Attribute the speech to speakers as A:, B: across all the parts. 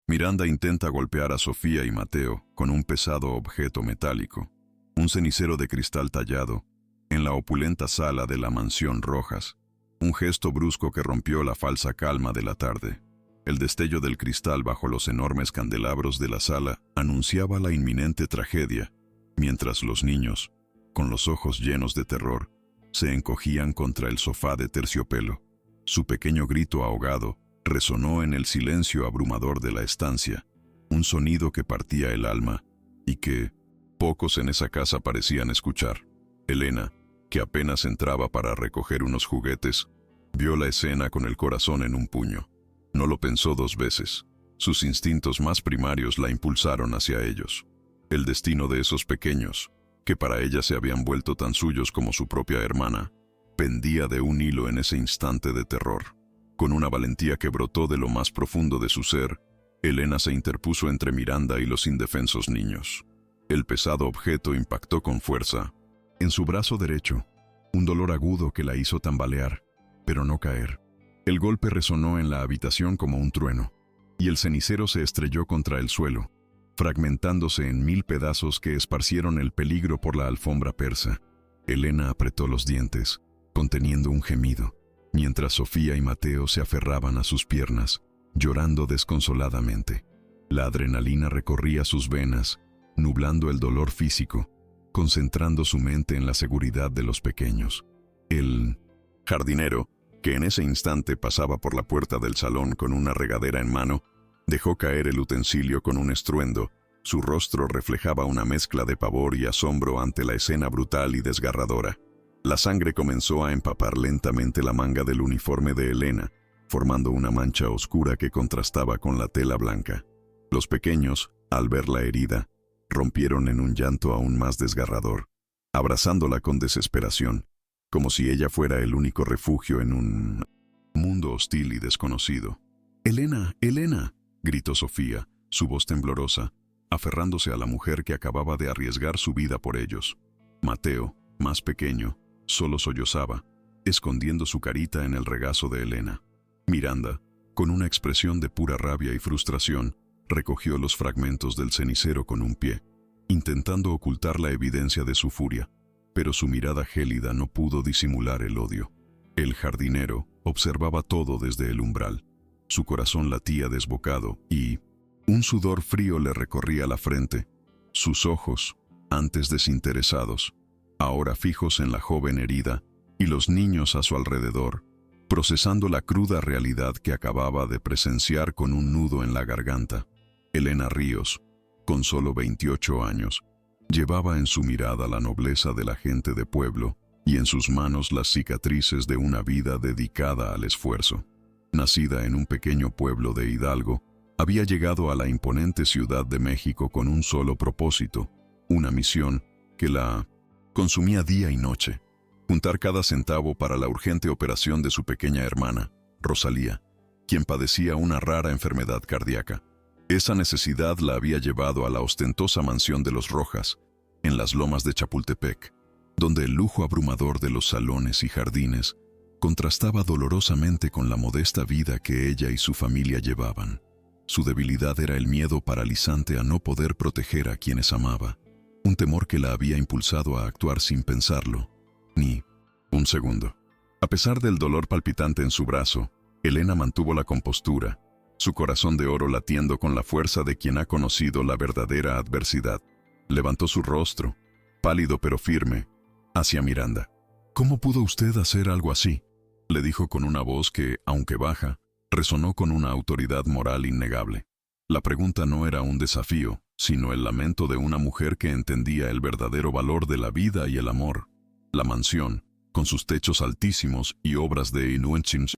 A: Miranda intenta golpear a Sofía y Mateo con un pesado objeto metálico, un cenicero de cristal tallado, en la opulenta sala de la mansión Rojas. Un gesto brusco que rompió la falsa calma de la tarde. El destello del cristal bajo los enormes candelabros de la sala anunciaba la inminente tragedia, mientras los niños, con los ojos llenos de terror, se encogían contra el sofá de terciopelo. Su pequeño grito ahogado resonó en el silencio abrumador de la estancia, un sonido que partía el alma y que pocos en esa casa parecían escuchar. Elena, que apenas entraba para recoger unos juguetes, vio la escena con el corazón en un puño. No lo pensó dos veces. Sus instintos más primarios la impulsaron hacia ellos. El destino de esos pequeños, que para ella se habían vuelto tan suyos como su propia hermana, pendía de un hilo en ese instante de terror. Con una valentía que brotó de lo más profundo de su ser, Elena se interpuso entre Miranda y los indefensos niños. El pesado objeto impactó con fuerza en su brazo derecho, un dolor agudo que la hizo tambalear, pero no caer. El golpe resonó en la habitación como un trueno, y el cenicero se estrelló contra el suelo, fragmentándose en 1000 pedazos que esparcieron el peligro por la alfombra persa. Elena apretó los dientes, conteniendo un gemido, mientras Sofía y Mateo se aferraban a sus piernas, llorando desconsoladamente. La adrenalina recorría sus venas, nublando el dolor físico, concentrando su mente en la seguridad de los pequeños. El jardinero, que en ese instante pasaba por la puerta del salón con una regadera en mano, dejó caer el utensilio con un estruendo. Su rostro reflejaba una mezcla de pavor y asombro ante la escena brutal y desgarradora. La sangre comenzó a empapar lentamente la manga del uniforme de Elena, formando una mancha oscura que contrastaba con la tela blanca. Los pequeños, al ver la herida, rompieron en un llanto aún más desgarrador, abrazándola con desesperación, como si ella fuera el único refugio en un mundo hostil y desconocido. «¡Elena! ¡Elena!», gritó Sofía, su voz temblorosa, aferrándose a la mujer que acababa de arriesgar su vida por ellos. Mateo, más pequeño, solo sollozaba, escondiendo su carita en el regazo de Elena. Miranda, con una expresión de pura rabia y frustración, recogió los fragmentos del cenicero con un pie, intentando ocultar la evidencia de su furia, pero su mirada gélida no pudo disimular el odio. El jardinero observaba todo desde el umbral. Su corazón latía desbocado y un sudor frío le recorría la frente. Sus ojos, antes desinteresados, ahora fijos en la joven herida y los niños a su alrededor, procesando la cruda realidad que acababa de presenciar con un nudo en la garganta. Elena Ríos, con solo 28 años, llevaba en su mirada la nobleza de la gente de pueblo y en sus manos las cicatrices de una vida dedicada al esfuerzo. Nacida en un pequeño pueblo de Hidalgo, había llegado a la imponente Ciudad de México con un solo propósito, una misión que la consumía día y noche: juntar cada centavo para la urgente operación de su pequeña hermana, Rosalía, quien padecía una rara enfermedad cardíaca. Esa necesidad la había llevado a la ostentosa mansión de los Rojas, en las lomas de Chapultepec, donde el lujo abrumador de los salones y jardines contrastaba dolorosamente con la modesta vida que ella y su familia llevaban. Su debilidad era el miedo paralizante a no poder proteger a quienes amaba, un temor que la había impulsado a actuar sin pensarlo, ni un segundo. A pesar del dolor palpitante en su brazo, Elena mantuvo la compostura, su corazón de oro latiendo con la fuerza de quien ha conocido la verdadera adversidad. Levantó su rostro, pálido pero firme, hacia Miranda. «¿Cómo pudo usted hacer algo así?», le dijo con una voz que, aunque baja, resonó con una autoridad moral innegable. La pregunta no era un desafío, sino el lamento de una mujer que entendía el verdadero valor de la vida y el amor. La mansión, con sus techos altísimos y obras de Inuenchins,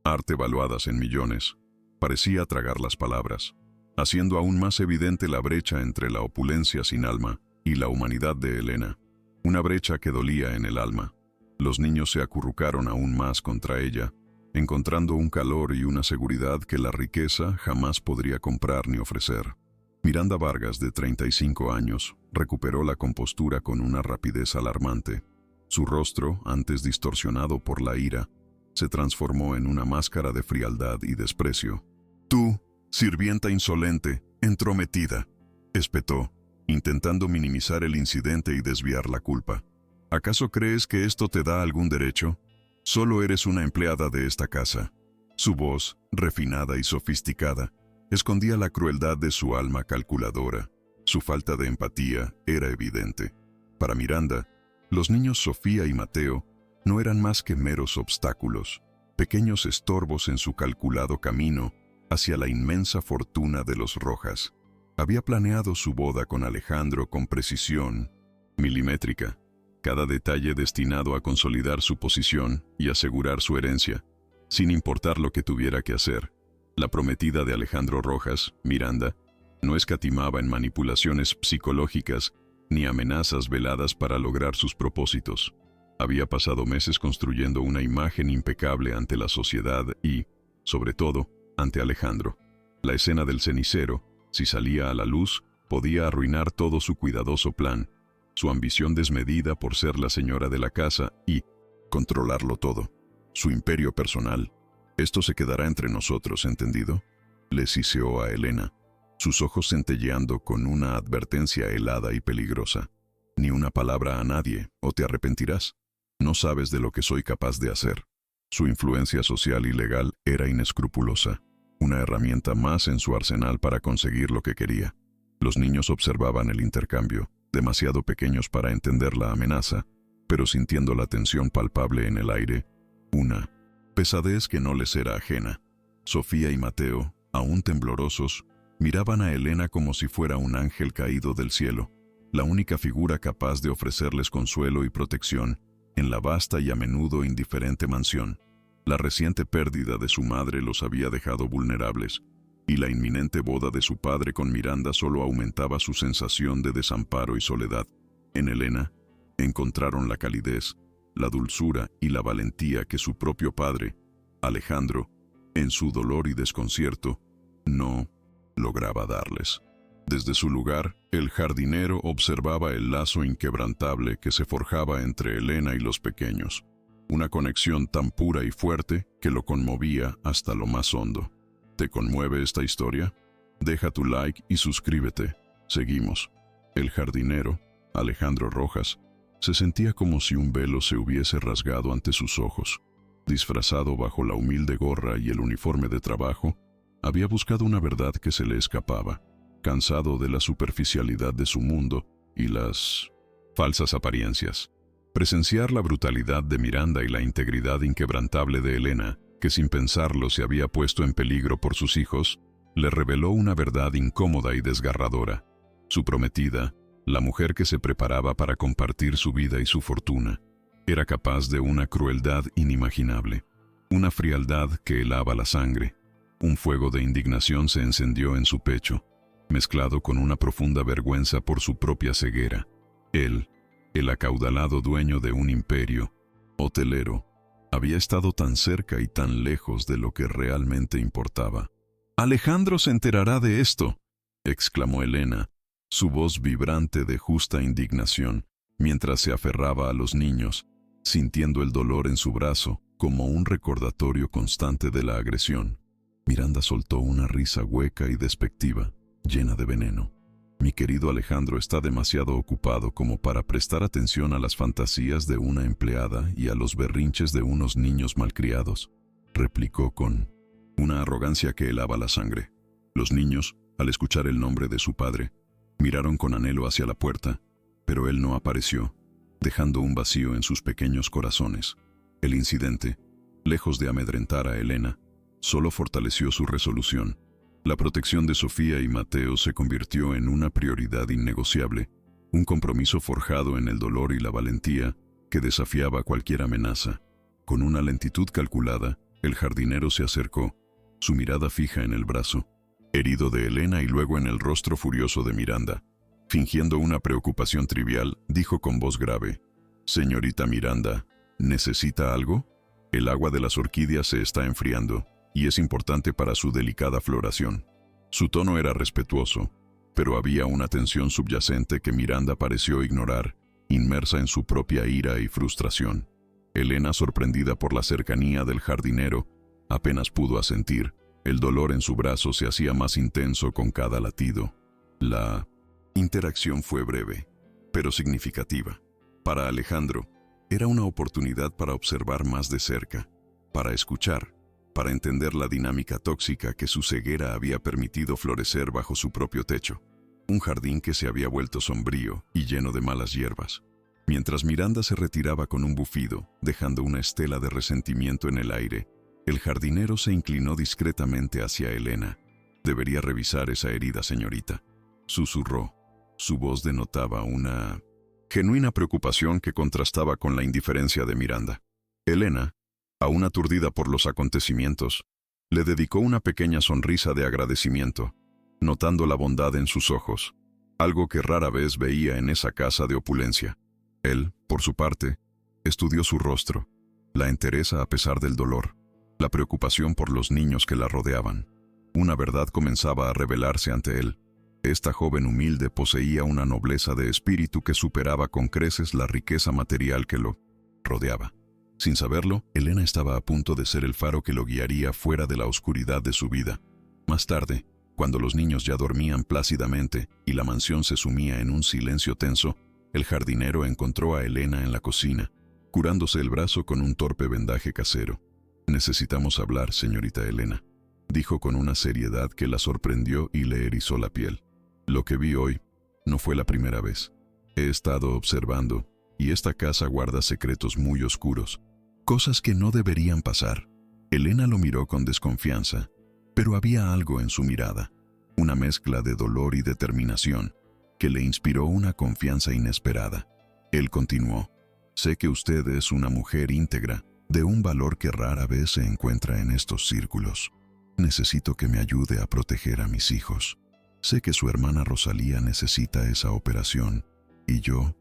A: arte valuadas en millones, parecía tragar las palabras, haciendo aún más evidente la brecha entre la opulencia sin alma y la humanidad de Elena, una brecha que dolía en el alma. Los niños se acurrucaron aún más contra ella, encontrando un calor y una seguridad que la riqueza jamás podría comprar ni ofrecer. Miranda Vargas, de 35 años, recuperó la compostura con una rapidez alarmante. Su rostro, antes distorsionado por la ira, se transformó en una máscara de frialdad y desprecio. «Tú», Sirvienta insolente, entrometida, espetó, intentando minimizar el incidente y desviar la culpa. ¿Acaso crees que esto te da algún derecho? Solo eres una empleada de esta casa. Su voz, refinada y sofisticada, escondía la crueldad de su alma calculadora. Su falta de empatía era evidente. Para Miranda, los niños Sofía y Mateo no eran más que meros obstáculos, pequeños estorbos en su calculado camino hacia la inmensa fortuna de los Rojas. Había planeado su boda con Alejandro con precisión milimétrica, cada detalle destinado a consolidar su posición y asegurar su herencia, sin importar lo que tuviera que hacer. La prometida de Alejandro Rojas, Miranda, no escatimaba en manipulaciones psicológicas ni amenazas veladas para lograr sus propósitos. Había pasado meses construyendo una imagen impecable ante la sociedad y, sobre todo, ante Alejandro. La escena del cenicero, si salía a la luz, podía arruinar todo su cuidadoso plan, su ambición desmedida por ser la señora de la casa y controlarlo todo. Su imperio personal. Esto se quedará entre nosotros, ¿entendido? Le siseó a Elena, sus ojos centelleando con una advertencia helada y peligrosa. Ni una palabra a nadie, o te arrepentirás. No sabes de lo que soy capaz de hacer. Su influencia social y legal era inescrupulosa, una herramienta más en su arsenal para conseguir lo que quería. Los niños observaban el intercambio, demasiado pequeños para entender la amenaza, pero sintiendo la tensión palpable en el aire, una pesadez que no les era ajena. Sofía y Mateo, aún temblorosos, miraban a Elena como si fuera un ángel caído del cielo, la única figura capaz de ofrecerles consuelo y protección en la vasta y a menudo indiferente mansión. La reciente pérdida de su madre los había dejado vulnerables, y la inminente boda de su padre con Miranda solo aumentaba su sensación de desamparo y soledad. En Elena encontraron la calidez, la dulzura y la valentía que su propio padre, Alejandro, en su dolor y desconcierto, no lograba darles. Desde su lugar, el jardinero observaba el lazo inquebrantable que se forjaba entre Elena y los pequeños, una conexión tan pura y fuerte que lo conmovía hasta lo más hondo. ¿Te conmueve esta historia? Deja tu like y suscríbete. Seguimos. El jardinero, Alejandro Rojas, se sentía como si un velo se hubiese rasgado ante sus ojos. Disfrazado bajo la humilde gorra y el uniforme de trabajo, había buscado una verdad que se le escapaba. Cansado de la superficialidad de su mundo y las falsas apariencias. Presenciar la brutalidad de Miranda y la integridad inquebrantable de Elena, que sin pensarlo se había puesto en peligro por sus hijos, le reveló una verdad incómoda y desgarradora. Su prometida, la mujer que se preparaba para compartir su vida y su fortuna, era capaz de una crueldad inimaginable, una frialdad que helaba la sangre. Un fuego de indignación se encendió en su pecho, mezclado con una profunda vergüenza por su propia ceguera. Él, el acaudalado dueño de un imperio hotelero, había estado tan cerca y tan lejos de lo que realmente importaba. «Alejandro se enterará de esto», exclamó Elena, su voz vibrante de justa indignación, mientras se aferraba a los niños, sintiendo el dolor en su brazo como un recordatorio constante de la agresión. Miranda soltó una risa hueca y despectiva, llena de veneno. «Mi querido Alejandro está demasiado ocupado como para prestar atención a las fantasías de una empleada y a los berrinches de unos niños malcriados», replicó con una arrogancia que helaba la sangre. Los niños, al escuchar el nombre de su padre, miraron con anhelo hacia la puerta, pero él no apareció, dejando un vacío en sus pequeños corazones. El incidente, lejos de amedrentar a Elena, solo fortaleció su resolución. La protección de Sofía y Mateo se convirtió en una prioridad innegociable, un compromiso forjado en el dolor y la valentía que desafiaba cualquier amenaza. Con una lentitud calculada, el jardinero se acercó, su mirada fija en el brazo herido de Elena y luego en el rostro furioso de Miranda. Fingiendo una preocupación trivial, dijo con voz grave: «Señorita Miranda, ¿necesita algo? El agua de las orquídeas se está enfriando, y es importante para su delicada floración». Su tono era respetuoso, pero había una tensión subyacente que Miranda pareció ignorar, inmersa en su propia ira y frustración. Elena, sorprendida por la cercanía del jardinero, apenas pudo asentir, El dolor en su brazo se hacía más intenso con cada latido. La interacción fue breve, pero significativa. Para Alejandro, era una oportunidad para observar más de cerca, para escuchar, para entender la dinámica tóxica que su ceguera había permitido florecer bajo su propio techo. Un jardín que se había vuelto sombrío y lleno de malas hierbas. Mientras Miranda se retiraba con un bufido, dejando una estela de resentimiento en el aire, el jardinero se inclinó discretamente hacia Elena. «Debería revisar esa herida, señorita», susurró. Su voz denotaba una genuina preocupación que contrastaba con la indiferencia de Miranda. Elena, aún aturdida por los acontecimientos, le dedicó una pequeña sonrisa de agradecimiento, notando la bondad en sus ojos, algo que rara vez veía en esa casa de opulencia. Él, por su parte, estudió su rostro, la entereza a pesar del dolor, la preocupación por los niños que la rodeaban. Una verdad comenzaba a revelarse ante él. Esta joven humilde poseía una nobleza de espíritu que superaba con creces la riqueza material que lo rodeaba. Sin saberlo, Elena estaba a punto de ser el faro que lo guiaría fuera de la oscuridad de su vida. Más tarde, cuando los niños ya dormían plácidamente y la mansión se sumía en un silencio tenso, el jardinero encontró a Elena en la cocina, curándose el brazo con un torpe vendaje casero. «Necesitamos hablar, señorita Elena», dijo con una seriedad que la sorprendió y le erizó la piel. «Lo que vi hoy no fue la primera vez. He estado observando, y esta casa guarda secretos muy oscuros, cosas que no deberían pasar». Elena lo miró con desconfianza, pero había algo en su mirada, una mezcla de dolor y determinación, que le inspiró una confianza inesperada. Él continuó: «Sé que usted es una mujer íntegra, de un valor que rara vez se encuentra en estos círculos. Necesito que me ayude a proteger a mis hijos. Sé que su hermana Rosalía necesita esa operación, y yo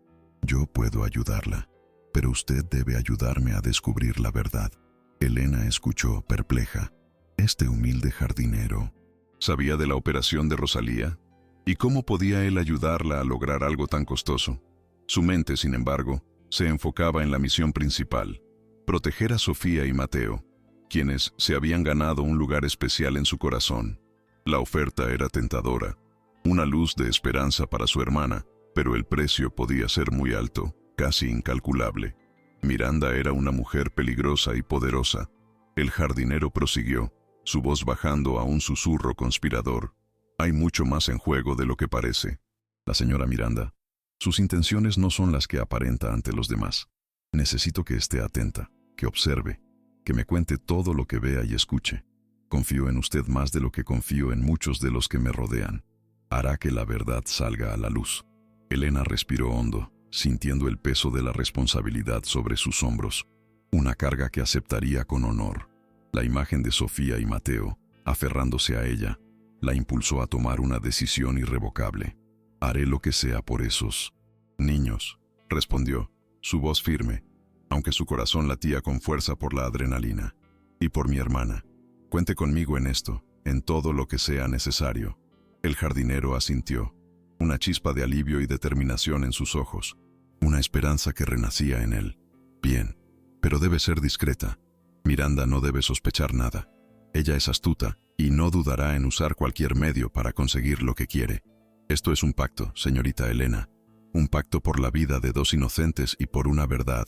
A: puedo ayudarla, pero usted debe ayudarme a descubrir la verdad». Elena escuchó, perpleja. Este humilde jardinero ¿sabía de la operación de Rosalía? ¿Y cómo podía él ayudarla a lograr algo tan costoso? Su mente, sin embargo, se enfocaba en la misión principal: proteger a Sofía y Mateo, quienes se habían ganado un lugar especial en su corazón. La oferta era tentadora, una luz de esperanza para su hermana, pero el precio podía ser muy alto, casi incalculable. Miranda era una mujer peligrosa y poderosa. El jardinero prosiguió, su voz bajando a un susurro conspirador: «Hay mucho más en juego de lo que parece. La señora Miranda, sus intenciones no son las que aparenta ante los demás. Necesito que esté atenta, que observe, que me cuente todo lo que vea y escuche. Confío en usted más de lo que confío en muchos de los que me rodean. Hará que la verdad salga a la luz». Elena respiró hondo, sintiendo el peso de la responsabilidad sobre sus hombros, una carga que aceptaría con honor. La imagen de Sofía y Mateo, aferrándose a ella, la impulsó a tomar una decisión irrevocable. «Haré lo que sea por esos niños», respondió, su voz firme, aunque su corazón latía con fuerza por la adrenalina. «Y por mi hermana. Cuente conmigo en esto, en todo lo que sea necesario». El jardinero asintió, una chispa de alivio y determinación en sus ojos, una esperanza que renacía en él. «Bien, pero debe ser discreta. Miranda no debe sospechar nada. Ella es astuta y no dudará en usar cualquier medio para conseguir lo que quiere. Esto es un pacto, señorita Elena, un pacto por la vida de dos inocentes y por una verdad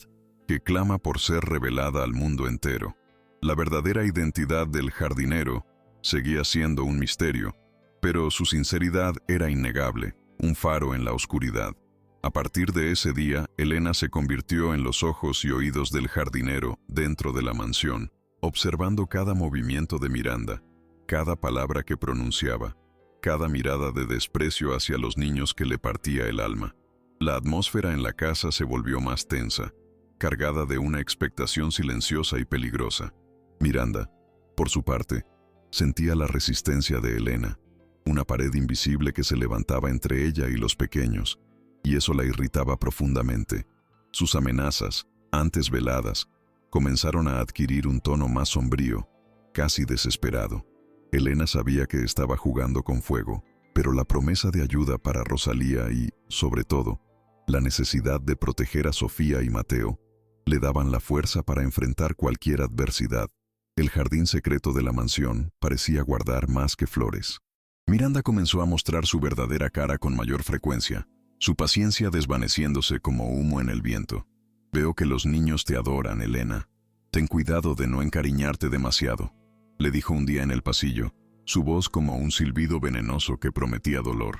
A: que clama por ser revelada al mundo entero». La verdadera identidad del jardinero seguía siendo un misterio, pero su sinceridad era innegable, un faro en la oscuridad. A partir de ese día, Elena se convirtió en los ojos y oídos del jardinero dentro de la mansión, observando cada movimiento de Miranda, cada palabra que pronunciaba, cada mirada de desprecio hacia los niños que le partía el alma. La atmósfera en la casa se volvió más tensa, cargada de una expectación silenciosa y peligrosa. Miranda, por su parte, sentía la resistencia de Elena, una pared invisible que se levantaba entre ella y los pequeños, y eso la irritaba profundamente. Sus amenazas, antes veladas, comenzaron a adquirir un tono más sombrío, casi desesperado. Elena sabía que estaba jugando con fuego, pero la promesa de ayuda para Rosalía y, sobre todo, la necesidad de proteger a Sofía y Mateo, le daban la fuerza para enfrentar cualquier adversidad. El jardín secreto de la mansión parecía guardar más que flores. Miranda comenzó a mostrar su verdadera cara con mayor frecuencia, su paciencia desvaneciéndose como humo en el viento. «Veo que los niños te adoran, Elena. Ten cuidado de no encariñarte demasiado», le dijo un día en el pasillo, su voz como un silbido venenoso que prometía dolor.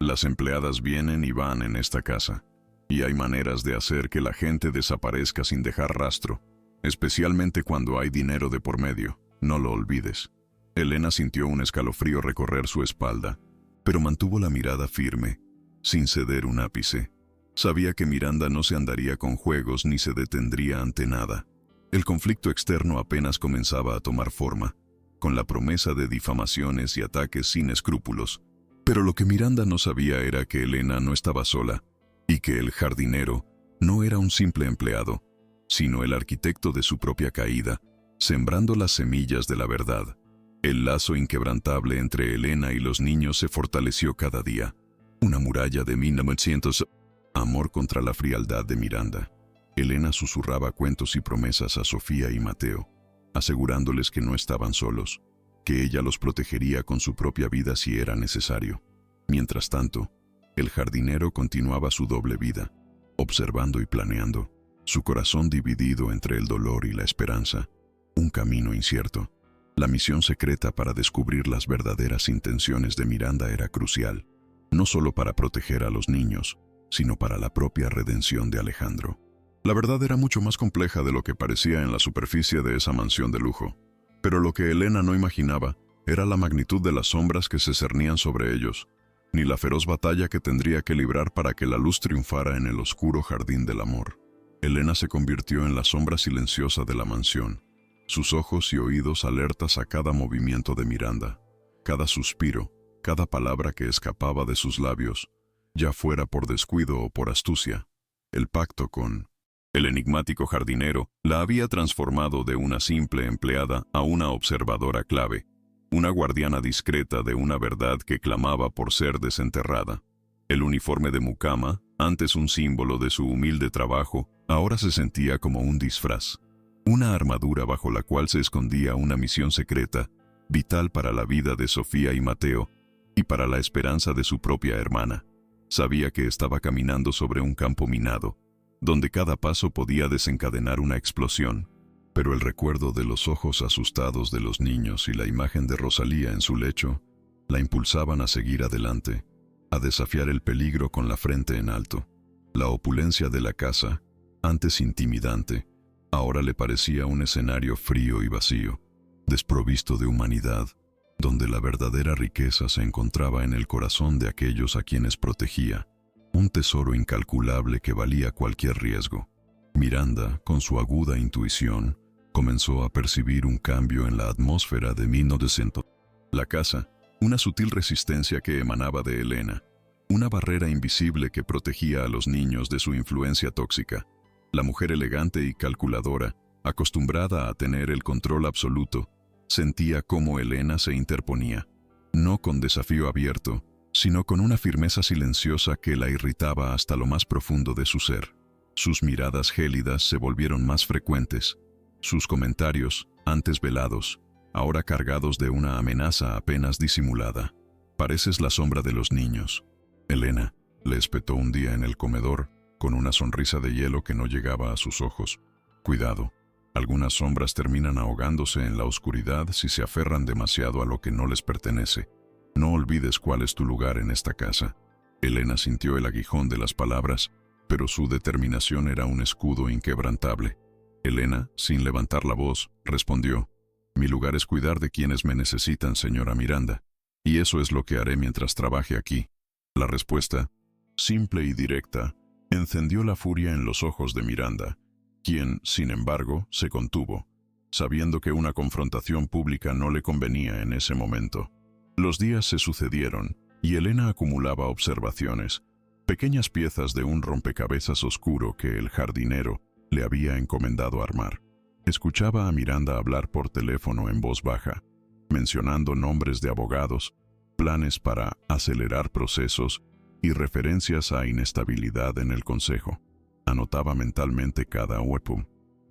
A: «Las empleadas vienen y van en esta casa, y hay maneras de hacer que la gente desaparezca sin dejar rastro, especialmente cuando hay dinero de por medio, no lo olvides». Elena sintió un escalofrío recorrer su espalda, pero mantuvo la mirada firme, sin ceder un ápice. Sabía que Miranda no se andaría con juegos ni se detendría ante nada. El conflicto externo apenas comenzaba a tomar forma, con la promesa de difamaciones y ataques sin escrúpulos. Pero lo que Miranda no sabía era que Elena no estaba sola, y que el jardinero no era un simple empleado, sino el arquitecto de su propia caída, sembrando las semillas de la verdad. El lazo inquebrantable entre Elena y los niños se fortaleció cada día. Una muralla de 1900. Amor contra la frialdad de Miranda. Elena susurraba cuentos y promesas a Sofía y Mateo, asegurándoles que no estaban solos, que ella los protegería con su propia vida si era necesario. Mientras tanto, el jardinero continuaba su doble vida, observando y planeando, su corazón dividido entre el dolor y la esperanza, un camino incierto. La misión secreta para descubrir las verdaderas intenciones de Miranda era crucial, no solo para proteger a los niños, sino para la propia redención de Alejandro. La verdad era mucho más compleja de lo que parecía en la superficie de esa mansión de lujo, pero lo que Elena no imaginaba era la magnitud de las sombras que se cernían sobre ellos, ni la feroz batalla que tendría que librar para que la luz triunfara en el oscuro jardín del amor. Elena se convirtió en la sombra silenciosa de la mansión, sus ojos y oídos alertas a cada movimiento de Miranda, cada suspiro, cada palabra que escapaba de sus labios, ya fuera por descuido o por astucia. El pacto con el enigmático jardinero la había transformado de una simple empleada a una observadora clave, una guardiana discreta de una verdad que clamaba por ser desenterrada. El uniforme de mucama, antes un símbolo de su humilde trabajo, ahora se sentía como un disfraz, una armadura bajo la cual se escondía una misión secreta, vital para la vida de Sofía y Mateo, y para la esperanza de su propia hermana. Sabía que estaba caminando sobre un campo minado, donde cada paso podía desencadenar una explosión, pero el recuerdo de los ojos asustados de los niños y la imagen de Rosalía en su lecho la impulsaban a seguir adelante, a desafiar el peligro con la frente en alto. La opulencia de la casa, antes intimidante, ahora le parecía un escenario frío y vacío, desprovisto de humanidad, donde la verdadera riqueza se encontraba en el corazón de aquellos a quienes protegía, un tesoro incalculable que valía cualquier riesgo. Miranda, con su aguda intuición, comenzó a percibir un cambio en la atmósfera de 1900. La casa, una sutil resistencia que emanaba de Elena, una barrera invisible que protegía a los niños de su influencia tóxica. La mujer elegante y calculadora, acostumbrada a tener el control absoluto, sentía cómo Elena se interponía, no con desafío abierto, sino con una firmeza silenciosa que la irritaba hasta lo más profundo de su ser. Sus miradas gélidas se volvieron más frecuentes, sus comentarios, antes velados, ahora cargados de una amenaza apenas disimulada. «Pareces la sombra de los niños, Elena», le espetó un día en el comedor, con una sonrisa de hielo que no llegaba a sus ojos. «Cuidado, algunas sombras terminan ahogándose en la oscuridad si se aferran demasiado a lo que no les pertenece. No olvides cuál es tu lugar en esta casa». Elena sintió el aguijón de las palabras, pero su determinación era un escudo inquebrantable. Elena, sin levantar la voz, respondió: «Mi lugar es cuidar de quienes me necesitan, señora Miranda, y eso es lo que haré mientras trabaje aquí». La respuesta, simple y directa, encendió la furia en los ojos de Miranda, quien, sin embargo, se contuvo, sabiendo que una confrontación pública no le convenía en ese momento. Los días se sucedieron, y Elena acumulaba observaciones, pequeñas piezas de un rompecabezas oscuro que el jardinero le había encomendado armar. Escuchaba a Miranda hablar por teléfono en voz baja, mencionando nombres de abogados, planes para acelerar procesos y referencias a inestabilidad en el consejo. Anotaba mentalmente cada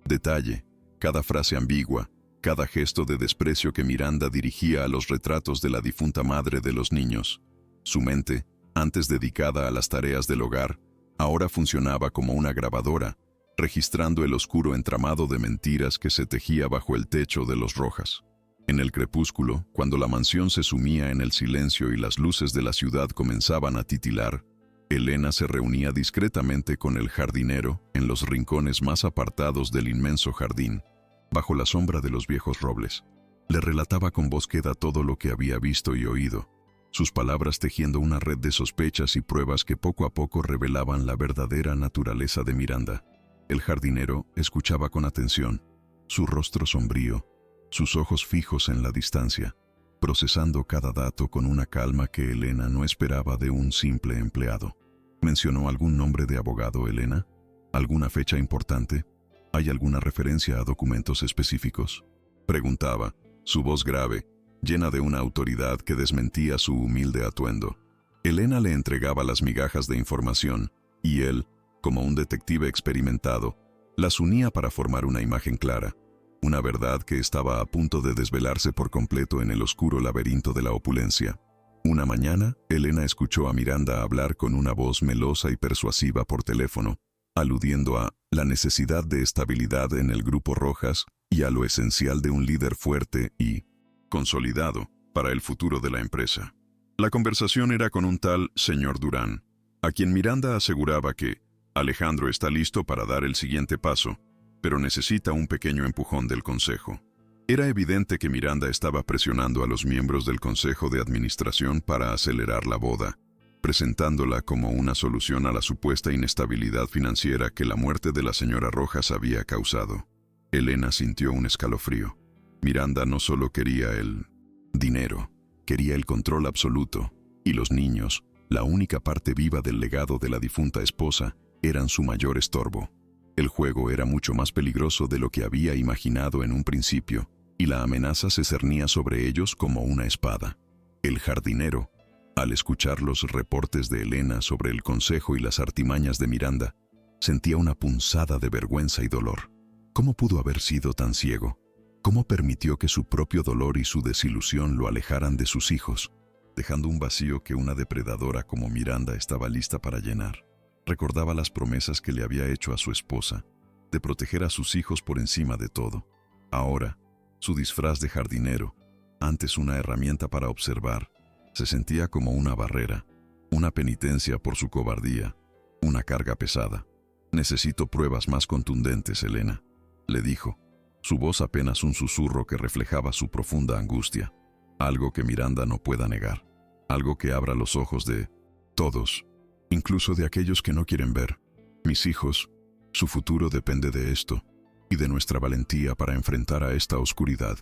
A: detalle, cada frase ambigua, cada gesto de desprecio que Miranda dirigía a los retratos de la difunta madre de los niños. Su mente, antes dedicada a las tareas del hogar, ahora funcionaba como una grabadora, registrando el oscuro entramado de mentiras que se tejía bajo el techo de los Rojas. En el crepúsculo, cuando la mansión se sumía en el silencio y las luces de la ciudad comenzaban a titilar, Elena se reunía discretamente con el jardinero en los rincones más apartados del inmenso jardín, bajo la sombra de los viejos robles. Le relataba con voz queda todo lo que había visto y oído, sus palabras tejiendo una red de sospechas y pruebas que poco a poco revelaban la verdadera naturaleza de Miranda. El jardinero escuchaba con atención, su rostro sombrío, sus ojos fijos en la distancia, procesando cada dato con una calma que Elena no esperaba de un simple empleado. ¿Mencionó algún nombre de abogado, Elena? ¿Alguna fecha importante? ¿Hay alguna referencia a documentos específicos? Preguntaba, su voz grave, llena de una autoridad que desmentía su humilde atuendo. Elena le entregaba las migajas de información, y él, como un detective experimentado, las unía para formar una imagen clara. Una verdad que estaba a punto de desvelarse por completo en el oscuro laberinto de la opulencia. Una mañana, Elena escuchó a Miranda hablar con una voz melosa y persuasiva por teléfono, aludiendo a la necesidad de estabilidad en el Grupo Rojas y a lo esencial de un líder fuerte y consolidado para el futuro de la empresa. La conversación era con un tal señor Durán, a quien Miranda aseguraba que Alejandro está listo para dar el siguiente paso, pero necesita un pequeño empujón del consejo. Era evidente que Miranda estaba presionando a los miembros del consejo de administración para acelerar la boda, presentándola como una solución a la supuesta inestabilidad financiera que la muerte de la señora Rojas había causado. Elena sintió un escalofrío. Miranda no solo quería el dinero, quería el control absoluto, y los niños, la única parte viva del legado de la difunta esposa, eran su mayor estorbo. El juego era mucho más peligroso de lo que había imaginado en un principio, y la amenaza se cernía sobre ellos como una espada. El jardinero, al escuchar los reportes de Elena sobre el consejo y las artimañas de Miranda, sentía una punzada de vergüenza y dolor. ¿Cómo pudo haber sido tan ciego? ¿Cómo permitió que su propio dolor y su desilusión lo alejaran de sus hijos, dejando un vacío que una depredadora como Miranda estaba lista para llenar? Recordaba las promesas que le había hecho a su esposa, de proteger a sus hijos por encima de todo. Ahora, su disfraz de jardinero, antes una herramienta para observar, se sentía como una barrera, una penitencia por su cobardía, una carga pesada. «Necesito pruebas más contundentes, Elena», le dijo, su voz apenas un susurro que reflejaba su profunda angustia. Algo que Miranda no pueda negar, algo que abra los ojos de todos, incluso de aquellos que no quieren ver. Mis hijos, su futuro depende de esto, y de nuestra valentía para enfrentar a esta oscuridad.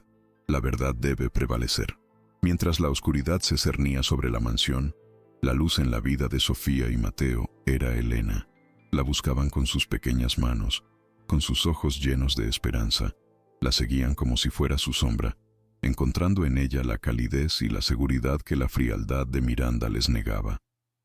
A: La verdad debe prevalecer. Mientras la oscuridad se cernía sobre la mansión, la luz en la vida de Sofía y Mateo era Elena. La buscaban con sus pequeñas manos, con sus ojos llenos de esperanza. La seguían como si fuera su sombra, encontrando en ella la calidez y la seguridad que la frialdad de Miranda les negaba.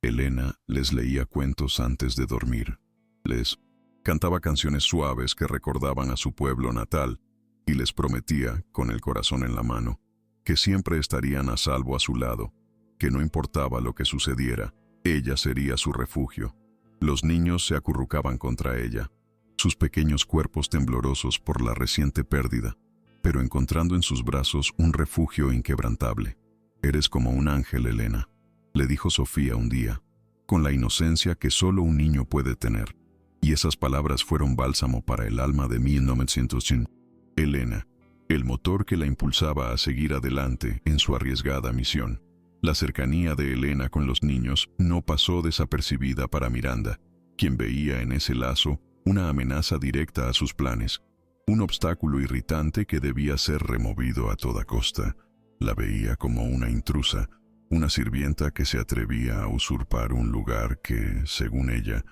A: Elena les leía cuentos antes de dormir. Les cantaba canciones suaves que recordaban a su pueblo natal y les prometía, con el corazón en la mano, que siempre estarían a salvo a su lado, que no importaba lo que sucediera, ella sería su refugio. Los niños se acurrucaban contra ella, sus pequeños cuerpos temblorosos por la reciente pérdida, pero encontrando en sus brazos un refugio inquebrantable. «Eres como un ángel, Elena», le dijo Sofía un día, con la inocencia que solo un niño puede tener. Y esas palabras fueron bálsamo para el alma de 1900. Elena, el motor que la impulsaba a seguir adelante en su arriesgada misión. La cercanía de Elena con los niños no pasó desapercibida para Miranda, quien veía en ese lazo una amenaza directa a sus planes, un obstáculo irritante que debía ser removido a toda costa. La veía como una intrusa, una sirvienta que se atrevía a usurpar un lugar que, según ella,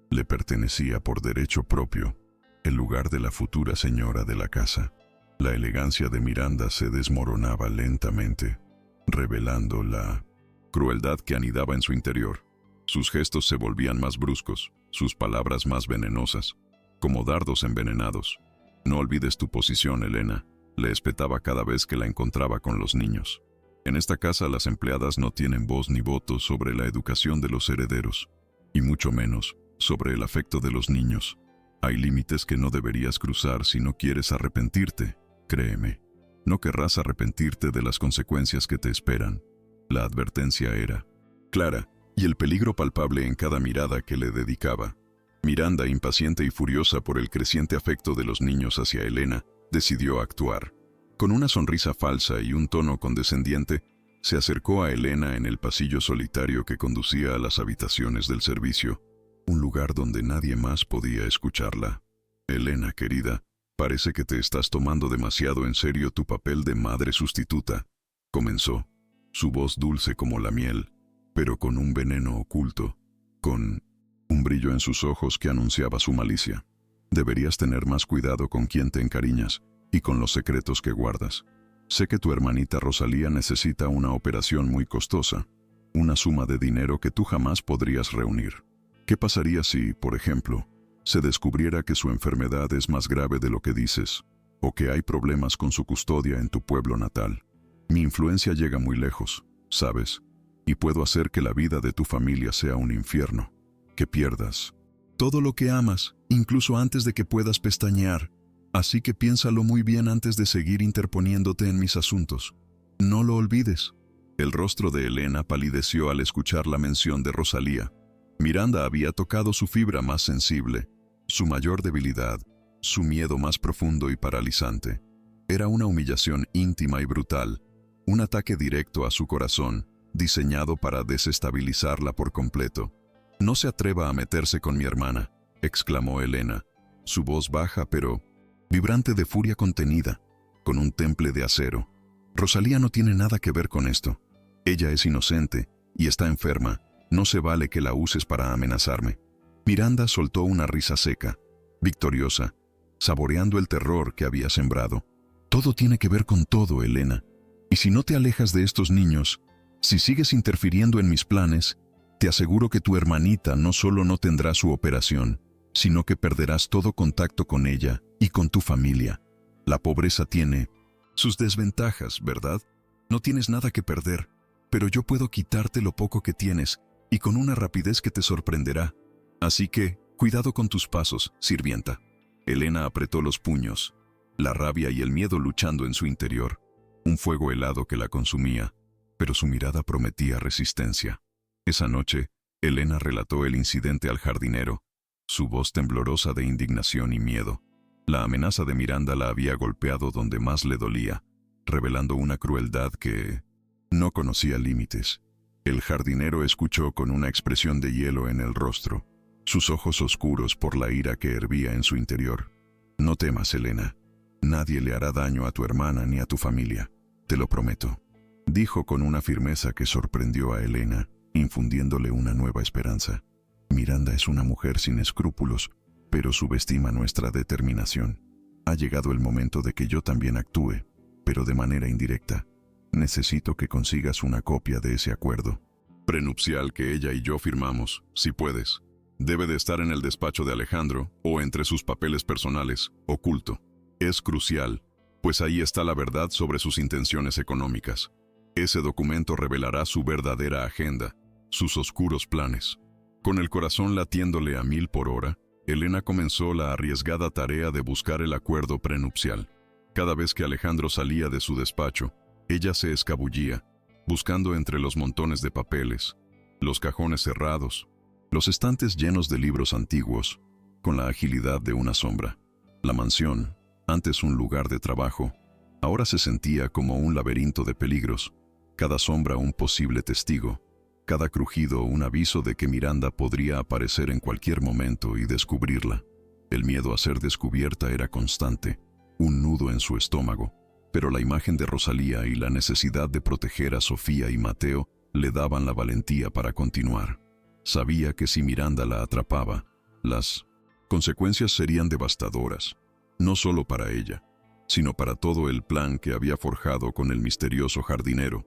A: le pertenecía por derecho propio, el lugar de la futura señora de la casa. La elegancia de Miranda se desmoronaba lentamente, revelando la crueldad que anidaba en su interior. Sus gestos se volvían más bruscos, sus palabras más venenosas, como dardos envenenados. «No olvides tu posición, Elena», Le espetaba cada vez que la encontraba con los niños. En esta casa las empleadas no tienen voz ni voto sobre la educación de los herederos, y mucho menos sobre el afecto de los niños. Hay límites que no deberías cruzar si no quieres arrepentirte, créeme. No querrás arrepentirte de las consecuencias que te esperan. La advertencia era clara, y el peligro palpable en cada mirada que le dedicaba. Miranda, impaciente y furiosa por el creciente afecto de los niños hacia Elena, decidió actuar. Con una sonrisa falsa y un tono condescendiente, se acercó a Elena en el pasillo solitario que conducía a las habitaciones del servicio, un lugar donde nadie más podía escucharla. Elena, querida, parece que te estás tomando demasiado en serio tu papel de madre sustituta, comenzó, su voz dulce como la miel, pero con un veneno oculto, con un brillo en sus ojos que anunciaba su malicia. Deberías tener más cuidado con quién te encariñas y con los secretos que guardas. Sé que tu hermanita Rosalía necesita una operación muy costosa, una suma de dinero que tú jamás podrías reunir. ¿Qué pasaría si, por ejemplo, se descubriera que su enfermedad es más grave de lo que dices, o que hay problemas con su custodia en tu pueblo natal? Mi influencia llega muy lejos, ¿sabes? Y puedo hacer que la vida de tu familia sea un infierno, que pierdas todo lo que amas, incluso antes de que puedas pestañear. Así que piénsalo muy bien antes de seguir interponiéndote en mis asuntos. No lo olvides. El rostro de Elena palideció al escuchar la mención de Rosalía. Miranda había tocado su fibra más sensible, su mayor debilidad, su miedo más profundo y paralizante. Era una humillación íntima y brutal, un ataque directo a su corazón, diseñado para desestabilizarla por completo. «No se atreva a meterse con mi hermana», exclamó Elena, su voz baja pero vibrante de furia contenida, con un temple de acero. «Rosalía no tiene nada que ver con esto. Ella es inocente y está enferma. No se vale que la uses para amenazarme». Miranda soltó una risa seca, victoriosa, saboreando el terror que había sembrado. «Todo tiene que ver con todo, Elena. Y si no te alejas de estos niños, si sigues interfiriendo en mis planes, te aseguro que tu hermanita no solo no tendrá su operación, sino que perderás todo contacto con ella y con tu familia. La pobreza tiene sus desventajas, ¿verdad? No tienes nada que perder, pero yo puedo quitarte lo poco que tienes y con una rapidez que te sorprenderá. Así que, cuidado con tus pasos, sirvienta». Elena apretó los puños, la rabia y el miedo luchando en su interior, un fuego helado que la consumía, pero su mirada prometía resistencia. Esa noche, Elena relató el incidente al jardinero, su voz temblorosa de indignación y miedo. La amenaza de Miranda la había golpeado donde más le dolía, revelando una crueldad que no conocía límites. El jardinero escuchó con una expresión de hielo en el rostro, sus ojos oscuros por la ira que hervía en su interior. «No temas, Elena. Nadie le hará daño a tu hermana ni a tu familia. Te lo prometo», dijo con una firmeza que sorprendió a Elena, infundiéndole una nueva esperanza. «Miranda es una mujer sin escrúpulos, pero subestima nuestra determinación. Ha llegado el momento de que yo también actúe, pero de manera indirecta. Necesito que consigas una copia de ese acuerdo prenupcial que ella y yo firmamos, si puedes. Debe de estar en el despacho de Alejandro o entre sus papeles personales, oculto. Es crucial, pues ahí está la verdad sobre sus intenciones económicas. Ese documento revelará su verdadera agenda, sus oscuros planes». Con el corazón latiéndole a 1000 por hora, Elena comenzó la arriesgada tarea de buscar el acuerdo prenupcial. Cada vez que Alejandro salía de su despacho, ella se escabullía, buscando entre los montones de papeles, los cajones cerrados, los estantes llenos de libros antiguos, con la agilidad de una sombra. La mansión, antes un lugar de trabajo, ahora se sentía como un laberinto de peligros, cada sombra un posible testigo, cada crujido un aviso de que Miranda podría aparecer en cualquier momento y descubrirla. El miedo a ser descubierta era constante, un nudo en su estómago, pero la imagen de Rosalía y la necesidad de proteger a Sofía y Mateo le daban la valentía para continuar. Sabía que si Miranda la atrapaba, las consecuencias serían devastadoras, no solo para ella, sino para todo el plan que había forjado con el misterioso jardinero.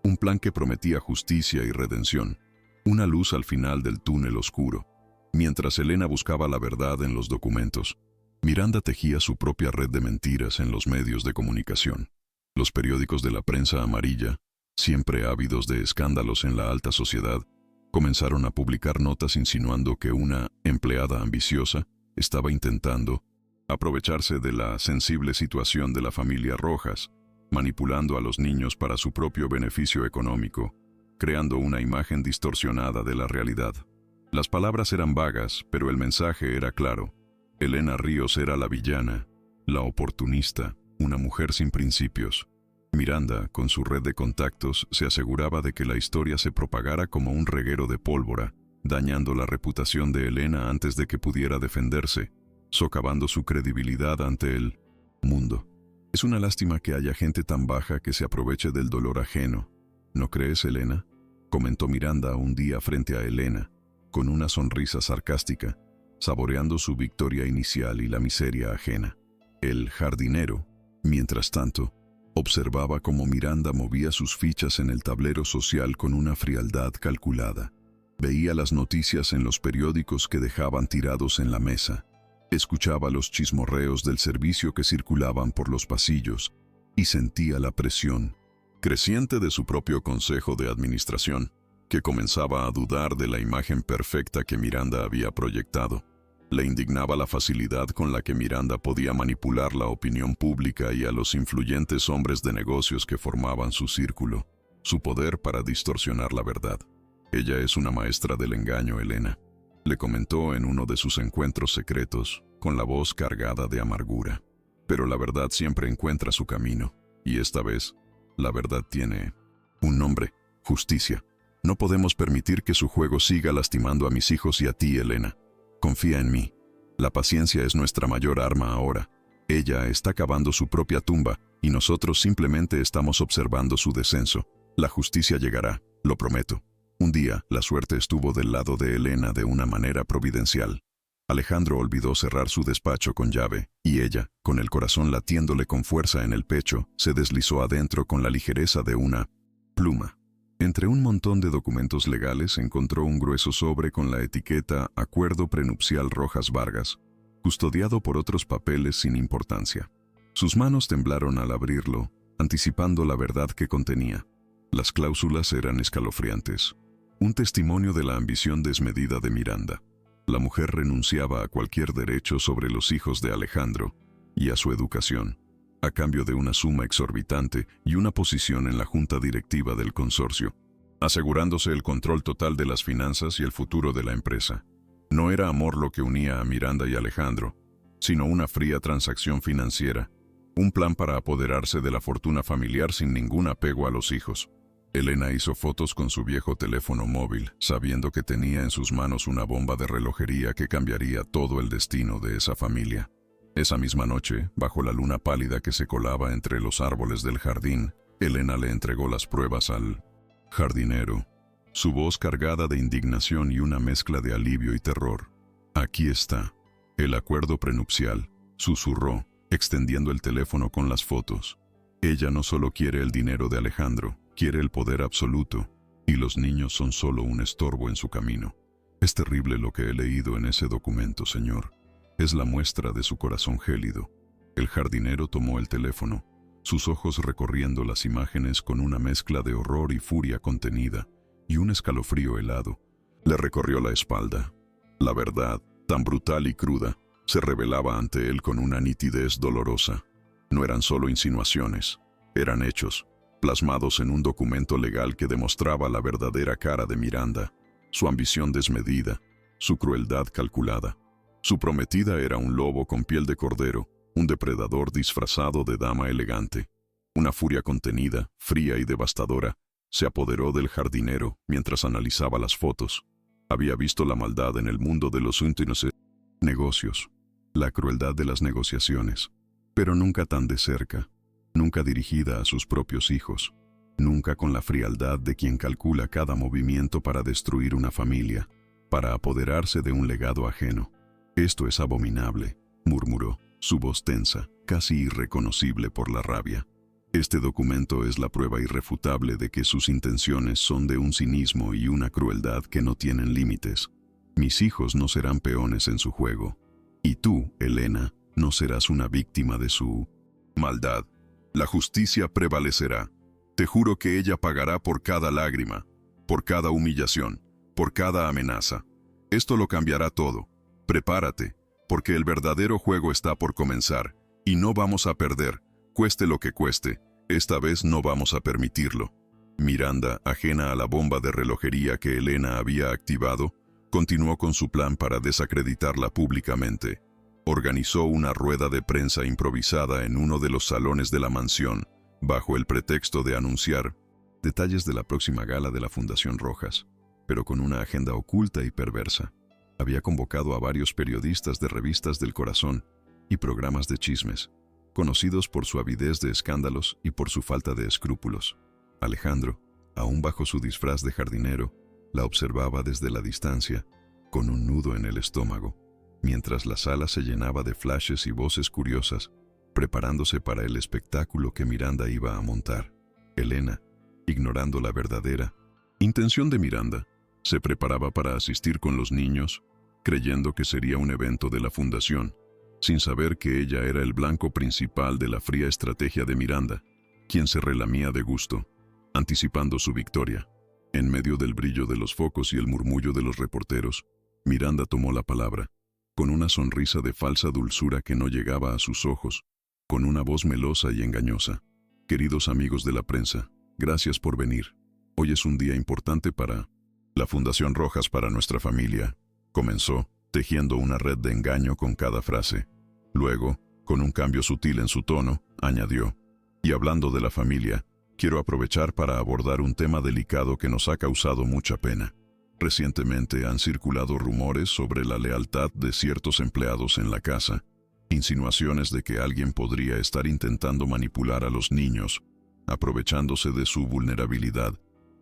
A: Un plan que prometía justicia y redención, una luz al final del túnel oscuro. Mientras Elena buscaba la verdad en los documentos, Miranda tejía su propia red de mentiras en los medios de comunicación. Los periódicos de la prensa amarilla, siempre ávidos de escándalos en la alta sociedad, comenzaron a publicar notas insinuando que una empleada ambiciosa estaba intentando aprovecharse de la sensible situación de la familia Rojas, manipulando a los niños para su propio beneficio económico, creando una imagen distorsionada de la realidad. Las palabras eran vagas, pero el mensaje era claro. Elena Ríos era la villana, la oportunista, una mujer sin principios. Miranda, con su red de contactos, se aseguraba de que la historia se propagara como un reguero de pólvora, dañando la reputación de Elena antes de que pudiera defenderse, socavando su credibilidad ante el mundo. Es una lástima que haya gente tan baja que se aproveche del dolor ajeno. ¿No crees, Elena?, comentó Miranda un día frente a Elena, con una sonrisa sarcástica, saboreando su victoria inicial y la miseria ajena. El jardinero, mientras tanto, observaba cómo Miranda movía sus fichas en el tablero social con una frialdad calculada. Veía las noticias en los periódicos que dejaban tirados en la mesa. Escuchaba los chismorreos del servicio que circulaban por los pasillos y sentía la presión creciente de su propio consejo de administración, que comenzaba a dudar de la imagen perfecta que Miranda había proyectado. Le indignaba la facilidad con la que Miranda podía manipular la opinión pública y a los influyentes hombres de negocios que formaban su círculo, su poder para distorsionar la verdad. Ella es una maestra del engaño, Elena, le comentó en uno de sus encuentros secretos, con la voz cargada de amargura. Pero la verdad siempre encuentra su camino, y esta vez, la verdad tiene un nombre: justicia. No podemos permitir que su juego siga lastimando a mis hijos y a ti, Elena. Confía en mí. La paciencia es nuestra mayor arma ahora. Ella está cavando su propia tumba, y nosotros simplemente estamos observando su descenso. La justicia llegará, lo prometo. Un día, la suerte estuvo del lado de Elena de una manera providencial. Alejandro olvidó cerrar su despacho con llave, y ella, con el corazón latiéndole con fuerza en el pecho, se deslizó adentro con la ligereza de una pluma. Entre un montón de documentos legales encontró un grueso sobre con la etiqueta Acuerdo Prenupcial Rojas Vargas, custodiado por otros papeles sin importancia. Sus manos temblaron al abrirlo, anticipando la verdad que contenía. Las cláusulas eran escalofriantes. Un testimonio de la ambición desmedida de Miranda. La mujer renunciaba a cualquier derecho sobre los hijos de Alejandro y a su educación, a cambio de una suma exorbitante y una posición en la junta directiva del consorcio, asegurándose el control total de las finanzas y el futuro de la empresa. No era amor lo que unía a Miranda y Alejandro, sino una fría transacción financiera, un plan para apoderarse de la fortuna familiar sin ningún apego a los hijos. Elena hizo fotos con su viejo teléfono móvil, sabiendo que tenía en sus manos una bomba de relojería que cambiaría todo el destino de esa familia. Esa misma noche, bajo la luna pálida que se colaba entre los árboles del jardín, Elena le entregó las pruebas al jardinero, su voz cargada de indignación y una mezcla de alivio y terror. «Aquí está, el acuerdo prenupcial», susurró, extendiendo el teléfono con las fotos. Ella no solo quiere el dinero de Alejandro, quiere el poder absoluto, y los niños son solo un estorbo en su camino. Es terrible lo que he leído en ese documento, señor. Es la muestra de su corazón gélido. El jardinero tomó el teléfono, sus ojos recorriendo las imágenes con una mezcla de horror y furia contenida, y un escalofrío helado le recorrió la espalda. La verdad, tan brutal y cruda, se revelaba ante él con una nitidez dolorosa. No eran solo insinuaciones, eran hechos, plasmados en un documento legal que demostraba la verdadera cara de Miranda, su ambición desmedida, su crueldad calculada. Su prometida era un lobo con piel de cordero, un depredador disfrazado de dama elegante. Una furia contenida, fría y devastadora, se apoderó del jardinero mientras analizaba las fotos. Había visto la maldad en el mundo de los últimos negocios, la crueldad de las negociaciones, pero nunca tan de cerca, nunca dirigida a sus propios hijos, nunca con la frialdad de quien calcula cada movimiento para destruir una familia, para apoderarse de un legado ajeno. «Esto es abominable», murmuró, su voz tensa, casi irreconocible por la rabia. «Este documento es la prueba irrefutable de que sus intenciones son de un cinismo y una crueldad que no tienen límites. Mis hijos no serán peones en su juego. Y tú, Elena, No serás una víctima de su maldad. La justicia prevalecerá. Te juro que ella pagará por cada lágrima, por cada humillación, por cada amenaza. Esto lo cambiará todo. Prepárate, porque el verdadero juego está por comenzar, y no vamos a perder, cueste lo que cueste. Esta vez no vamos a permitirlo. Miranda, ajena a la bomba de relojería que Elena había activado, continuó con su plan para desacreditarla públicamente. Organizó una rueda de prensa improvisada en uno de los salones de la mansión, bajo el pretexto de anunciar detalles de la próxima gala de la Fundación Rojas, pero con una agenda oculta y perversa. Había convocado a varios periodistas de revistas del corazón y programas de chismes, conocidos por su avidez de escándalos y por su falta de escrúpulos. Alejandro, aún bajo su disfraz de jardinero, la observaba desde la distancia, con un nudo en el estómago, mientras la sala se llenaba de flashes y voces curiosas, preparándose para el espectáculo que Miranda iba a montar. Elena, ignorando la verdadera intención de Miranda, se preparaba para asistir con los niños, creyendo que sería un evento de la fundación, sin saber que ella era el blanco principal de la fría estrategia de Miranda, quien se relamía de gusto, anticipando su victoria. En medio del brillo de los focos y el murmullo de los reporteros, Miranda tomó la palabra, con una sonrisa de falsa dulzura que no llegaba a sus ojos, con una voz melosa y engañosa. Queridos amigos de la prensa, gracias por venir. Hoy es un día importante para la Fundación Rojas, para nuestra familia, comenzó, tejiendo una red de engaño con cada frase. Luego, con un cambio sutil en su tono, añadió, y hablando de la familia, quiero aprovechar para abordar un tema delicado que nos ha causado mucha pena. Recientemente han circulado rumores sobre la lealtad de ciertos empleados en la casa, insinuaciones de que alguien podría estar intentando manipular a los niños, aprovechándose de su vulnerabilidad,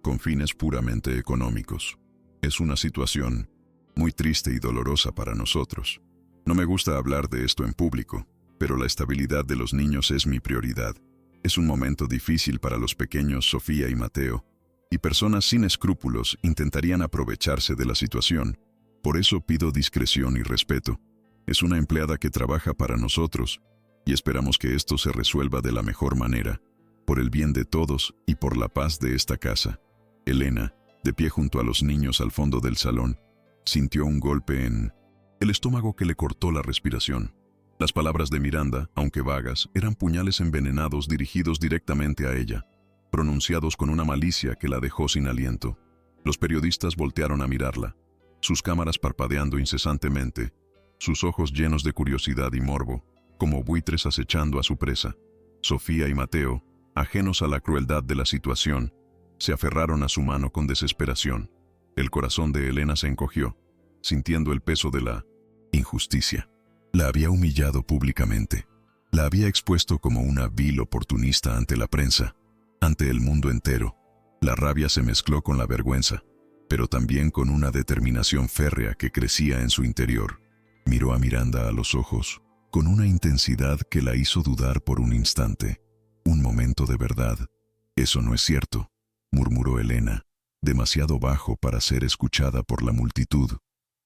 A: con fines puramente económicos. Es una situación muy triste y dolorosa para nosotros. No me gusta hablar de esto en público, pero la estabilidad de los niños es mi prioridad. Es un momento difícil para los pequeños Sofía y Mateo, y personas sin escrúpulos intentarían aprovecharse de la situación. Por eso pido discreción y respeto. Es una empleada que trabaja para nosotros, y esperamos que esto se resuelva de la mejor manera, por el bien de todos y por la paz de esta casa. Elena, de pie junto a los niños al fondo del salón, sintió un golpe en el estómago que le cortó la respiración. Las palabras de Miranda, aunque vagas, eran puñales envenenados dirigidos directamente a ella, pronunciados con una malicia que la dejó sin aliento. Los periodistas voltearon a mirarla, sus cámaras parpadeando incesantemente, sus ojos llenos de curiosidad y morbo, como buitres acechando a su presa. Sofía y Mateo, ajenos a la crueldad de la situación, se aferraron a su mano con desesperación. El corazón de Elena se encogió, sintiendo el peso de la injusticia. La había humillado públicamente. La había expuesto como una vil oportunista ante la prensa, ante el mundo entero. La rabia se mezcló con la vergüenza, pero también con una determinación férrea que crecía en su interior. Miró a Miranda a los ojos, con una intensidad que la hizo dudar por un instante. Un momento de verdad. Eso no es cierto, murmuró Elena, demasiado bajo para ser escuchada por la multitud,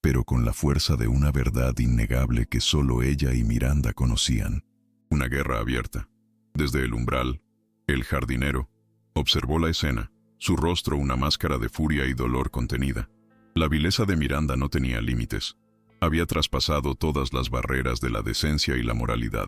A: pero con la fuerza de una verdad innegable que solo ella y Miranda conocían. Una guerra abierta. Desde el umbral, el jardinero observó la escena, su rostro una máscara de furia y dolor contenida. La vileza de Miranda no tenía límites. Había traspasado todas las barreras de la decencia y la moralidad.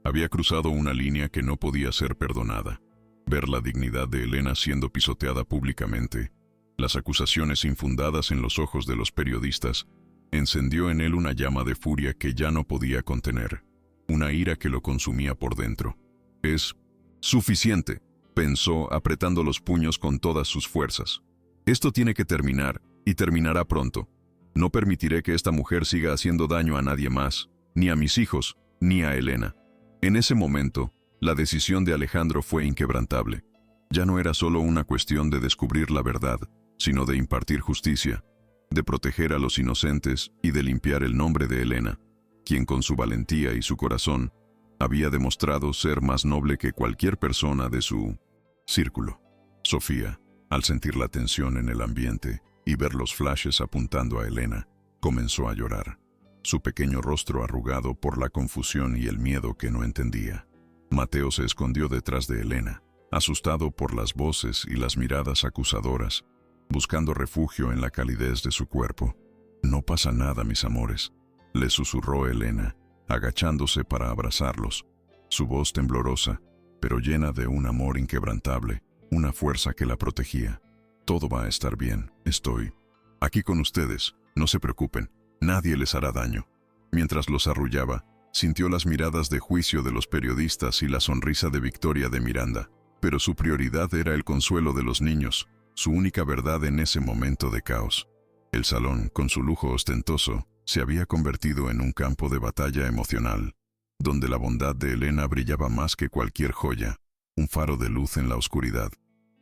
A: Había cruzado una línea que no podía ser perdonada. Ver la dignidad de Elena siendo pisoteada públicamente, las acusaciones infundadas en los ojos de los periodistas, encendió en él una llama de furia que ya no podía contener, una ira que lo consumía por dentro. Es suficiente, pensó, apretando los puños con todas sus fuerzas. Esto tiene que terminar, y terminará pronto. No permitiré que esta mujer siga haciendo daño a nadie más, ni a mis hijos, ni a Elena. En ese momento, la decisión de Alejandro fue inquebrantable. Ya no era solo una cuestión de descubrir la verdad, sino de impartir justicia, de proteger a los inocentes y de limpiar el nombre de Elena, quien con su valentía y su corazón había demostrado ser más noble que cualquier persona de su círculo. Sofía, al sentir la tensión en el ambiente y ver los flashes apuntando a Elena, comenzó a llorar. su pequeño rostro arrugado por la confusión y el miedo que no entendía. Mateo se escondió detrás de Elena, asustado por las voces y las miradas acusadoras, buscando refugio en la calidez de su cuerpo. «No pasa nada, mis amores», le susurró Elena, agachándose para abrazarlos, su voz temblorosa, pero llena de un amor inquebrantable, una fuerza que la protegía. «Todo va a estar bien, estoy aquí con ustedes, no se preocupen, nadie les hará daño». Mientras los arrullaba, sintió las miradas de juicio de los periodistas y la sonrisa de victoria de Miranda, pero su prioridad era el consuelo de los niños, su única verdad en ese momento de caos. El salón, con su lujo ostentoso, se había convertido en un campo de batalla emocional, donde la bondad de Elena brillaba más que cualquier joya, un faro de luz en la oscuridad.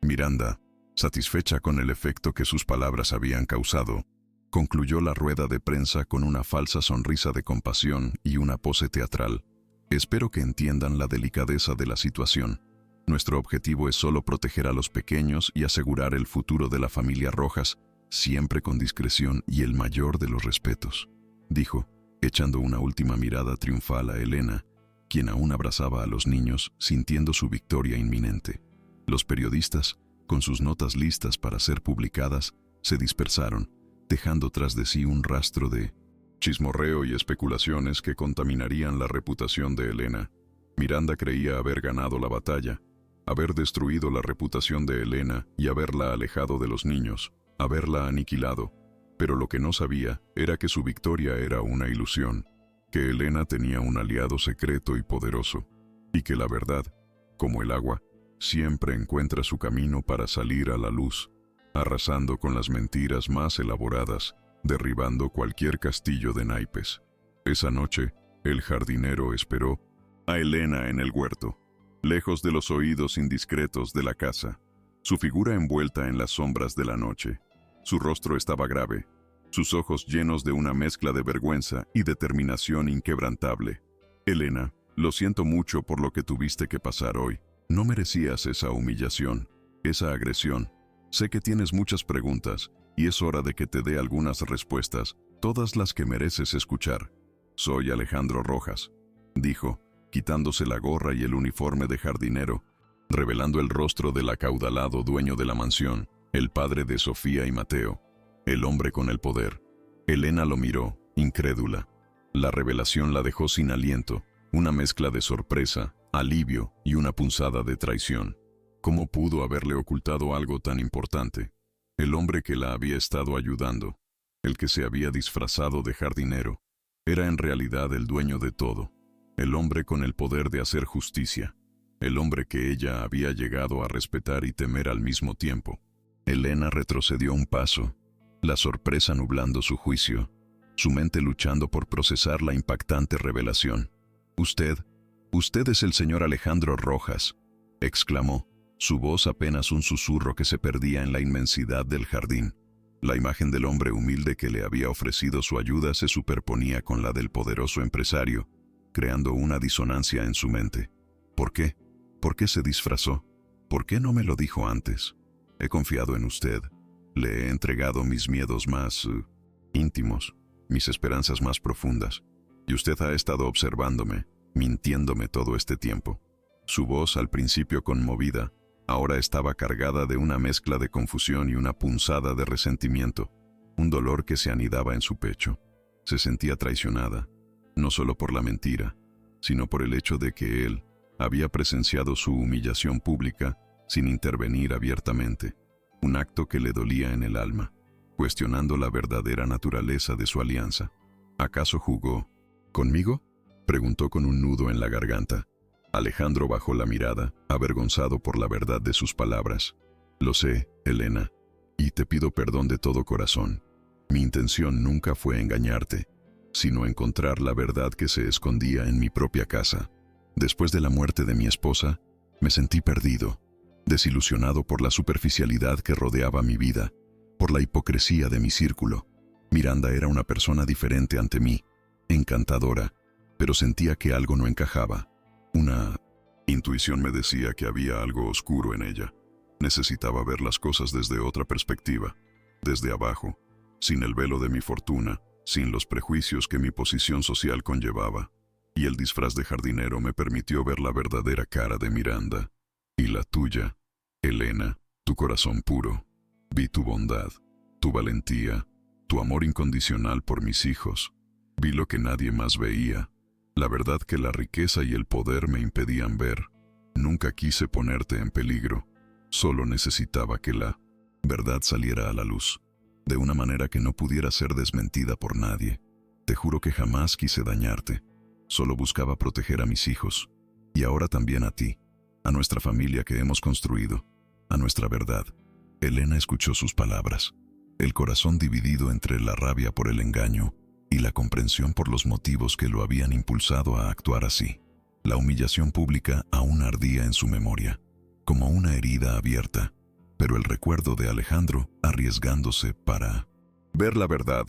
A: Miranda, satisfecha con el efecto que sus palabras habían causado, concluyó la rueda de prensa con una falsa sonrisa de compasión y una pose teatral. «Espero que entiendan la delicadeza de la situación. Nuestro objetivo es solo proteger a los pequeños y asegurar el futuro de la familia Rojas, siempre con discreción y el mayor de los respetos», dijo, echando una última mirada triunfal a Elena, quien aún abrazaba a los niños, sintiendo su victoria inminente. Los periodistas, con sus notas listas para ser publicadas, se dispersaron, dejando tras de sí un rastro de chismorreo y especulaciones que contaminarían la reputación de Elena. Miranda creía haber ganado la batalla, haber destruido la reputación de Elena y haberla alejado de los niños, haberla aniquilado. Pero lo que no sabía era que su victoria era una ilusión, que Elena tenía un aliado secreto y poderoso, y que la verdad, como el agua, siempre encuentra su camino para salir a la luz, arrasando con las mentiras más elaboradas, derribando cualquier castillo de naipes. Esa noche, el jardinero esperó a Elena en el huerto, lejos de los oídos indiscretos de la casa, su figura envuelta en las sombras de la noche. Su rostro estaba grave, sus ojos llenos de una mezcla de vergüenza y determinación inquebrantable. «Elena, lo siento mucho por lo que tuviste que pasar hoy. No merecías esa humillación, esa agresión. Sé que tienes muchas preguntas, y es hora de que te dé algunas respuestas, todas las que mereces escuchar. Soy Alejandro Rojas», dijo, quitándose la gorra y el uniforme de jardinero, revelando el rostro del acaudalado dueño de la mansión, el padre de Sofía y Mateo, el hombre con el poder. Elena lo miró, incrédula. La revelación la dejó sin aliento, una mezcla de sorpresa, alivio y una punzada de traición. ¿Cómo pudo haberle ocultado algo tan importante? El hombre que la había estado ayudando, el que se había disfrazado de jardinero, era en realidad el dueño de todo, el hombre con el poder de hacer justicia, el hombre que ella había llegado a respetar y temer al mismo tiempo. Elena retrocedió un paso, la sorpresa nublando su juicio, su mente luchando por procesar la impactante revelación. Usted es el señor Alejandro Rojas», exclamó, su voz apenas un susurro que se perdía en la inmensidad del jardín. La imagen del hombre humilde que le había ofrecido su ayuda se superponía con la del poderoso empresario, creando una disonancia en su mente. ¿Por qué? ¿Por qué se disfrazó? ¿Por qué no me lo dijo antes? He confiado en usted. Le he entregado mis miedos más íntimos, mis esperanzas más profundas. Y usted ha estado observándome, mintiéndome todo este tiempo. Su voz, al principio conmovida, ahora estaba cargada de una mezcla de confusión y una punzada de resentimiento, un dolor que se anidaba en su pecho. Se sentía traicionada, no solo por la mentira, sino por el hecho de que él había presenciado su humillación pública sin intervenir abiertamente, un acto que le dolía en el alma, cuestionando la verdadera naturaleza de su alianza. ¿Acaso jugó conmigo?, preguntó con un nudo en la garganta. Alejandro bajó la mirada, avergonzado por la verdad de sus palabras. «Lo sé, Elena, y te pido perdón de todo corazón. Mi intención nunca fue engañarte, sino encontrar la verdad que se escondía en mi propia casa. Después de la muerte de mi esposa, me sentí perdido, desilusionado por la superficialidad que rodeaba mi vida, por la hipocresía de mi círculo. Miranda era una persona diferente ante mí, encantadora, pero sentía que algo no encajaba. Una intuición me decía que había algo oscuro en ella. Necesitaba ver las cosas desde otra perspectiva, desde abajo, sin el velo de mi fortuna, sin los prejuicios que mi posición social conllevaba, y el disfraz de jardinero me permitió ver la verdadera cara de Miranda. Y la tuya, Elena, tu corazón puro. Vi tu bondad, tu valentía, tu amor incondicional por mis hijos. Vi lo que nadie más veía, la verdad que la riqueza y el poder me impedían ver. Nunca quise ponerte en peligro, solo necesitaba que la verdad saliera a la luz, de una manera que no pudiera ser desmentida por nadie. Te juro que jamás quise dañarte, solo buscaba proteger a mis hijos, y ahora también a ti, a nuestra familia que hemos construido, a nuestra verdad. Elena escuchó sus palabras, el corazón dividido entre la rabia por el engaño y la comprensión por los motivos que lo habían impulsado a actuar así. La humillación pública aún ardía en su memoria, como una herida abierta, pero el recuerdo de Alejandro arriesgándose para ver la verdad,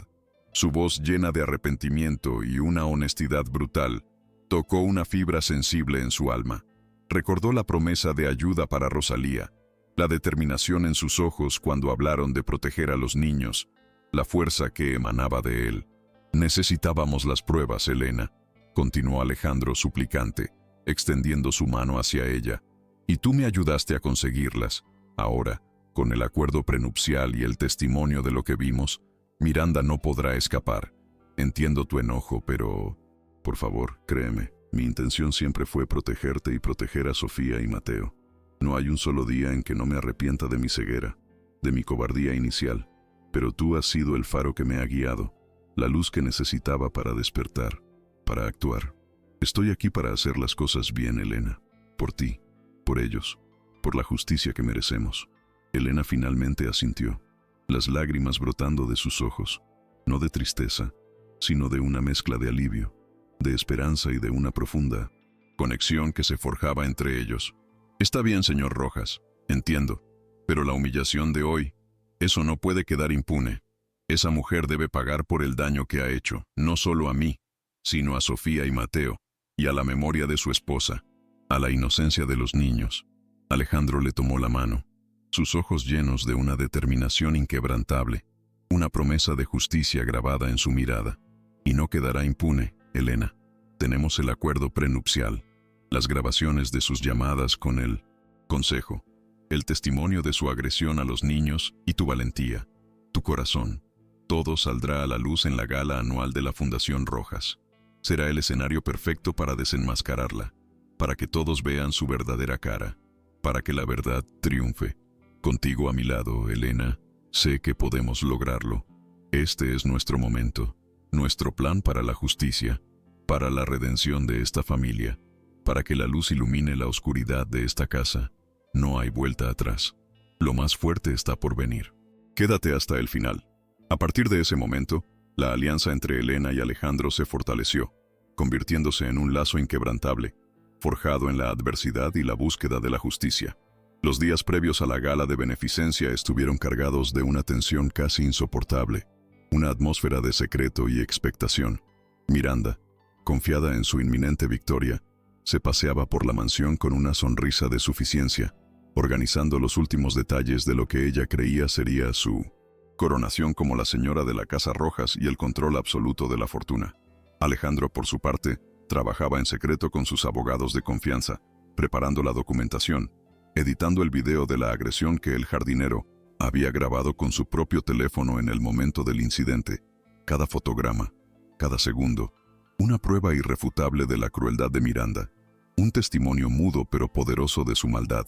A: su voz llena de arrepentimiento y una honestidad brutal, tocó una fibra sensible en su alma. Recordó la promesa de ayuda para Rosalía, la determinación en sus ojos cuando hablaron de proteger a los niños, la fuerza que emanaba de él. Necesitábamos las pruebas, Elena, continuó Alejandro suplicante, extendiendo su mano hacia ella, y tú me ayudaste a conseguirlas. Ahora, con el acuerdo prenupcial y el testimonio de lo que vimos, Miranda no podrá escapar. Entiendo tu enojo, pero, por favor, créeme, mi intención siempre fue protegerte y proteger a Sofía y Mateo. No hay un solo día en que no me arrepienta de mi ceguera, de mi cobardía inicial, pero tú has sido el faro que me ha guiado, la luz que necesitaba para despertar, para actuar. Estoy aquí para hacer las cosas bien, Elena, por ti, por ellos, por la justicia que merecemos. Elena finalmente asintió, las lágrimas brotando de sus ojos, no de tristeza, sino de una mezcla de alivio, de esperanza y de una profunda conexión que se forjaba entre ellos. Está bien, señor Rojas, entiendo, pero la humillación de hoy, eso no puede quedar impune. Esa mujer debe pagar por el daño que ha hecho, no solo a mí, sino a Sofía y Mateo, y a la memoria de su esposa, a la inocencia de los niños. Alejandro le tomó la mano, sus ojos llenos de una determinación inquebrantable, una promesa de justicia grabada en su mirada. Y no quedará impune, Elena. Tenemos el acuerdo prenupcial, las grabaciones de sus llamadas con el consejo, el testimonio de su agresión a los niños y tu valentía, tu corazón. Todo saldrá a la luz en la gala anual de la Fundación Rojas. Será el escenario perfecto para desenmascararla, para que todos vean su verdadera cara, para que la verdad triunfe. Contigo a mi lado, Elena, sé que podemos lograrlo. Este es nuestro momento, nuestro plan para la justicia, para la redención de esta familia, para que la luz ilumine la oscuridad de esta casa. No hay vuelta atrás. Lo más fuerte está por venir. Quédate hasta el final. A partir de ese momento, la alianza entre Elena y Alejandro se fortaleció, convirtiéndose en un lazo inquebrantable, forjado en la adversidad y la búsqueda de la justicia. Los días previos a la gala de beneficencia estuvieron cargados de una tensión casi insoportable, una atmósfera de secreto y expectación. Miranda, confiada en su inminente victoria, se paseaba por la mansión con una sonrisa de suficiencia, organizando los últimos detalles de lo que ella creía sería su coronación como la señora de la Casa Rojas y el control absoluto de la fortuna. Alejandro, por su parte, trabajaba en secreto con sus abogados de confianza, preparando la documentación, editando el video de la agresión que el jardinero había grabado con su propio teléfono en el momento del incidente. Cada fotograma, cada segundo, una prueba irrefutable de la crueldad de Miranda, un testimonio mudo pero poderoso de su maldad.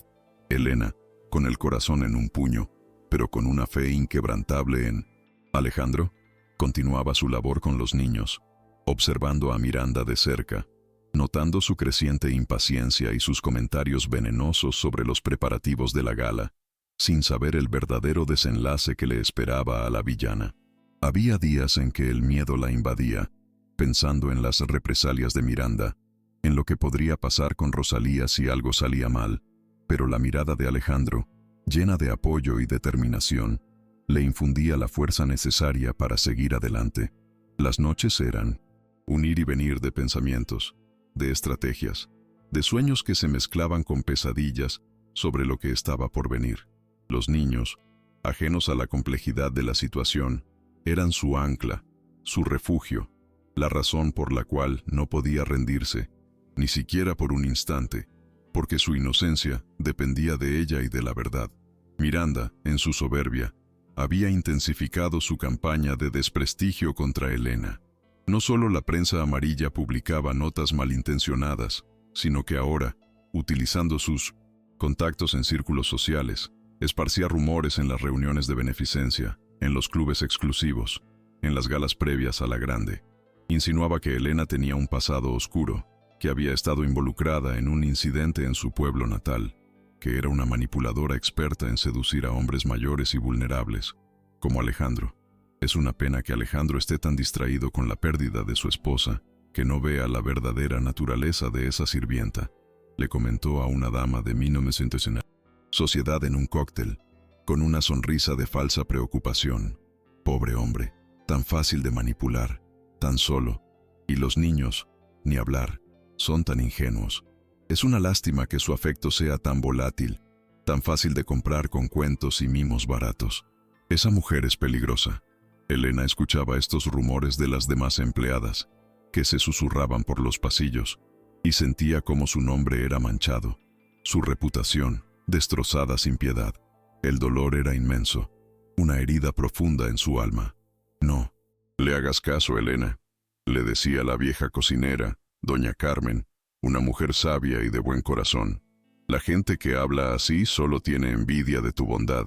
A: Elena, con el corazón en un puño, pero con una fe inquebrantable en Alejandro, continuaba su labor con los niños, observando a Miranda de cerca, notando su creciente impaciencia y sus comentarios venenosos sobre los preparativos de la gala, sin saber el verdadero desenlace que le esperaba a la villana. Había días en que el miedo la invadía, pensando en las represalias de Miranda, en lo que podría pasar con Rosalía si algo salía mal, pero la mirada de Alejandro, llena de apoyo y determinación, le infundía la fuerza necesaria para seguir adelante. Las noches eran un ir y venir de pensamientos, de estrategias, de sueños que se mezclaban con pesadillas sobre lo que estaba por venir. Los niños, ajenos a la complejidad de la situación, eran su ancla, su refugio, la razón por la cual no podía rendirse, ni siquiera por un instante, porque su inocencia dependía de ella y de la verdad. Miranda, en su soberbia, había intensificado su campaña de desprestigio contra Elena. No solo la prensa amarilla publicaba notas malintencionadas, sino que ahora, utilizando sus contactos en círculos sociales, esparcía rumores en las reuniones de beneficencia, en los clubes exclusivos, en las galas previas a la grande. Insinuaba que Elena tenía un pasado oscuro, que había estado involucrada en un incidente en su pueblo natal, que era una manipuladora experta en seducir a hombres mayores y vulnerables, como Alejandro. Es una pena que Alejandro esté tan distraído con la pérdida de su esposa, que no vea la verdadera naturaleza de esa sirvienta, le comentó a una dama de 1900. Sociedad en un cóctel, con una sonrisa de falsa preocupación. Pobre hombre, tan fácil de manipular, tan solo. Y los niños, ni hablar, son tan ingenuos. Es una lástima que su afecto sea tan volátil, tan fácil de comprar con cuentos y mimos baratos. Esa mujer es peligrosa. Elena escuchaba estos rumores de las demás empleadas, que se susurraban por los pasillos, y sentía como su nombre era manchado, su reputación destrozada sin piedad. El dolor era inmenso, una herida profunda en su alma. No le hagas caso, Elena, le decía la vieja cocinera, doña Carmen, una mujer sabia y de buen corazón. La gente que habla así solo tiene envidia de tu bondad,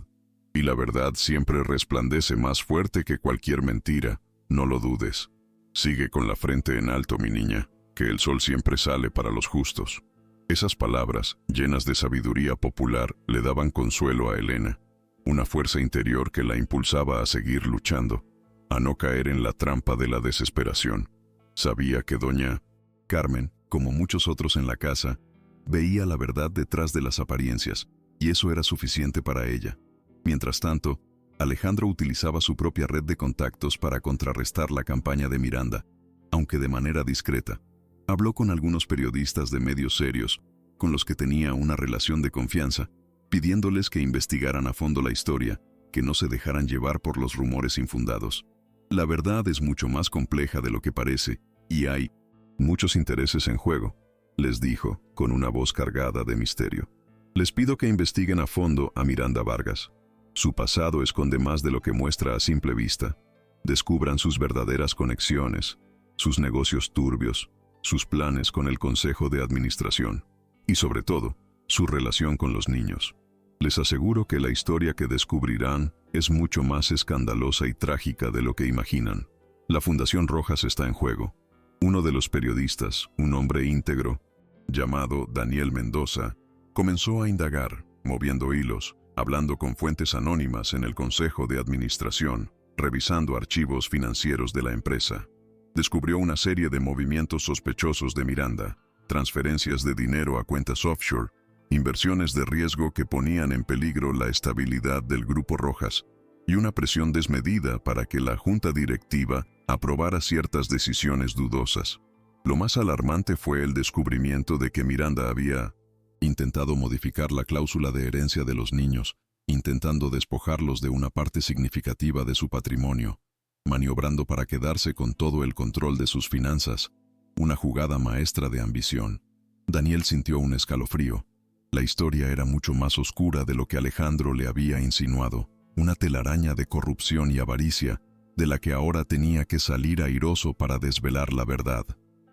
A: y la verdad siempre resplandece más fuerte que cualquier mentira, no lo dudes. Sigue con la frente en alto, mi niña, que el sol siempre sale para los justos. Esas palabras, llenas de sabiduría popular, le daban consuelo a Elena, una fuerza interior que la impulsaba a seguir luchando, a no caer en la trampa de la desesperación. Sabía que doña Carmen, como muchos otros en la casa, veía la verdad detrás de las apariencias, y eso era suficiente para ella. Mientras tanto, Alejandro utilizaba su propia red de contactos para contrarrestar la campaña de Miranda, aunque de manera discreta. Habló con algunos periodistas de medios serios, con los que tenía una relación de confianza, pidiéndoles que investigaran a fondo la historia, que no se dejaran llevar por los rumores infundados. La verdad es mucho más compleja de lo que parece, y hay muchos intereses en juego, les dijo, con una voz cargada de misterio. Les pido que investiguen a fondo a Miranda Vargas. Su pasado esconde más de lo que muestra a simple vista. Descubran sus verdaderas conexiones, sus negocios turbios, sus planes con el Consejo de Administración y, sobre todo, su relación con los niños. Les aseguro que la historia que descubrirán es mucho más escandalosa y trágica de lo que imaginan. La Fundación Rojas está en juego. Uno de los periodistas, un hombre íntegro, llamado Daniel Mendoza, comenzó a indagar, moviendo hilos, hablando con fuentes anónimas en el Consejo de Administración, revisando archivos financieros de la empresa. Descubrió una serie de movimientos sospechosos de Miranda, transferencias de dinero a cuentas offshore, inversiones de riesgo que ponían en peligro la estabilidad del Grupo Rojas, y una presión desmedida para que la junta directiva aprobara ciertas decisiones dudosas. Lo más alarmante fue el descubrimiento de que Miranda había intentado modificar la cláusula de herencia de los niños, intentando despojarlos de una parte significativa de su patrimonio, maniobrando para quedarse con todo el control de sus finanzas, una jugada maestra de ambición. Daniel sintió un escalofrío. La historia era mucho más oscura de lo que Alejandro le había insinuado, una telaraña de corrupción y avaricia, de la que ahora tenía que salir airoso para desvelar la verdad.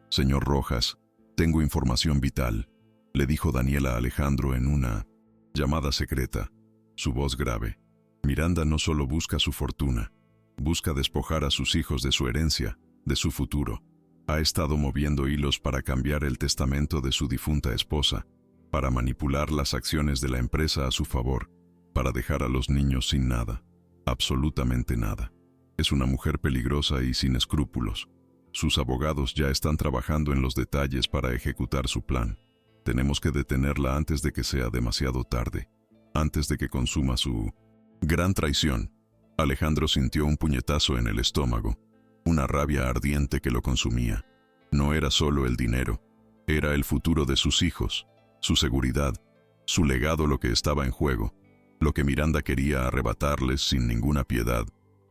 A: Señor Rojas, tengo información vital, le dijo Daniel a Alejandro en una llamada secreta, su voz grave. Miranda no solo busca su fortuna, busca despojar a sus hijos de su herencia, de su futuro. Ha estado moviendo hilos para cambiar el testamento de su difunta esposa, para manipular las acciones de la empresa a su favor, para dejar a los niños sin nada, absolutamente nada. Es una mujer peligrosa y sin escrúpulos. Sus abogados ya están trabajando en los detalles para ejecutar su plan. Tenemos que detenerla antes de que sea demasiado tarde, antes de que consuma su gran traición. Alejandro sintió un puñetazo en el estómago, una rabia ardiente que lo consumía. No era solo el dinero, era el futuro de sus hijos, su seguridad, su legado lo que estaba en juego, lo que Miranda quería arrebatarles sin ninguna piedad.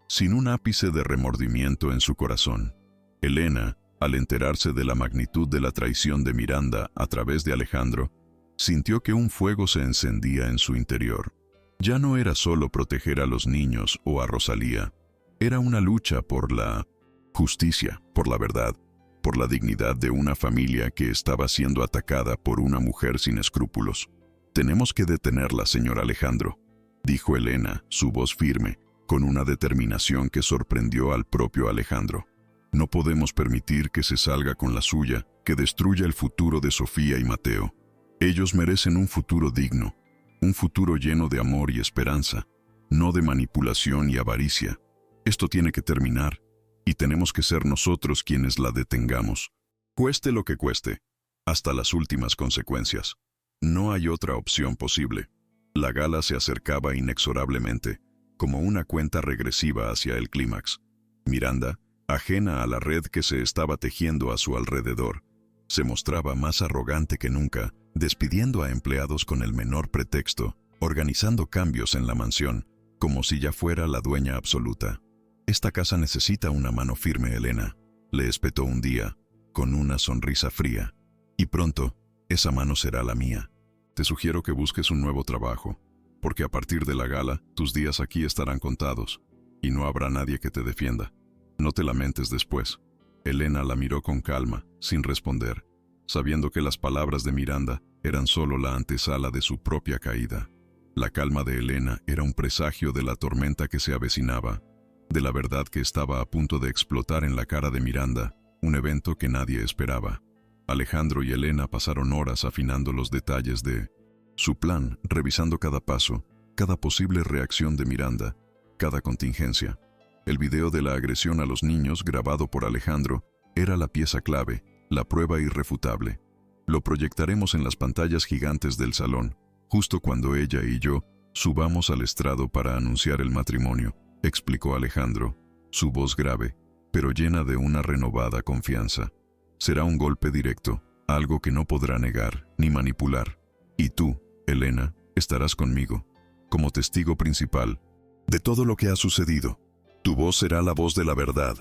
A: sin un ápice de remordimiento en su corazón. Elena, al enterarse de la magnitud de la traición de Miranda a través de Alejandro, sintió que un fuego se encendía en su interior. Ya no era solo proteger a los niños o a Rosalía, era una lucha por la justicia, por la verdad, por la dignidad de una familia que estaba siendo atacada por una mujer sin escrúpulos. «Tenemos que detenerla, señor Alejandro», dijo Elena, su voz firme, con una determinación que sorprendió al propio Alejandro. «No podemos permitir que se salga con la suya, que destruya el futuro de Sofía y Mateo. Ellos merecen un futuro digno, un futuro lleno de amor y esperanza, no de manipulación y avaricia. Esto tiene que terminar, y tenemos que ser nosotros quienes la detengamos, cueste lo que cueste, hasta las últimas consecuencias. No hay otra opción posible». La gala se acercaba inexorablemente, como una cuenta regresiva hacia el clímax. Miranda, ajena a la red que se estaba tejiendo a su alrededor, se mostraba más arrogante que nunca, despidiendo a empleados con el menor pretexto, organizando cambios en la mansión, como si ya fuera la dueña absoluta. «Esta casa necesita una mano firme, Elena», le espetó un día, con una sonrisa fría. «Y pronto, esa mano será la mía. Te sugiero que busques un nuevo trabajo, porque a partir de la gala, tus días aquí estarán contados, y no habrá nadie que te defienda. No te lamentes después». Elena la miró con calma, sin responder, sabiendo que las palabras de Miranda eran solo la antesala de su propia caída. La calma de Elena era un presagio de la tormenta que se avecinaba, de la verdad que estaba a punto de explotar en la cara de Miranda, un evento que nadie esperaba. Alejandro y Elena pasaron horas afinando los detalles de su plan, revisando cada paso, cada posible reacción de Miranda, cada contingencia. El video de la agresión a los niños grabado por Alejandro era la pieza clave, la prueba irrefutable. «Lo proyectaremos en las pantallas gigantes del salón, justo cuando ella y yo subamos al estrado para anunciar el matrimonio», explicó Alejandro, su voz grave, pero llena de una renovada confianza. «Será un golpe directo, algo que no podrá negar ni manipular. Y tú, Elena, estarás conmigo, como testigo principal de todo lo que ha sucedido. Tu voz será la voz de la verdad,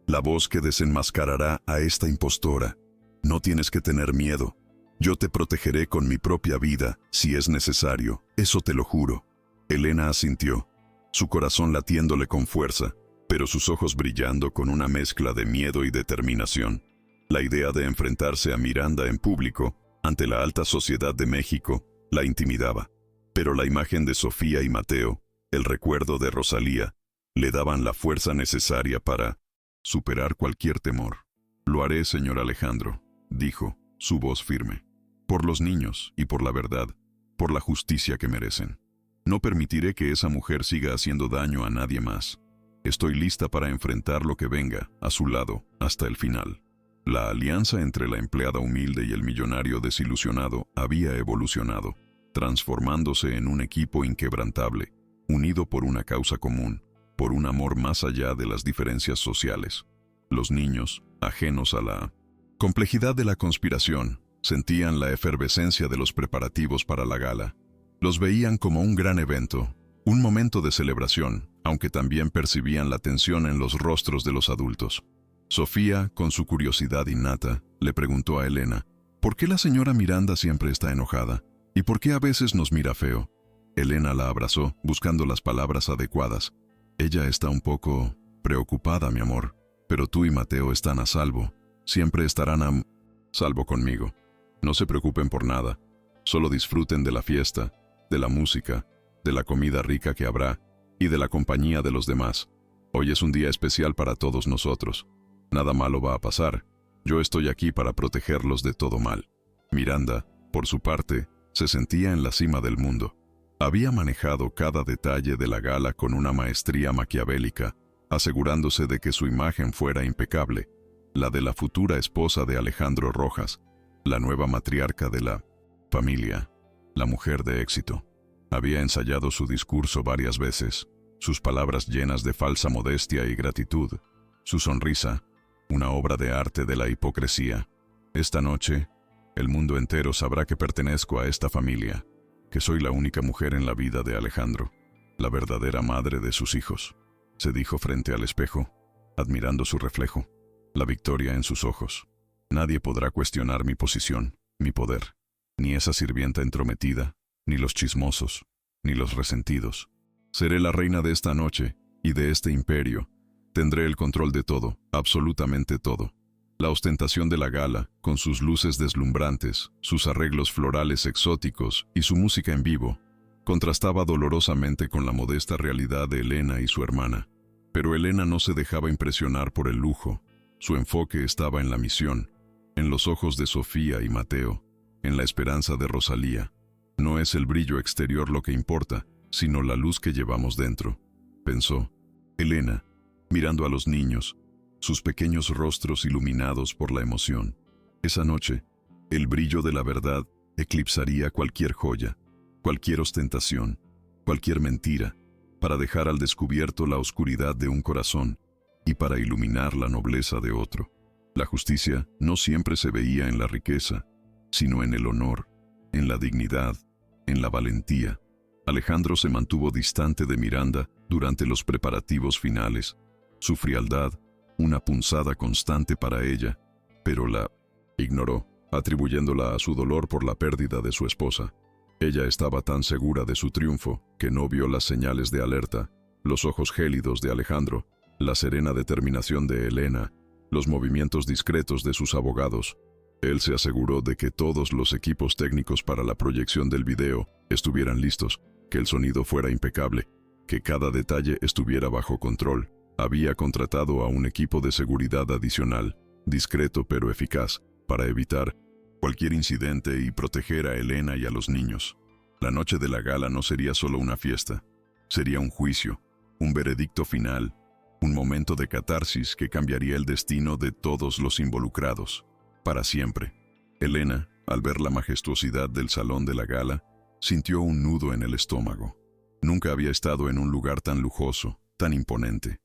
A: la voz que desenmascarará a esta impostora. No tienes que tener miedo. Yo te protegeré con mi propia vida, si es necesario, eso te lo juro». Elena asintió, su corazón latiéndole con fuerza, pero sus ojos brillando con una mezcla de miedo y determinación. La idea de enfrentarse a Miranda en público, ante la alta sociedad de México, la intimidaba. Pero la imagen de Sofía y Mateo, el recuerdo de Rosalía, le daban la fuerza necesaria para superar cualquier temor. «Lo haré, señor Alejandro», dijo, su voz firme. «Por los niños y por la verdad, por la justicia que merecen. No permitiré que esa mujer siga haciendo daño a nadie más. Estoy lista para enfrentar lo que venga, a su lado, hasta el final». La alianza entre la empleada humilde y el millonario desilusionado había evolucionado, transformándose en un equipo inquebrantable, unido por una causa común, por un amor más allá de las diferencias sociales. Los niños, ajenos a la complejidad de la conspiración, sentían la efervescencia de los preparativos para la gala. Los veían como un gran evento, un momento de celebración, aunque también percibían la tensión en los rostros de los adultos. Sofía, con su curiosidad innata, le preguntó a Elena, «¿Por qué la señora Miranda siempre está enojada? ¿Y por qué a veces nos mira feo?» Elena la abrazó, buscando las palabras adecuadas. «Ella está un poco preocupada, mi amor, pero tú y Mateo están a salvo. Siempre estarán a salvo conmigo. No se preocupen por nada. Solo disfruten de la fiesta, de la música, de la comida rica que habrá y de la compañía de los demás. Hoy es un día especial para todos nosotros. Nada malo va a pasar. Yo estoy aquí para protegerlos de todo mal». Miranda, por su parte, se sentía en la cima del mundo. Había manejado cada detalle de la gala con una maestría maquiavélica, asegurándose de que su imagen fuera impecable, la de la futura esposa de Alejandro Rojas, la nueva matriarca de la familia, la mujer de éxito. Había ensayado su discurso varias veces, sus palabras llenas de falsa modestia y gratitud, su sonrisa, una obra de arte de la hipocresía. Esta noche, el mundo entero sabrá que pertenezco a esta familia, que soy la única mujer en la vida de Alejandro, la verdadera madre de sus hijos. se dijo frente al espejo, admirando su reflejo, la victoria en sus ojos. Nadie podrá cuestionar mi posición, mi poder, ni esa sirvienta entrometida, ni los chismosos, ni los resentidos. Seré la reina de esta noche y de este imperio. Tendré el control de todo, absolutamente todo. La ostentación de la gala, con sus luces deslumbrantes, sus arreglos florales exóticos y su música en vivo, contrastaba dolorosamente con la modesta realidad de Elena y su hermana. Pero Elena no se dejaba impresionar por el lujo. Su enfoque estaba en la misión, en los ojos de Sofía y Mateo, en la esperanza de Rosalía. No es el brillo exterior lo que importa, sino la luz que llevamos dentro, pensó Elena, mirando a los niños, sus pequeños rostros iluminados por la emoción. Esa noche, el brillo de la verdad eclipsaría cualquier joya, cualquier ostentación, cualquier mentira, para dejar al descubierto la oscuridad de un corazón y para iluminar la nobleza de otro. La justicia no siempre se veía en la riqueza, sino en el honor, en la dignidad, en la valentía. Alejandro se mantuvo distante de Miranda durante los preparativos finales. Su frialdad, una punzada constante para ella, pero la ignoró, atribuyéndola a su dolor por la pérdida de su esposa. Ella estaba tan segura de su triunfo que no vio las señales de alerta, los ojos gélidos de Alejandro, la serena determinación de Elena, los movimientos discretos de sus abogados. Él se aseguró de que todos los equipos técnicos para la proyección del video estuvieran listos, que el sonido fuera impecable, que cada detalle estuviera bajo control. Había contratado a un equipo de seguridad adicional, discreto pero eficaz, para evitar cualquier incidente y proteger a Elena y a los niños. La noche de la gala no sería solo una fiesta, sería un juicio, un veredicto final, un momento de catarsis que cambiaría el destino de todos los involucrados, para siempre. Elena, al ver la majestuosidad del salón de la gala, sintió un nudo en el estómago. Nunca había estado en un lugar tan lujoso, tan imponente.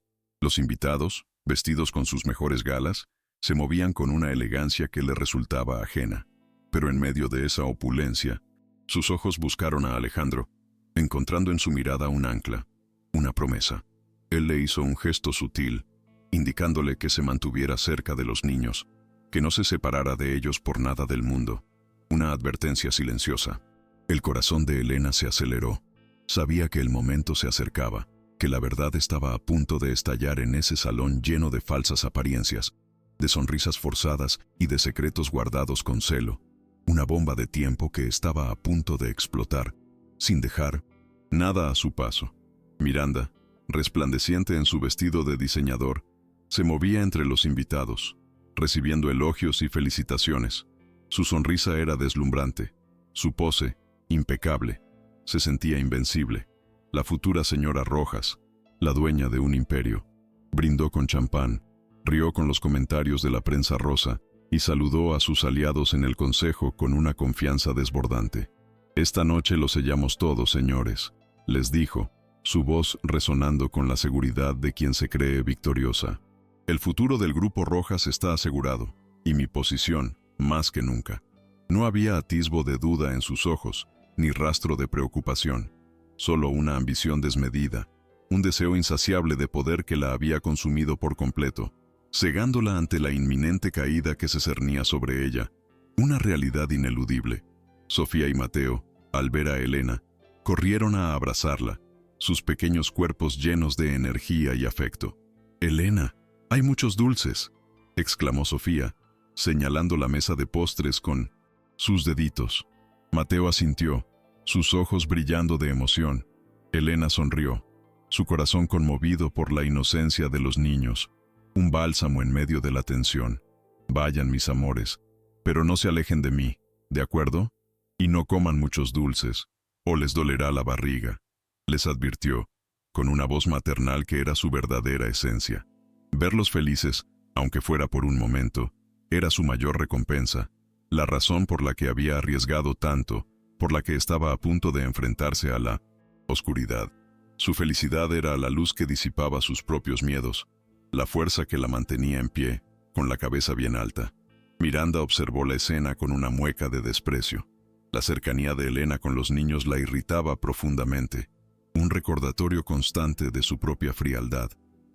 A: Los invitados, vestidos con sus mejores galas, se movían con una elegancia que le resultaba ajena. Pero en medio de esa opulencia, sus ojos buscaron a Alejandro, encontrando en su mirada un ancla, una promesa. Él le hizo un gesto sutil, indicándole que se mantuviera cerca de los niños, que no se separara de ellos por nada del mundo. Una advertencia silenciosa. El corazón de Elena se aceleró. Sabía que el momento se acercaba, que la verdad estaba a punto de estallar en ese salón lleno de falsas apariencias, de sonrisas forzadas y de secretos guardados con celo. Una bomba de tiempo que estaba a punto de explotar, sin dejar nada a su paso. Miranda, resplandeciente en su vestido de diseñador, se movía entre los invitados, recibiendo elogios y felicitaciones. Su sonrisa era deslumbrante, su pose, impecable. Se sentía invencible. La futura señora Rojas, la dueña de un imperio, brindó con champán, rió con los comentarios de la prensa rosa y saludó a sus aliados en el consejo con una confianza desbordante. «Esta noche lo sellamos todo, señores», les dijo, su voz resonando con la seguridad de quien se cree victoriosa. «El futuro del Grupo Rojas está asegurado, y mi posición, más que nunca». No había atisbo de duda en sus ojos, ni rastro de preocupación, solo una ambición desmedida, un deseo insaciable de poder que la había consumido por completo, cegándola ante la inminente caída que se cernía sobre ella, una realidad ineludible. Sofía y Mateo, al ver a Elena, corrieron a abrazarla, sus pequeños cuerpos llenos de energía y afecto. «Elena, hay muchos dulces», exclamó Sofía, señalando la mesa de postres con sus deditos. Mateo asintió, sus ojos brillando de emoción. Elena sonrió, su corazón conmovido por la inocencia de los niños, un bálsamo en medio de la tensión. «Vayan, mis amores, pero no se alejen de mí, ¿de acuerdo? Y no coman muchos dulces, o les dolerá la barriga», les advirtió, con una voz maternal que era su verdadera esencia. Verlos felices, aunque fuera por un momento, era su mayor recompensa, la razón por la que había arriesgado tanto, por la que estaba a punto de enfrentarse a la oscuridad. Su felicidad era la luz que disipaba sus propios miedos, la fuerza que la mantenía en pie, con la cabeza bien alta. Miranda observó la escena con una mueca de desprecio. La cercanía de Elena con los niños la irritaba profundamente, un recordatorio constante de su propia frialdad.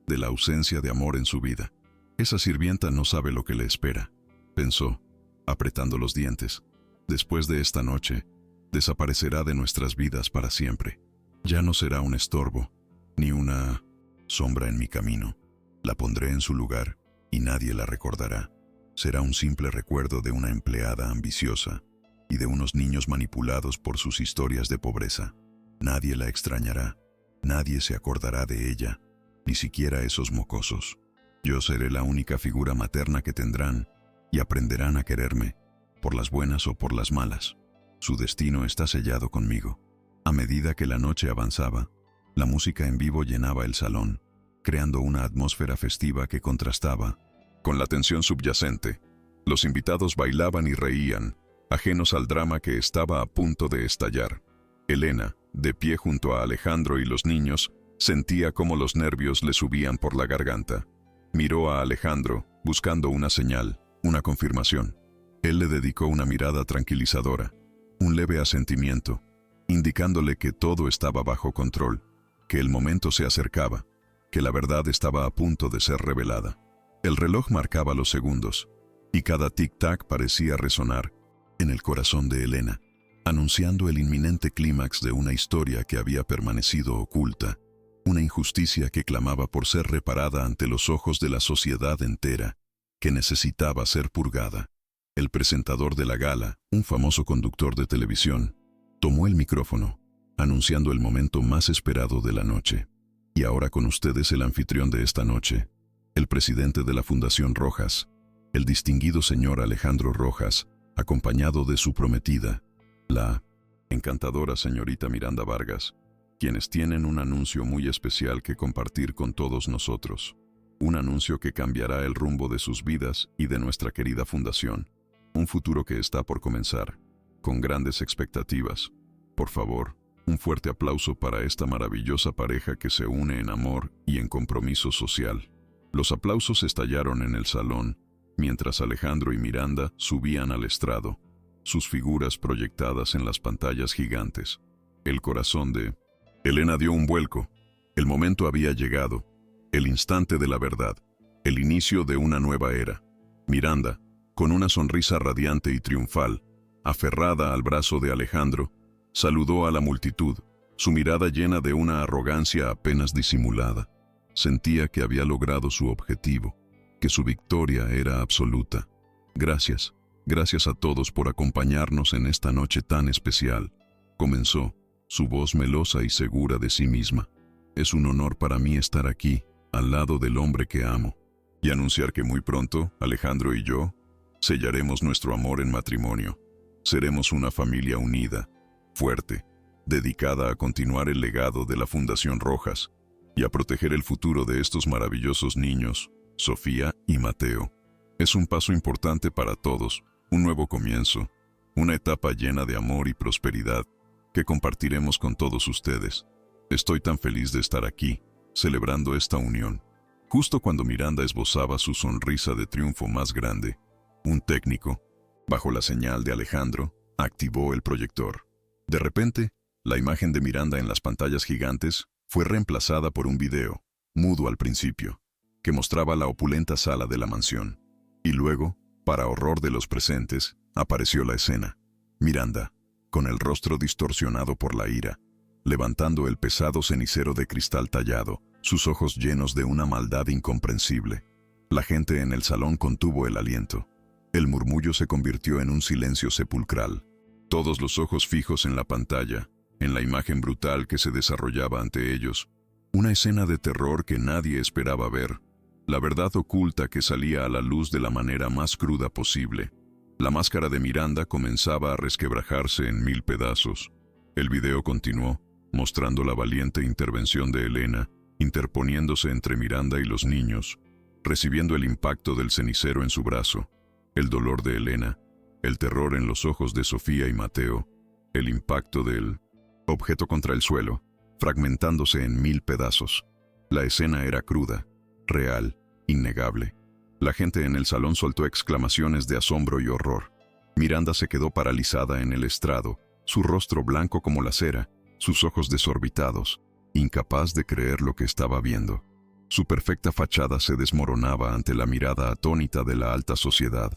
A: de la ausencia de amor en su vida. Esa sirvienta no sabe lo que le espera, pensó, apretando los dientes. Después de esta noche, desaparecerá de nuestras vidas para siempre. Ya no será un estorbo, ni una sombra en mi camino. La pondré en su lugar y nadie la recordará. Será un simple recuerdo de una empleada ambiciosa y de unos niños manipulados por sus historias de pobreza. Nadie la extrañará, nadie se acordará de ella, ni siquiera esos mocosos. Yo seré la única figura materna que tendrán y aprenderán a quererme, por las buenas o por las malas. Su destino está sellado conmigo. A medida que la noche avanzaba, la música en vivo llenaba el salón, creando una atmósfera festiva que contrastaba con la tensión subyacente. Los invitados bailaban y reían, ajenos al drama que estaba a punto de estallar. Elena, de pie junto a Alejandro y los niños, sentía cómo los nervios le subían por la garganta. Miró a Alejandro, buscando una señal, una confirmación. Él le dedicó una mirada tranquilizadora, un leve asentimiento, indicándole que todo estaba bajo control, que el momento se acercaba, que la verdad estaba a punto de ser revelada. El reloj marcaba los segundos, y cada tic-tac parecía resonar en el corazón de Elena, anunciando el inminente clímax de una historia que había permanecido oculta, una injusticia que clamaba por ser reparada ante los ojos de la sociedad entera, que necesitaba ser purgada. El presentador de la gala, un famoso conductor de televisión, tomó el micrófono, anunciando el momento más esperado de la noche. Y ahora con ustedes el anfitrión de esta noche, el presidente de la Fundación Rojas, el distinguido señor Alejandro Rojas, acompañado de su prometida, la encantadora señorita Miranda Vargas, quienes tienen un anuncio muy especial que compartir con todos nosotros. Un anuncio que cambiará el rumbo de sus vidas y de nuestra querida fundación. Un futuro que está por comenzar, con grandes expectativas. Por favor, un fuerte aplauso para esta maravillosa pareja que se une en amor y en compromiso social. Los aplausos estallaron en el salón, mientras Alejandro y Miranda subían al estrado, sus figuras proyectadas en las pantallas gigantes. El corazón de Elena dio un vuelco. El momento había llegado, el instante de la verdad, el inicio de una nueva era. Miranda, con una sonrisa radiante y triunfal, aferrada al brazo de Alejandro, saludó a la multitud, su mirada llena de una arrogancia apenas disimulada. Sentía que había logrado su objetivo, que su victoria era absoluta. Gracias, gracias a todos por acompañarnos en esta noche tan especial, comenzó, su voz melosa y segura de sí misma. Es un honor para mí estar aquí, al lado del hombre que amo, y anunciar que muy pronto, Alejandro y yo, sellaremos nuestro amor en matrimonio. Seremos una familia unida, fuerte, dedicada a continuar el legado de la Fundación Rojas y a proteger el futuro de estos maravillosos niños, Sofía y Mateo. Es un paso importante para todos, un nuevo comienzo, una etapa llena de amor y prosperidad que compartiremos con todos ustedes. Estoy tan feliz de estar aquí, celebrando esta unión. Justo cuando Miranda esbozaba su sonrisa de triunfo más grande, un técnico, bajo la señal de Alejandro, activó el proyector. De repente, la imagen de Miranda en las pantallas gigantes fue reemplazada por un video, mudo al principio, que mostraba la opulenta sala de la mansión. Y luego, para horror de los presentes, apareció la escena. Miranda, con el rostro distorsionado por la ira, levantando el pesado cenicero de cristal tallado, sus ojos llenos de una maldad incomprensible. La gente en el salón contuvo el aliento. El murmullo se convirtió en un silencio sepulcral. Todos los ojos fijos en la pantalla, en la imagen brutal que se desarrollaba ante ellos. Una escena de terror que nadie esperaba ver. La verdad oculta que salía a la luz de la manera más cruda posible. La máscara de Miranda comenzaba a resquebrajarse en 1000 pedazos. El video continuó, mostrando la valiente intervención de Elena, interponiéndose entre Miranda y los niños, recibiendo el impacto del cenicero en su brazo, el dolor de Elena, el terror en los ojos de Sofía y Mateo, el impacto del objeto contra el suelo, fragmentándose en 1000 pedazos. La escena era cruda, real, innegable. La gente en el salón soltó exclamaciones de asombro y horror. Miranda se quedó paralizada en el estrado, su rostro blanco como la cera, sus ojos desorbitados, incapaz de creer lo que estaba viendo. Su perfecta fachada se desmoronaba ante la mirada atónita de la alta sociedad,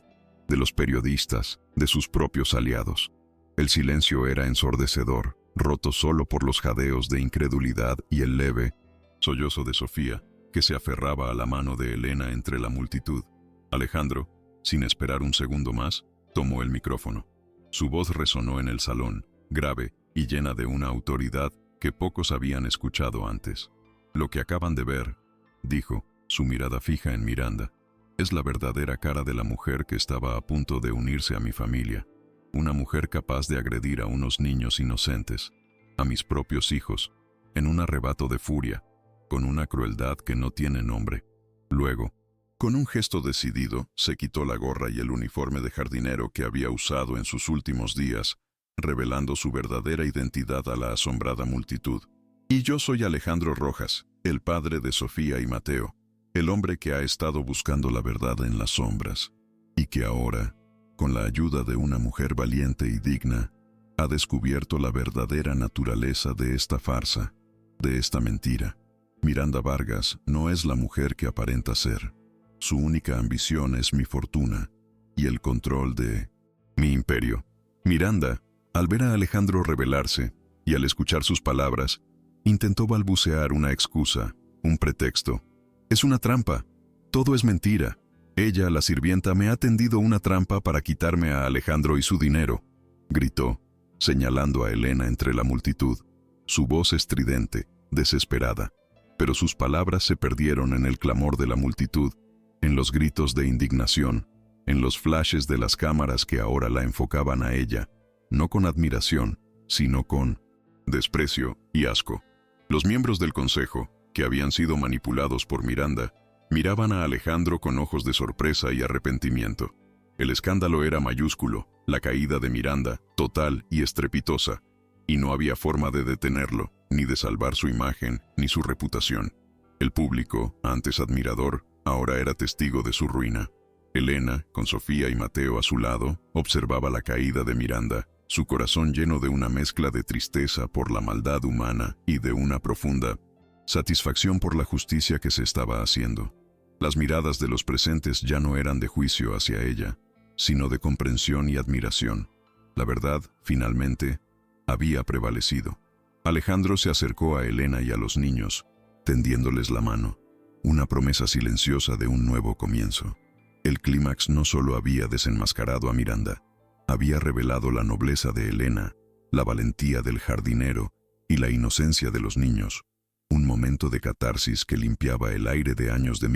A: de los periodistas, de sus propios aliados. El silencio era ensordecedor, roto solo por los jadeos de incredulidad y el leve sollozo de Sofía, que se aferraba a la mano de Elena entre la multitud. Alejandro, sin esperar un segundo más, tomó el micrófono. Su voz resonó en el salón, grave y llena de una autoridad que pocos habían escuchado antes. Lo que acaban de ver, dijo, su mirada fija en Miranda, es la verdadera cara de la mujer que estaba a punto de unirse a mi familia. Una mujer capaz de agredir a unos niños inocentes, a mis propios hijos, en un arrebato de furia, con una crueldad que no tiene nombre. Luego, con un gesto decidido, se quitó la gorra y el uniforme de jardinero que había usado en sus últimos días, revelando su verdadera identidad a la asombrada multitud. Y yo soy Alejandro Rojas, el padre de Sofía y Mateo, el hombre que ha estado buscando la verdad en las sombras, y que ahora, con la ayuda de una mujer valiente y digna, ha descubierto la verdadera naturaleza de esta farsa, de esta mentira. Miranda Vargas no es la mujer que aparenta ser. Su única ambición es mi fortuna y el control de mi imperio. Miranda, al ver a Alejandro rebelarse y al escuchar sus palabras, intentó balbucear una excusa, un pretexto. Es una trampa. Todo es mentira. Ella, la sirvienta, me ha tendido una trampa para quitarme a Alejandro y su dinero, gritó, señalando a Elena entre la multitud, su voz estridente, desesperada. Pero sus palabras se perdieron en el clamor de la multitud, en los gritos de indignación, en los flashes de las cámaras que ahora la enfocaban a ella, no con admiración, sino con desprecio y asco. Los miembros del consejo, que habían sido manipulados por Miranda, miraban a Alejandro con ojos de sorpresa y arrepentimiento. El escándalo era mayúsculo, la caída de Miranda, total y estrepitosa, y no había forma de detenerlo, ni de salvar su imagen, ni su reputación. El público, antes admirador, ahora era testigo de su ruina. Elena, con Sofía y Mateo a su lado, observaba la caída de Miranda, su corazón lleno de una mezcla de tristeza por la maldad humana y de una profunda satisfacción por la justicia que se estaba haciendo. Las miradas de los presentes ya no eran de juicio hacia ella, sino de comprensión y admiración. La verdad, finalmente, había prevalecido. Alejandro se acercó a Elena y a los niños, tendiéndoles la mano, una promesa silenciosa de un nuevo comienzo. El clímax no solo había desenmascarado a Miranda, había revelado la nobleza de Elena, la valentía del jardinero y la inocencia de los niños, un momento de catarsis que limpiaba el aire de años de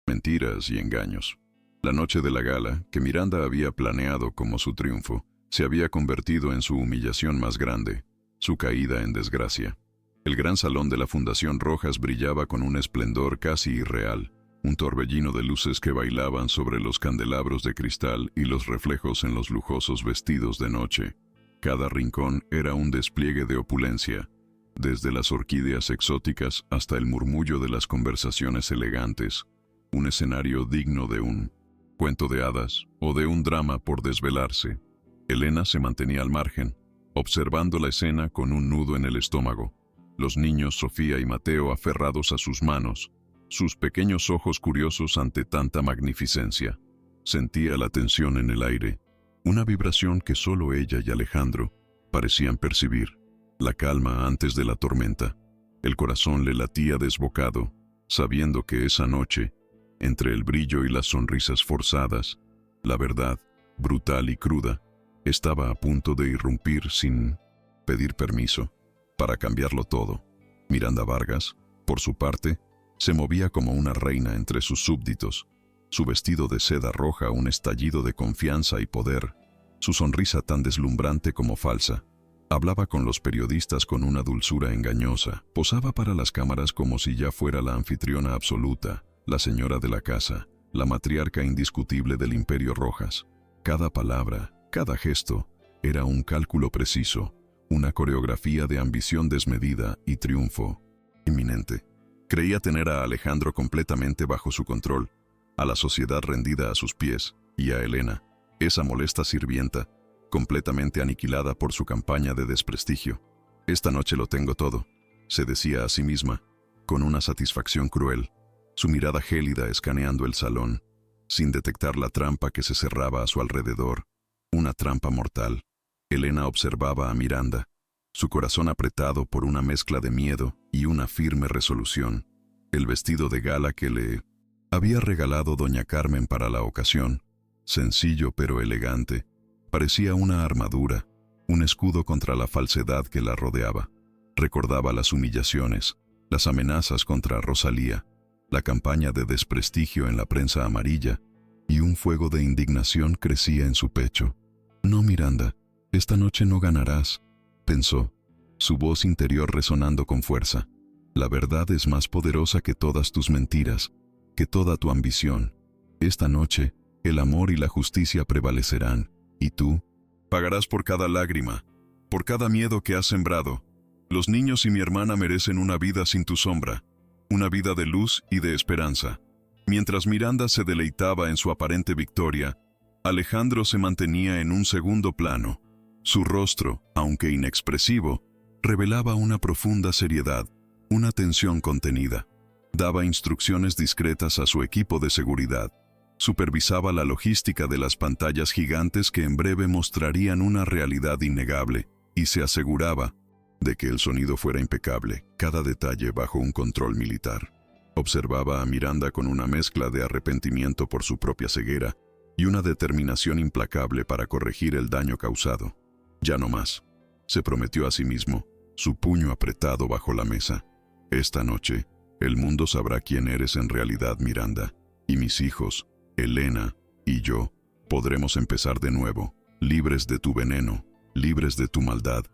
A: mentiras y engaños. La noche de la gala, que Miranda había planeado como su triunfo, se había convertido en su humillación más grande, su caída en desgracia. El gran salón de la Fundación Rojas brillaba con un esplendor casi irreal, un torbellino de luces que bailaban sobre los candelabros de cristal y los reflejos en los lujosos vestidos de noche. Cada rincón era un despliegue de opulencia, desde las orquídeas exóticas hasta el murmullo de las conversaciones elegantes, un escenario digno de un cuento de hadas o de un drama por desvelarse. Elena se mantenía al margen, observando la escena con un nudo en el estómago. Los niños Sofía y Mateo aferrados a sus manos, sus pequeños ojos curiosos ante tanta magnificencia. Sentía la tensión en el aire, una vibración que solo ella y Alejandro parecían percibir, la calma antes de la tormenta. El corazón le latía desbocado, sabiendo que esa noche, entre el brillo y las sonrisas forzadas, la verdad, brutal y cruda, estaba a punto de irrumpir sin pedir permiso, para cambiarlo todo. Miranda Vargas, por su parte, se movía como una reina entre sus súbditos, su vestido de seda roja un estallido de confianza y poder, su sonrisa tan deslumbrante como falsa. Hablaba con los periodistas con una dulzura engañosa, posaba para las cámaras como si ya fuera la anfitriona absoluta, la señora de la casa, la matriarca indiscutible del Imperio Rojas. Cada palabra, cada gesto, era un cálculo preciso, una coreografía de ambición desmedida y triunfo inminente. Creía tener a Alejandro completamente bajo su control, a la sociedad rendida a sus pies, y a Elena, esa molesta sirvienta, completamente aniquilada por su campaña de desprestigio. Esta noche lo tengo todo, se decía a sí misma, con una satisfacción cruel, su mirada gélida escaneando el salón, sin detectar la trampa que se cerraba a su alrededor, una trampa mortal. Elena observaba a Miranda, su corazón apretado por una mezcla de miedo y una firme resolución. El vestido de gala que le había regalado doña Carmen para la ocasión, sencillo pero elegante, parecía una armadura, un escudo contra la falsedad que la rodeaba. Recordaba las humillaciones, las amenazas contra Rosalía, la campaña de desprestigio en la prensa amarilla, y un fuego de indignación crecía en su pecho. «No, Miranda, esta noche no ganarás», pensó, su voz interior resonando con fuerza. «La verdad es más poderosa que todas tus mentiras, que toda tu ambición. Esta noche, el amor y la justicia prevalecerán, y tú pagarás por cada lágrima, por cada miedo que has sembrado. Los niños y mi hermana merecen una vida sin tu sombra, una vida de luz y de esperanza». Mientras Miranda se deleitaba en su aparente victoria, Alejandro se mantenía en un segundo plano. Su rostro, aunque inexpresivo, revelaba una profunda seriedad, una tensión contenida. Daba instrucciones discretas a su equipo de seguridad. Supervisaba la logística de las pantallas gigantes que en breve mostrarían una realidad innegable, y se aseguraba de que el sonido fuera impecable, cada detalle bajo un control militar. Observaba a Miranda con una mezcla de arrepentimiento por su propia ceguera y una determinación implacable para corregir el daño causado. «Ya no más», se prometió a sí mismo, su puño apretado bajo la mesa. «Esta noche, el mundo sabrá quién eres en realidad, Miranda, y mis hijos, Elena y yo, podremos empezar de nuevo, libres de tu veneno, libres de tu maldad.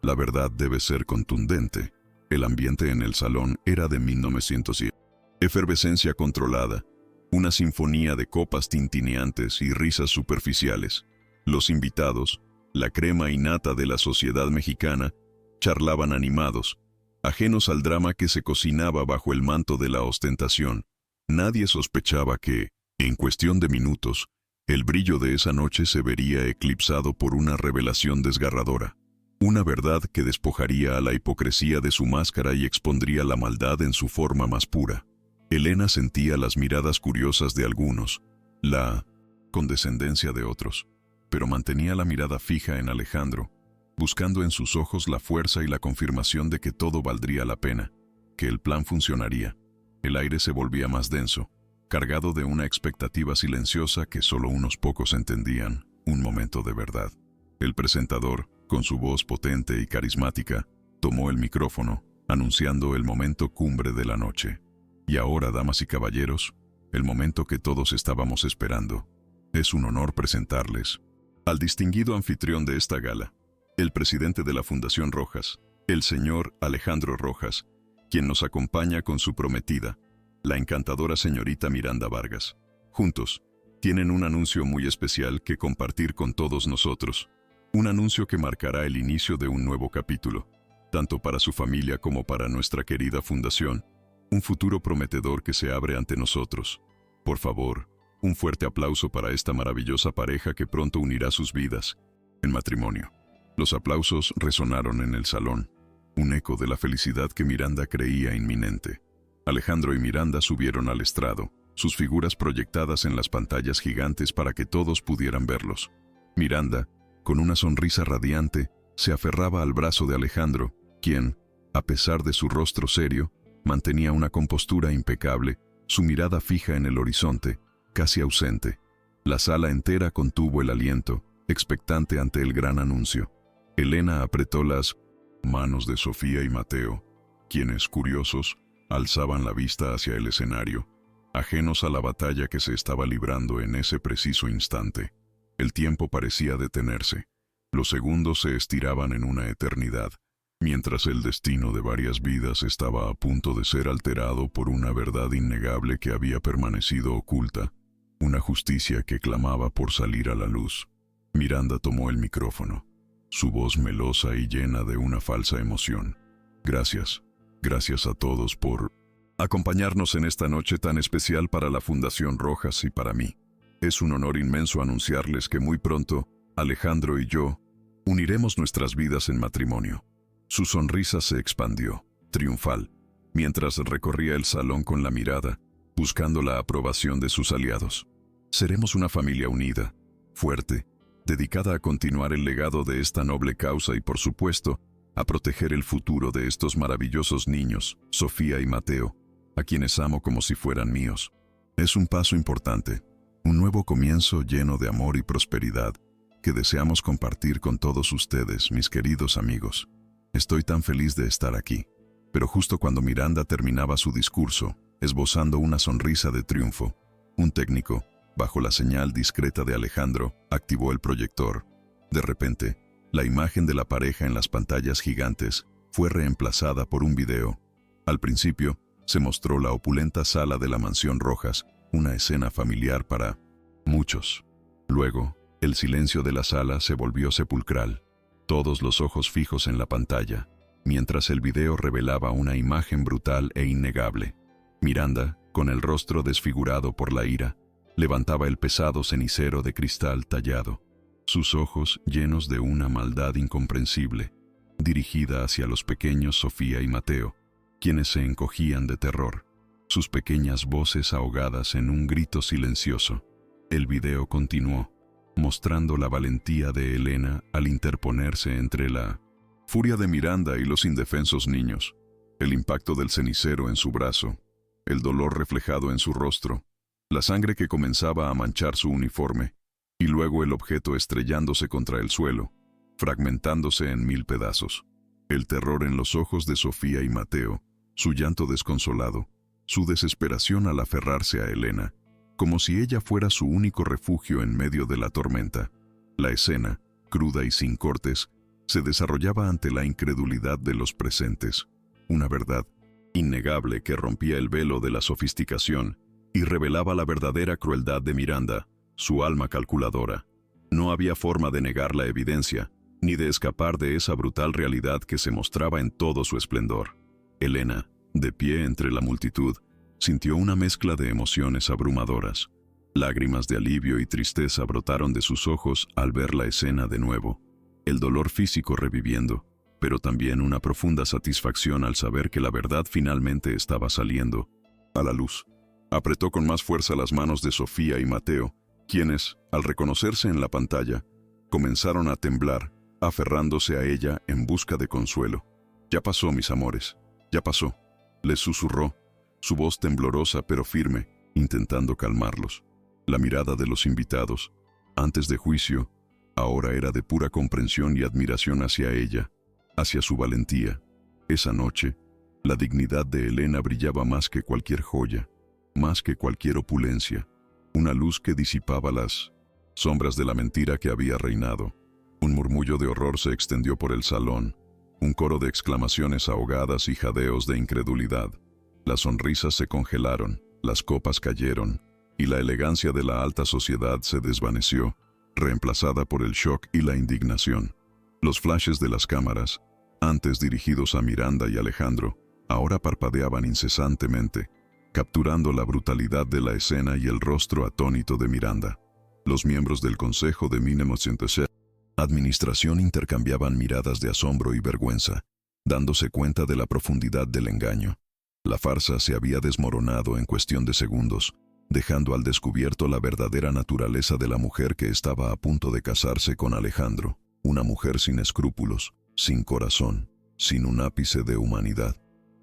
A: La verdad debe ser contundente». El ambiente en el salón era de 1907. Efervescencia controlada, una sinfonía de copas tintineantes y risas superficiales. Los invitados, la crema innata de la sociedad mexicana, charlaban animados, ajenos al drama que se cocinaba bajo el manto de la ostentación. Nadie sospechaba que, en cuestión de minutos, el brillo de esa noche se vería eclipsado por una revelación desgarradora. Una verdad que despojaría a la hipocresía de su máscara y expondría la maldad en su forma más pura. Elena sentía las miradas curiosas de algunos, la condescendencia de otros, pero mantenía la mirada fija en Alejandro, buscando en sus ojos la fuerza y la confirmación de que todo valdría la pena, que el plan funcionaría. El aire se volvía más denso, cargado de una expectativa silenciosa que solo unos pocos entendían, un momento de verdad. El presentador, con su voz potente y carismática, tomó el micrófono, anunciando el momento cumbre de la noche. «Y ahora, damas y caballeros, el momento que todos estábamos esperando. Es un honor presentarles al distinguido anfitrión de esta gala, el presidente de la Fundación Rojas, el señor Alejandro Rojas, quien nos acompaña con su prometida, la encantadora señorita Miranda Vargas. Juntos, tienen un anuncio muy especial que compartir con todos nosotros. Un anuncio que marcará el inicio de un nuevo capítulo, tanto para su familia como para nuestra querida fundación. Un futuro prometedor que se abre ante nosotros. Por favor, un fuerte aplauso para esta maravillosa pareja que pronto unirá sus vidas en matrimonio». Los aplausos resonaron en el salón, un eco de la felicidad que Miranda creía inminente. Alejandro y Miranda subieron al estrado, sus figuras proyectadas en las pantallas gigantes para que todos pudieran verlos. Miranda, con una sonrisa radiante, se aferraba al brazo de Alejandro, quien, a pesar de su rostro serio, mantenía una compostura impecable, su mirada fija en el horizonte, casi ausente. La sala entera contuvo el aliento, expectante ante el gran anuncio. Elena apretó las manos de Sofía y Mateo, quienes, curiosos, alzaban la vista hacia el escenario, ajenos a la batalla que se estaba librando en ese preciso instante. El tiempo parecía detenerse. Los segundos se estiraban en una eternidad, mientras el destino de varias vidas estaba a punto de ser alterado por una verdad innegable que había permanecido oculta, una justicia que clamaba por salir a la luz. Miranda tomó el micrófono, su voz melosa y llena de una falsa emoción. Gracias a todos por acompañarnos en esta noche tan especial para la Fundación Rojas y para mí. Es un honor inmenso anunciarles que muy pronto, Alejandro y yo, uniremos nuestras vidas en matrimonio». Su sonrisa se expandió, triunfal, mientras recorría el salón con la mirada, buscando la aprobación de sus aliados. Seremos una familia unida, fuerte, dedicada a continuar el legado de esta noble causa y, por supuesto, a proteger el futuro de estos maravillosos niños, Sofía y Mateo, a quienes amo como si fueran míos. Es un paso importante, un nuevo comienzo lleno de amor y prosperidad, que deseamos compartir con todos ustedes, mis queridos amigos. Estoy tan feliz de estar aquí. Pero justo cuando Miranda terminaba su discurso, esbozando una sonrisa de triunfo, un técnico, bajo la señal discreta de Alejandro, activó el proyector. De repente, la imagen de la pareja en las pantallas gigantes fue reemplazada por un video. Al principio, se mostró la opulenta sala de la mansión Rojas, una escena familiar para muchos. Luego, el silencio de la sala se volvió sepulcral, todos los ojos fijos en la pantalla, mientras el video revelaba una imagen brutal e innegable. Miranda, con el rostro desfigurado por la ira, levantaba el pesado cenicero de cristal tallado, sus ojos llenos de una maldad incomprensible, dirigida hacia los pequeños Sofía y Mateo, quienes se encogían de terror, sus pequeñas voces ahogadas en un grito silencioso. El video continuó, mostrando la valentía de Elena al interponerse entre la furia de Miranda y los indefensos niños, el impacto del cenicero en su brazo, el dolor reflejado en su rostro, la sangre que comenzaba a manchar su uniforme, y luego el objeto estrellándose contra el suelo, fragmentándose en 1000 pedazos. El terror en los ojos de Sofía y Mateo, su llanto desconsolado, su desesperación al aferrarse a Elena, como si ella fuera su único refugio en medio de la tormenta. La escena, cruda y sin cortes, se desarrollaba ante la incredulidad de los presentes, una verdad innegable que rompía el velo de la sofisticación y revelaba la verdadera crueldad de Miranda, su alma calculadora. No había forma de negar la evidencia, ni de escapar de esa brutal realidad que se mostraba en todo su esplendor. Elena, de pie entre la multitud, sintió una mezcla de emociones abrumadoras. Lágrimas de alivio y tristeza brotaron de sus ojos al ver la escena de nuevo, el dolor físico reviviendo, pero también una profunda satisfacción al saber que la verdad finalmente estaba saliendo a la luz. Apretó con más fuerza las manos de Sofía y Mateo, quienes, al reconocerse en la pantalla, comenzaron a temblar, aferrándose a ella en busca de consuelo. «Ya pasó, mis amores, ya pasó», les susurró, su voz temblorosa pero firme, intentando calmarlos. La mirada de los invitados, antes de juicio, ahora era de pura comprensión y admiración hacia ella, hacia su valentía. Esa noche, la dignidad de Elena brillaba más que cualquier joya, más que cualquier opulencia, una luz que disipaba las sombras de la mentira que había reinado. Un murmullo de horror se extendió por el salón, un coro de exclamaciones ahogadas y jadeos de incredulidad. Las sonrisas se congelaron, las copas cayeron, y la elegancia de la alta sociedad se desvaneció, reemplazada por el shock y la indignación. Los flashes de las cámaras, antes dirigidos a Miranda y Alejandro, ahora parpadeaban incesantemente, capturando la brutalidad de la escena y el rostro atónito de Miranda. Los miembros del Consejo de Administración intercambiaban miradas de asombro y vergüenza, dándose cuenta de la profundidad del engaño. La farsa se había desmoronado en cuestión de segundos, dejando al descubierto la verdadera naturaleza de la mujer que estaba a punto de casarse con Alejandro, una mujer sin escrúpulos, sin corazón, sin un ápice de humanidad.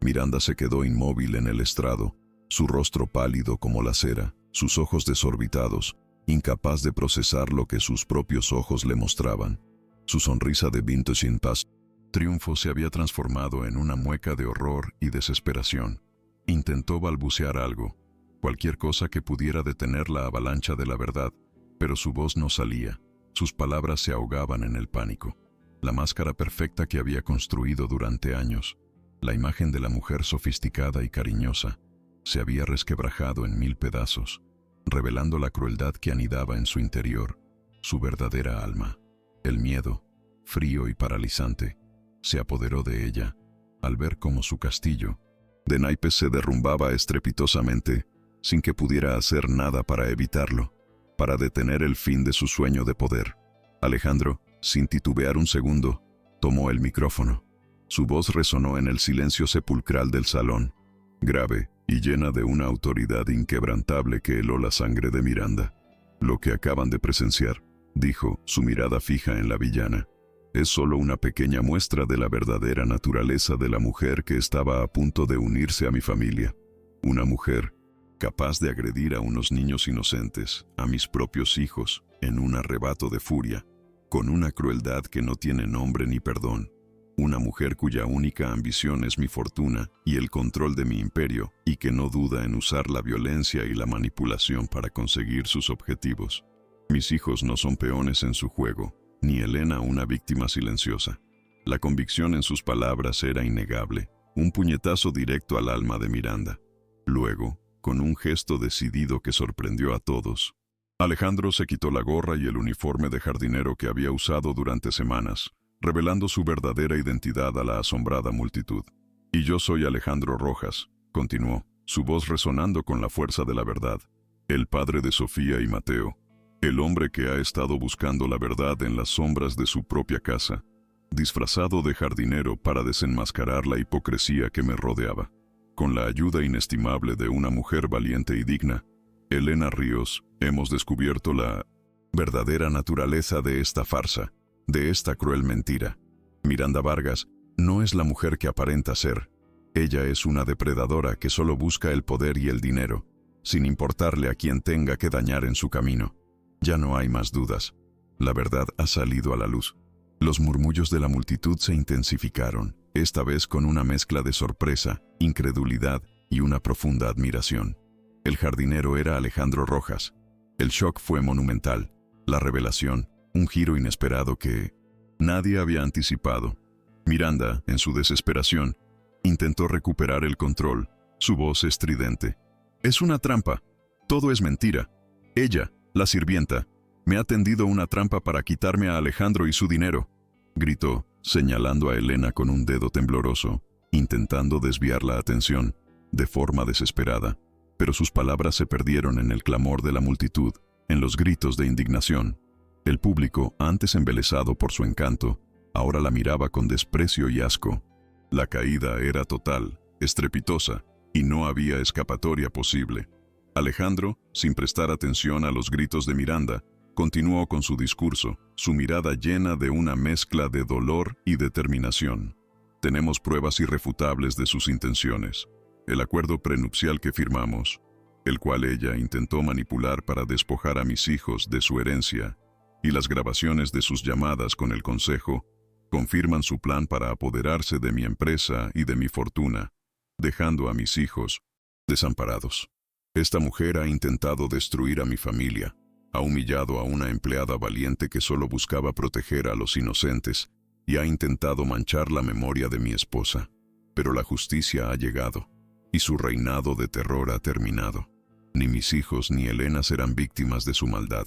A: Miranda se quedó inmóvil en el estrado, su rostro pálido como la cera, sus ojos desorbitados, incapaz de procesar lo que sus propios ojos le mostraban. Su sonrisa de vintage sin paz, triunfo se había transformado en una mueca de horror y desesperación. Intentó balbucear algo, cualquier cosa que pudiera detener la avalancha de la verdad, pero su voz no salía, sus palabras se ahogaban en el pánico. La máscara perfecta que había construido durante años, la imagen de la mujer sofisticada y cariñosa, se había resquebrajado en 1000 pedazos, revelando la crueldad que anidaba en su interior, su verdadera alma. El miedo, frío y paralizante, se apoderó de ella, al ver cómo su castillo de naipes se derrumbaba estrepitosamente, sin que pudiera hacer nada para evitarlo, para detener el fin de su sueño de poder. Alejandro, sin titubear un segundo, tomó el micrófono. Su voz resonó en el silencio sepulcral del salón, grave y llena de una autoridad inquebrantable que heló la sangre de Miranda. Lo que acaban de presenciar, dijo, su mirada fija en la villana, es solo una pequeña muestra de la verdadera naturaleza de la mujer que estaba a punto de unirse a mi familia. Una mujer capaz de agredir a unos niños inocentes, a mis propios hijos, en un arrebato de furia, con una crueldad que no tiene nombre ni perdón. Una mujer cuya única ambición es mi fortuna y el control de mi imperio, y que no duda en usar la violencia y la manipulación para conseguir sus objetivos. Mis hijos no son peones en su juego, ni Elena una víctima silenciosa. La convicción en sus palabras era innegable, un puñetazo directo al alma de Miranda. Luego, con un gesto decidido que sorprendió a todos, Alejandro se quitó la gorra y el uniforme de jardinero que había usado durante semanas, revelando su verdadera identidad a la asombrada multitud. «Y yo soy Alejandro Rojas», continuó, su voz resonando con la fuerza de la verdad, «el padre de Sofía y Mateo, el hombre que ha estado buscando la verdad en las sombras de su propia casa, disfrazado de jardinero para desenmascarar la hipocresía que me rodeaba. Con la ayuda inestimable de una mujer valiente y digna, Elena Ríos, hemos descubierto la verdadera naturaleza de esta farsa, de esta cruel mentira. Miranda Vargas no es la mujer que aparenta ser. Ella es una depredadora que solo busca el poder y el dinero, sin importarle a quien tenga que dañar en su camino. Ya no hay más dudas. La verdad ha salido a la luz. Los murmullos de la multitud se intensificaron, esta vez con una mezcla de sorpresa, incredulidad y una profunda admiración. El jardinero era Alejandro Rojas. El shock fue monumental. La revelación, un giro inesperado que nadie había anticipado. Miranda, en su desesperación, intentó recuperar el control, su voz estridente. «Es una trampa. Todo es mentira. Ella, la sirvienta, me ha tendido una trampa para quitarme a Alejandro y su dinero», gritó, señalando a Elena con un dedo tembloroso, intentando desviar la atención, de forma desesperada. Pero sus palabras se perdieron en el clamor de la multitud, en los gritos de indignación. El público, antes embelesado por su encanto, ahora la miraba con desprecio y asco. La caída era total, estrepitosa, y no había escapatoria posible. Alejandro, sin prestar atención a los gritos de Miranda, continuó con su discurso, su mirada llena de una mezcla de dolor y determinación. «Tenemos pruebas irrefutables de sus intenciones. El acuerdo prenupcial que firmamos, el cual ella intentó manipular para despojar a mis hijos de su herencia, y las grabaciones de sus llamadas con el consejo, confirman su plan para apoderarse de mi empresa y de mi fortuna, dejando a mis hijos desamparados. Esta mujer ha intentado destruir a mi familia, ha humillado a una empleada valiente que solo buscaba proteger a los inocentes y ha intentado manchar la memoria de mi esposa. Pero la justicia ha llegado y su reinado de terror ha terminado. Ni mis hijos ni Elena serán víctimas de su maldad.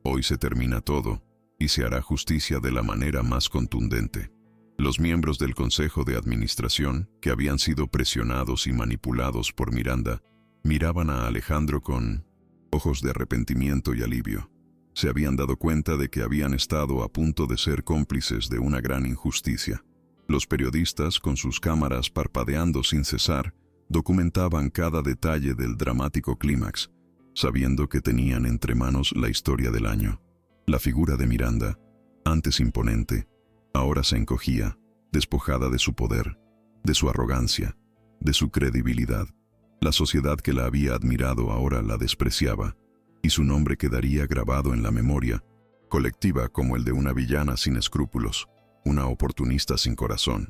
A: Hoy se termina todo y se hará justicia de la manera más contundente». Los miembros del Consejo de Administración, que habían sido presionados y manipulados por Miranda, miraban a Alejandro con ojos de arrepentimiento y alivio. Se habían dado cuenta de que habían estado a punto de ser cómplices de una gran injusticia. Los periodistas, con sus cámaras parpadeando sin cesar, documentaban cada detalle del dramático clímax, sabiendo que tenían entre manos la historia del año. La figura de Miranda, antes imponente, ahora se encogía, despojada de su poder, de su arrogancia, de su credibilidad. La sociedad que la había admirado ahora la despreciaba, y su nombre quedaría grabado en la memoria colectiva como el de una villana sin escrúpulos, una oportunista sin corazón.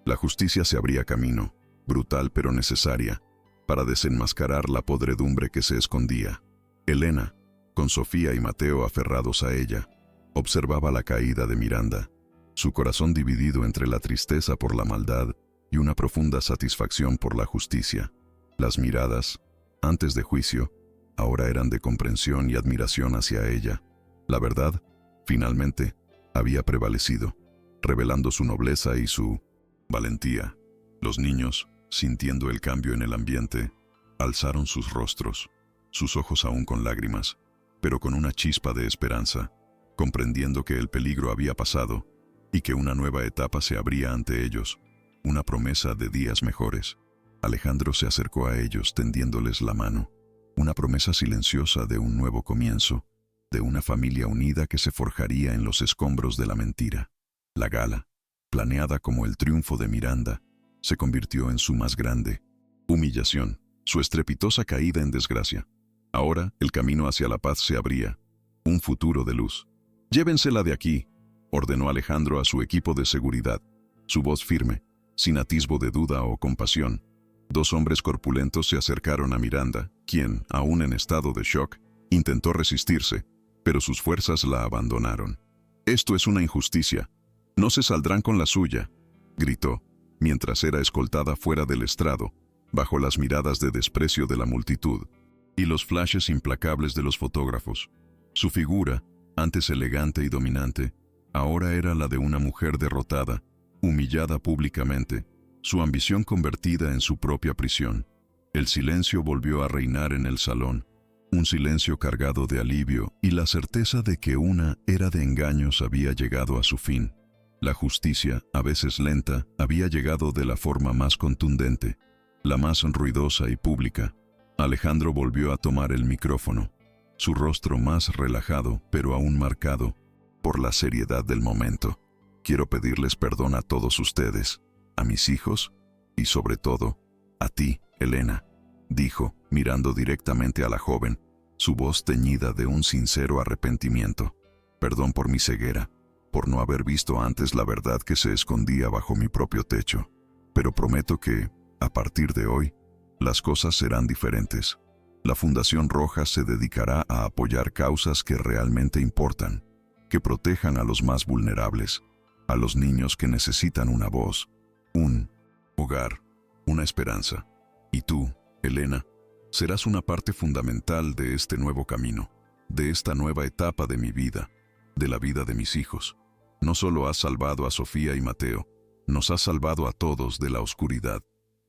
A: La justicia se abría camino, brutal pero necesaria, para desenmascarar la podredumbre que se escondía. Elena, con Sofía y Mateo aferrados a ella, observaba la caída de Miranda, su corazón dividido entre la tristeza por la maldad y una profunda satisfacción por la justicia. Las miradas, antes de juicio, ahora eran de comprensión y admiración hacia ella. La verdad, finalmente, había prevalecido, revelando su nobleza y su valentía. Los niños, sintiendo el cambio en el ambiente, alzaron sus rostros, sus ojos aún con lágrimas, pero con una chispa de esperanza, comprendiendo que el peligro había pasado y que una nueva etapa se abría ante ellos, una promesa de días mejores. Alejandro se acercó a ellos tendiéndoles la mano, una promesa silenciosa de un nuevo comienzo, de una familia unida que se forjaría en los escombros de la mentira. La gala, planeada como el triunfo de Miranda, se convirtió en su más grande humillación, su estrepitosa caída en desgracia. Ahora el camino hacia la paz se abría, un futuro de luz. «Llévensela de aquí», ordenó Alejandro a su equipo de seguridad, su voz firme, sin atisbo de duda o compasión. Dos hombres corpulentos se acercaron a Miranda, quien, aún en estado de shock, intentó resistirse, pero sus fuerzas la abandonaron. «Esto es una injusticia. No se saldrán con la suya», gritó, mientras era escoltada fuera del estrado, bajo las miradas de desprecio de la multitud y los flashes implacables de los fotógrafos. Su figura, antes elegante y dominante, ahora era la de una mujer derrotada, humillada públicamente, su ambición convertida en su propia prisión. El silencio volvió a reinar en el salón, un silencio cargado de alivio y la certeza de que una era de engaños había llegado a su fin. La justicia, a veces lenta, había llegado de la forma más contundente, la más ruidosa y pública. Alejandro volvió a tomar el micrófono, su rostro más relajado, pero aún marcado por la seriedad del momento. «Quiero pedirles perdón a todos ustedes, a mis hijos y sobre todo, a ti, Elena», dijo, mirando directamente a la joven, su voz teñida de un sincero arrepentimiento. «Perdón por mi ceguera, por no haber visto antes la verdad que se escondía bajo mi propio techo. Pero prometo que, a partir de hoy, las cosas serán diferentes. La Fundación Rojas se dedicará a apoyar causas que realmente importan, que protejan a los más vulnerables, a los niños que necesitan una voz, un hogar, una esperanza. Y tú, Elena, serás una parte fundamental de este nuevo camino, de esta nueva etapa de mi vida, de la vida de mis hijos. No solo has salvado a Sofía y Mateo, nos has salvado a todos de la oscuridad».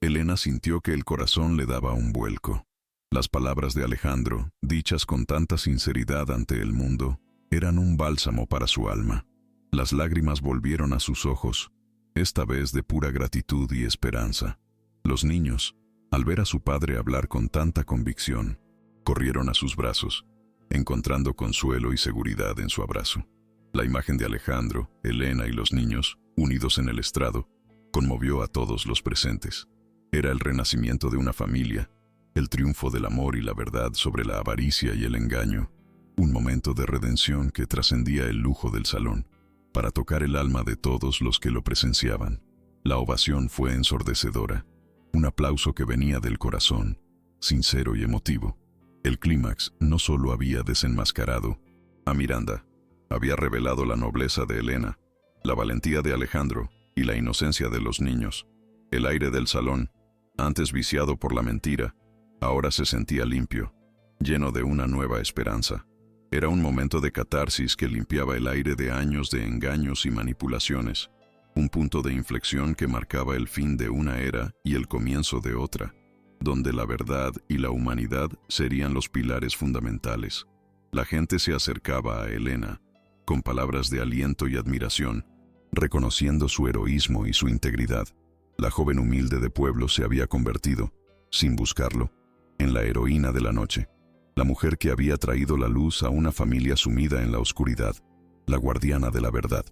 A: Elena sintió que el corazón le daba un vuelco. Las palabras de Alejandro, dichas con tanta sinceridad ante el mundo, eran un bálsamo para su alma. Las lágrimas volvieron a sus ojos, esta vez de pura gratitud y esperanza. Los niños, al ver a su padre hablar con tanta convicción, corrieron a sus brazos, encontrando consuelo y seguridad en su abrazo. La imagen de Alejandro, Elena y los niños, unidos en el estrado, conmovió a todos los presentes. Era el renacimiento de una familia, el triunfo del amor y la verdad sobre la avaricia y el engaño, un momento de redención que trascendía el lujo del salón, para tocar el alma de todos los que lo presenciaban. La ovación fue ensordecedora, un aplauso que venía del corazón, sincero y emotivo. El clímax no solo había desenmascarado a Miranda, había revelado la nobleza de Elena, la valentía de Alejandro y la inocencia de los niños. El aire del salón, antes viciado por la mentira, ahora se sentía limpio, lleno de una nueva esperanza. Era un momento de catarsis que limpiaba el aire de años de engaños y manipulaciones, un punto de inflexión que marcaba el fin de una era y el comienzo de otra, donde la verdad y la humanidad serían los pilares fundamentales. La gente se acercaba a Elena, con palabras de aliento y admiración, reconociendo su heroísmo y su integridad. La joven humilde de pueblo se había convertido, sin buscarlo, en la heroína de la noche, la mujer que había traído la luz a una familia sumida en la oscuridad, la guardiana de la verdad.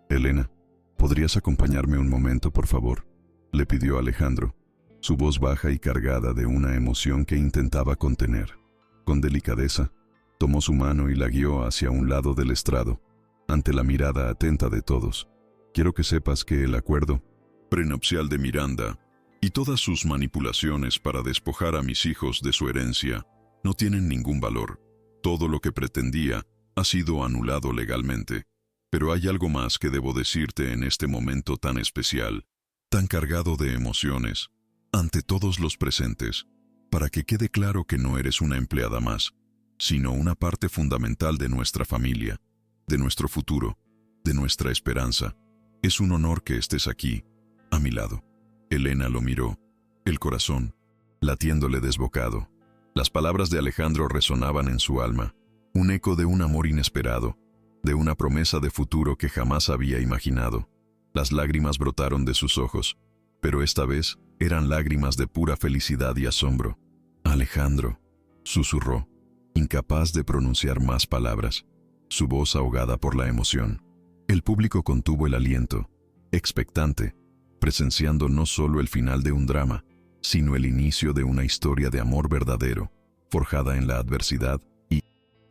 A: «Elena, ¿podrías acompañarme un momento, por favor?», le pidió Alejandro, su voz baja y cargada de una emoción que intentaba contener. Con delicadeza, tomó su mano y la guió hacia un lado del estrado, ante la mirada atenta de todos. «Quiero que sepas que el acuerdo prenupcial de Miranda y todas sus manipulaciones para despojar a mis hijos de su herencia no tienen ningún valor. Todo lo que pretendía ha sido anulado legalmente. Pero hay algo más que debo decirte en este momento tan especial, tan cargado de emociones, ante todos los presentes, para que quede claro que no eres una empleada más, sino una parte fundamental de nuestra familia, de nuestro futuro, de nuestra esperanza. Es un honor que estés aquí, a mi lado». Elena lo miró, el corazón latiéndole desbocado. Las palabras de Alejandro resonaban en su alma, un eco de un amor inesperado, de una promesa de futuro que jamás había imaginado. Las lágrimas brotaron de sus ojos, pero esta vez Eran lágrimas de pura felicidad y asombro. Alejandro, susurró, incapaz de pronunciar más palabras, su voz ahogada por la emoción. El público contuvo el aliento, expectante, presenciando no solo el final de un drama, sino el inicio de una historia de amor verdadero, forjada en la adversidad y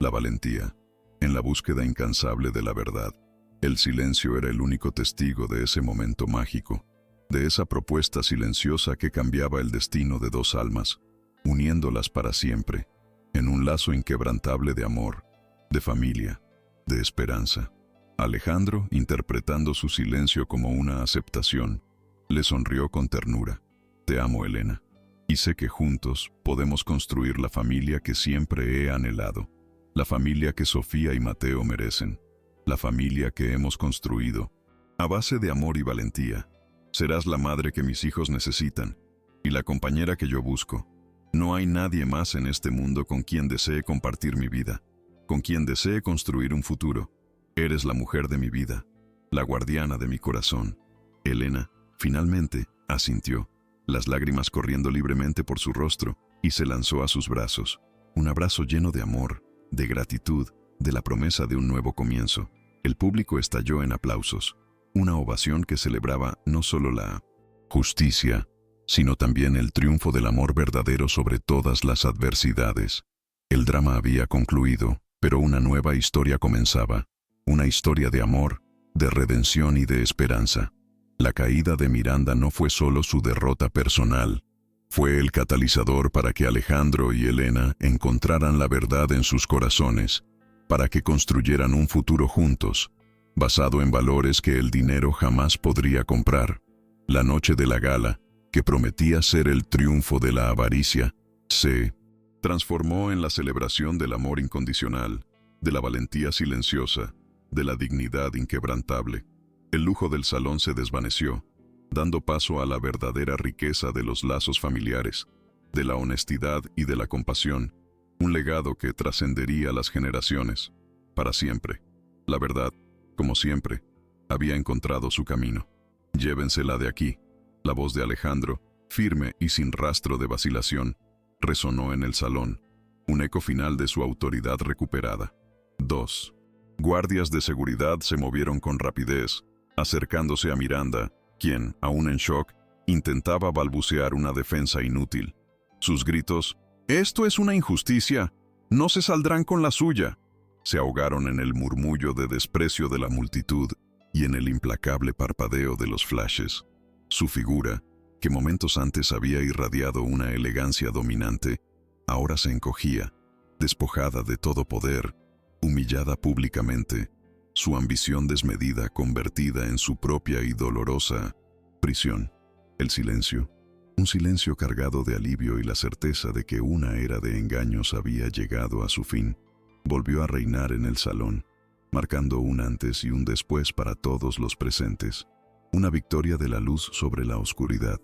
A: la valentía, en la búsqueda incansable de la verdad. El silencio era el único testigo de ese momento mágico, de esa propuesta silenciosa que cambiaba el destino de dos almas, uniéndolas para siempre, en un lazo inquebrantable de amor, de familia, de esperanza. Alejandro, interpretando su silencio como una aceptación, le sonrió con ternura. Te amo, Elena, y sé que juntos podemos construir la familia que siempre he anhelado, la familia que Sofía y Mateo merecen, la familia que hemos construido a base de amor y valentía. Serás la madre que mis hijos necesitan y la compañera que yo busco. No hay nadie más en este mundo con quien desee compartir mi vida, con quien desee construir un futuro. Eres la mujer de mi vida, la guardiana de mi corazón. Elena, finalmente, asintió, las lágrimas corriendo libremente por su rostro, y se lanzó a sus brazos. Un abrazo lleno de amor, de gratitud, de la promesa de un nuevo comienzo. El público estalló en aplausos, una ovación que celebraba no solo la justicia, sino también el triunfo del amor verdadero sobre todas las adversidades. El drama había concluido, pero una nueva historia comenzaba. Una historia de amor, de redención y de esperanza. La caída de Miranda no fue solo su derrota personal, fue el catalizador para que Alejandro y Elena encontraran la verdad en sus corazones, para que construyeran un futuro juntos, basado en valores que el dinero jamás podría comprar. La noche de la gala, que prometía ser el triunfo de la avaricia, se transformó en la celebración del amor incondicional, de la valentía silenciosa, de la dignidad inquebrantable. El lujo del salón se desvaneció, dando paso a la verdadera riqueza de los lazos familiares, de la honestidad y de la compasión, un legado que trascendería las generaciones, para siempre. La verdad, como siempre, había encontrado su camino. Llévensela de aquí. La voz de Alejandro, firme y sin rastro de vacilación, resonó en el salón, un eco final de su autoridad recuperada. 2. Guardias de seguridad se movieron con rapidez, acercándose a Miranda, quien, aún en shock, intentaba balbucear una defensa inútil. Sus gritos, «¡Esto es una injusticia! ¡No se saldrán con la suya!», se ahogaron en el murmullo de desprecio de la multitud y en el implacable parpadeo de los flashes. Su figura, que momentos antes había irradiado una elegancia dominante, ahora se encogía, despojada de todo poder, humillada públicamente, su ambición desmedida convertida en su propia y dolorosa prisión. El silencio, un silencio cargado de alivio y la certeza de que una era de engaños había llegado a su fin, volvió a reinar en el salón, marcando un antes y un después para todos los presentes, una victoria de la luz sobre la oscuridad.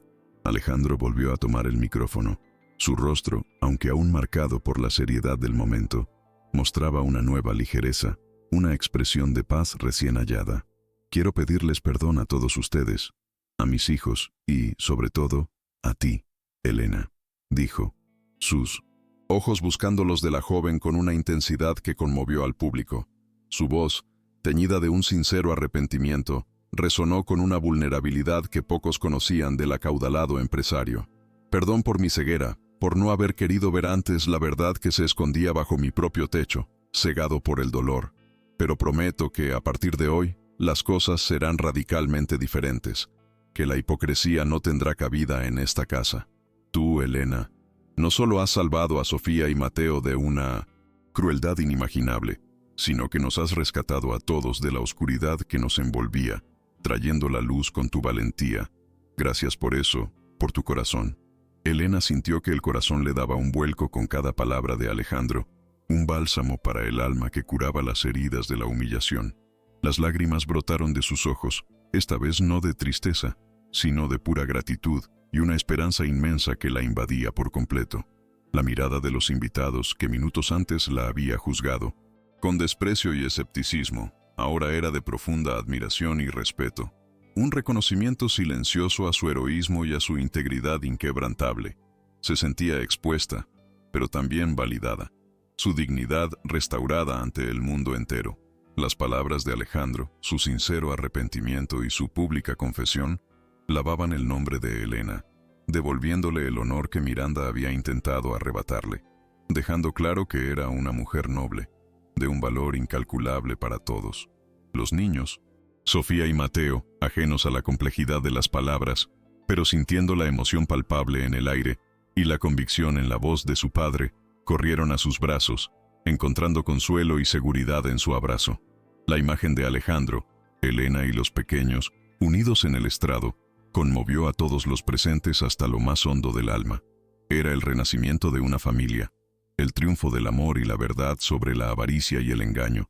A: Alejandro volvió a tomar el micrófono. Su rostro, aunque aún marcado por la seriedad del momento, mostraba una nueva ligereza, una expresión de paz recién hallada. Quiero pedirles perdón a todos ustedes, a mis hijos y, sobre todo, a ti, Elena, dijo, sus ojos buscando los de la joven con una intensidad que conmovió al público. Su voz, teñida de un sincero arrepentimiento, resonó con una vulnerabilidad que pocos conocían del acaudalado empresario. Perdón por mi ceguera, por no haber querido ver antes la verdad que se escondía bajo mi propio techo, cegado por el dolor. Pero prometo que, a partir de hoy, las cosas serán radicalmente diferentes, que la hipocresía no tendrá cabida en esta casa. Tú, Elena, no solo has salvado a Sofía y Mateo de una crueldad inimaginable, sino que nos has rescatado a todos de la oscuridad que nos envolvía, trayendo la luz con tu valentía. Gracias por eso, por tu corazón. Elena sintió que el corazón le daba un vuelco con cada palabra de Alejandro, un bálsamo para el alma que curaba las heridas de la humillación. Las lágrimas brotaron de sus ojos, esta vez no de tristeza, sino de pura gratitud y una esperanza inmensa que la invadía por completo. La mirada de los invitados, que minutos antes la había juzgado, con desprecio y escepticismo, ahora era de profunda admiración y respeto. un reconocimiento silencioso a su heroísmo y a su integridad inquebrantable. Se sentía expuesta, pero también validada. Su dignidad restaurada ante el mundo entero. Las palabras de Alejandro, su sincero arrepentimiento y su pública confesión lavaban el nombre de Elena, devolviéndole el honor que Miranda había intentado arrebatarle, dejando claro que era una mujer noble, de un valor incalculable para todos. Los niños, Sofía y Mateo, ajenos a la complejidad de las palabras, pero sintiendo la emoción palpable en el aire y la convicción en la voz de su padre, corrieron a sus brazos, encontrando consuelo y seguridad en su abrazo. La imagen de Alejandro, Elena y los pequeños, unidos en el estrado, conmovió a todos los presentes hasta lo más hondo del alma. Era el renacimiento de una familia, el triunfo del amor y la verdad sobre la avaricia y el engaño.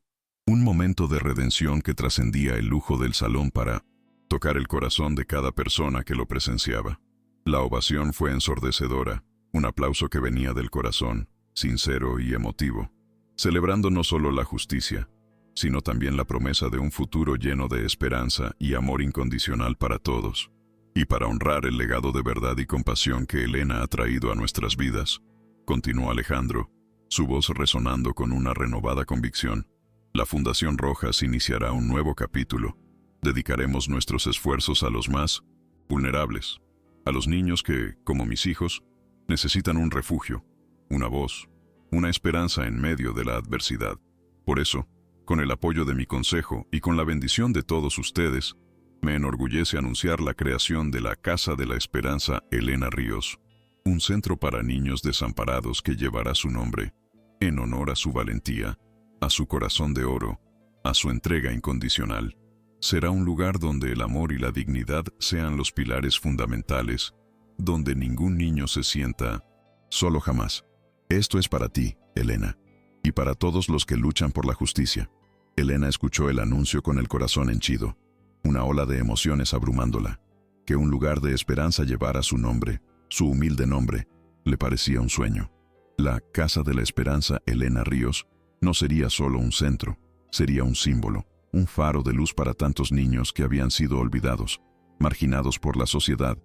A: Un momento de redención que trascendía el lujo del salón para tocar el corazón de cada persona que lo presenciaba. La ovación fue ensordecedora, un aplauso que venía del corazón, sincero y emotivo, celebrando no solo la justicia, sino también la promesa de un futuro lleno de esperanza y amor incondicional para todos. Y para honrar el legado de verdad y compasión que Elena ha traído a nuestras vidas, continuó Alejandro, su voz resonando con una renovada convicción. La Fundación Rojas iniciará un nuevo capítulo. Dedicaremos nuestros esfuerzos a los más vulnerables, a los niños que, como mis hijos, necesitan un refugio, una voz, una esperanza en medio de la adversidad. Por eso, con el apoyo de mi consejo y con la bendición de todos ustedes, me enorgullece anunciar la creación de la Casa de la Esperanza Elena Ríos, un centro para niños desamparados que llevará su nombre, en honor a su valentía, a su corazón de oro, a su entrega incondicional. Será un lugar donde el amor y la dignidad sean los pilares fundamentales, donde ningún niño se sienta solo jamás. Esto es para ti, Elena, y para todos los que luchan por la justicia. Elena escuchó el anuncio con el corazón henchido, una ola de emociones abrumándola. Que un lugar de esperanza llevara su nombre, su humilde nombre, le parecía un sueño. La Casa de la Esperanza Elena Ríos no sería solo un centro, sería un símbolo, un faro de luz para tantos niños que habían sido olvidados, marginados por la sociedad,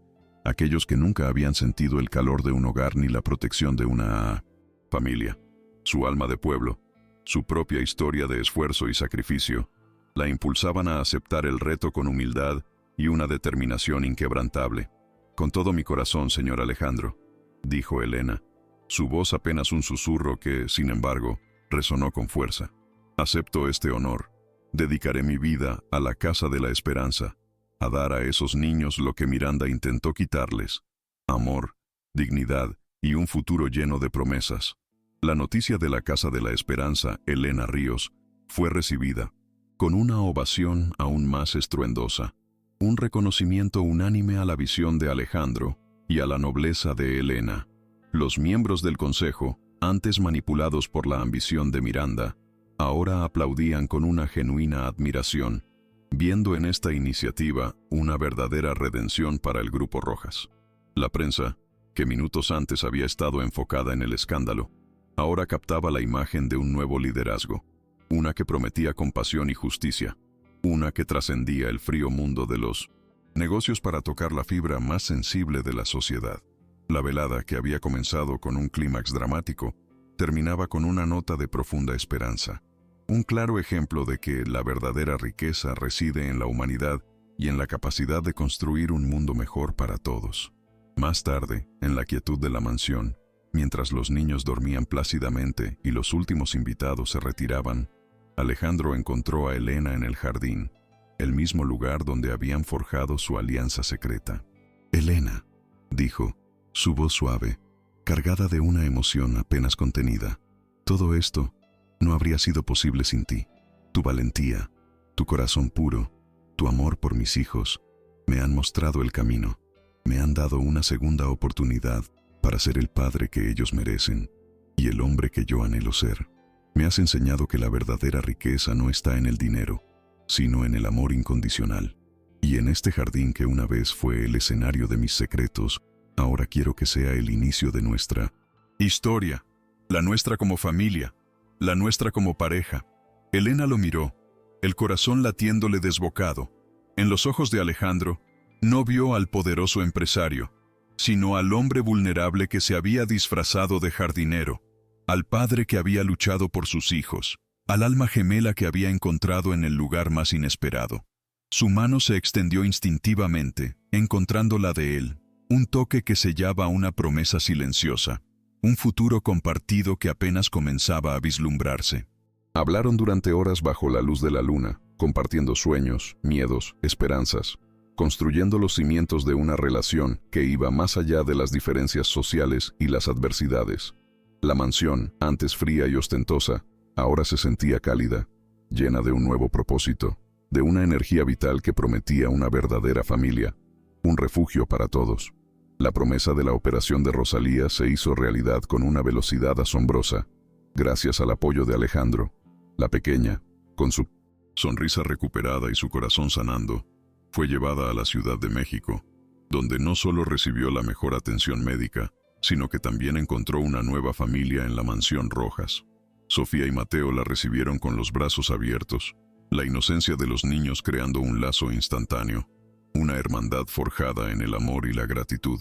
A: aquellos que nunca habían sentido el calor de un hogar ni la protección de una familia. Su alma de pueblo, su propia historia de esfuerzo y sacrificio, la impulsaban a aceptar el reto con humildad y una determinación inquebrantable. Con todo mi corazón, señor Alejandro, dijo Elena, su voz apenas un susurro que, sin embargo, resonó con fuerza. Acepto este honor. Dedicaré mi vida a la Casa de la Esperanza, a dar a esos niños lo que Miranda intentó quitarles: amor, dignidad y un futuro lleno de promesas. La noticia de la Casa de la Esperanza Elena Ríos fue recibida con una ovación aún más estruendosa, un reconocimiento unánime a la visión de Alejandro y a la nobleza de Elena. Los miembros del consejo, antes manipulados por la ambición de Miranda, ahora aplaudían con una genuina admiración, viendo en esta iniciativa una verdadera redención para el Grupo Rojas. La prensa, que minutos antes había estado enfocada en el escándalo, ahora captaba la imagen de un nuevo liderazgo, una que prometía compasión y justicia, una que trascendía el frío mundo de los negocios para tocar la fibra más sensible de la sociedad. La velada, que había comenzado con un clímax dramático, terminaba con una nota de profunda esperanza. Un claro ejemplo de que la verdadera riqueza reside en la humanidad y en la capacidad de construir un mundo mejor para todos. Más tarde, en la quietud de la mansión, mientras los niños dormían plácidamente y los últimos invitados se retiraban, Alejandro encontró a Elena en el jardín, el mismo lugar donde habían forjado su alianza secreta. «Elena», dijo, su voz suave, cargada de una emoción apenas contenida. «Todo esto no habría sido posible sin ti. Tu valentía, tu corazón puro, tu amor por mis hijos, me han mostrado el camino, me han dado una segunda oportunidad para ser el padre que ellos merecen y el hombre que yo anhelo ser. Me has enseñado que la verdadera riqueza no está en el dinero, sino en el amor incondicional. Y en este jardín que una vez fue el escenario de mis secretos, ahora quiero que sea el inicio de nuestra historia, la nuestra como familia, la nuestra como pareja». Elena lo miró, el corazón latiéndole desbocado. En los ojos de Alejandro, no vio al poderoso empresario, sino al hombre vulnerable que se había disfrazado de jardinero, al padre que había luchado por sus hijos, al alma gemela que había encontrado en el lugar más inesperado. Su mano se extendió instintivamente, encontrando la de él, un toque que sellaba una promesa silenciosa, un futuro compartido que apenas comenzaba a vislumbrarse. Hablaron durante horas bajo la luz de la luna, compartiendo sueños, miedos, esperanzas, construyendo los cimientos de una relación que iba más allá de las diferencias sociales y las adversidades. La mansión, antes fría y ostentosa, ahora se sentía cálida, llena de un nuevo propósito, de una energía vital que prometía una verdadera familia, un refugio para todos. La promesa de la operación de Rosalía se hizo realidad con una velocidad asombrosa, gracias al apoyo de Alejandro. La pequeña, con su sonrisa recuperada y su corazón sanando, fue llevada a la Ciudad de México, donde no solo recibió la mejor atención médica, sino que también encontró una nueva familia en la mansión Rojas. Sofía y Mateo la recibieron con los brazos abiertos, la inocencia de los niños creando un lazo instantáneo, una hermandad forjada en el amor y la gratitud.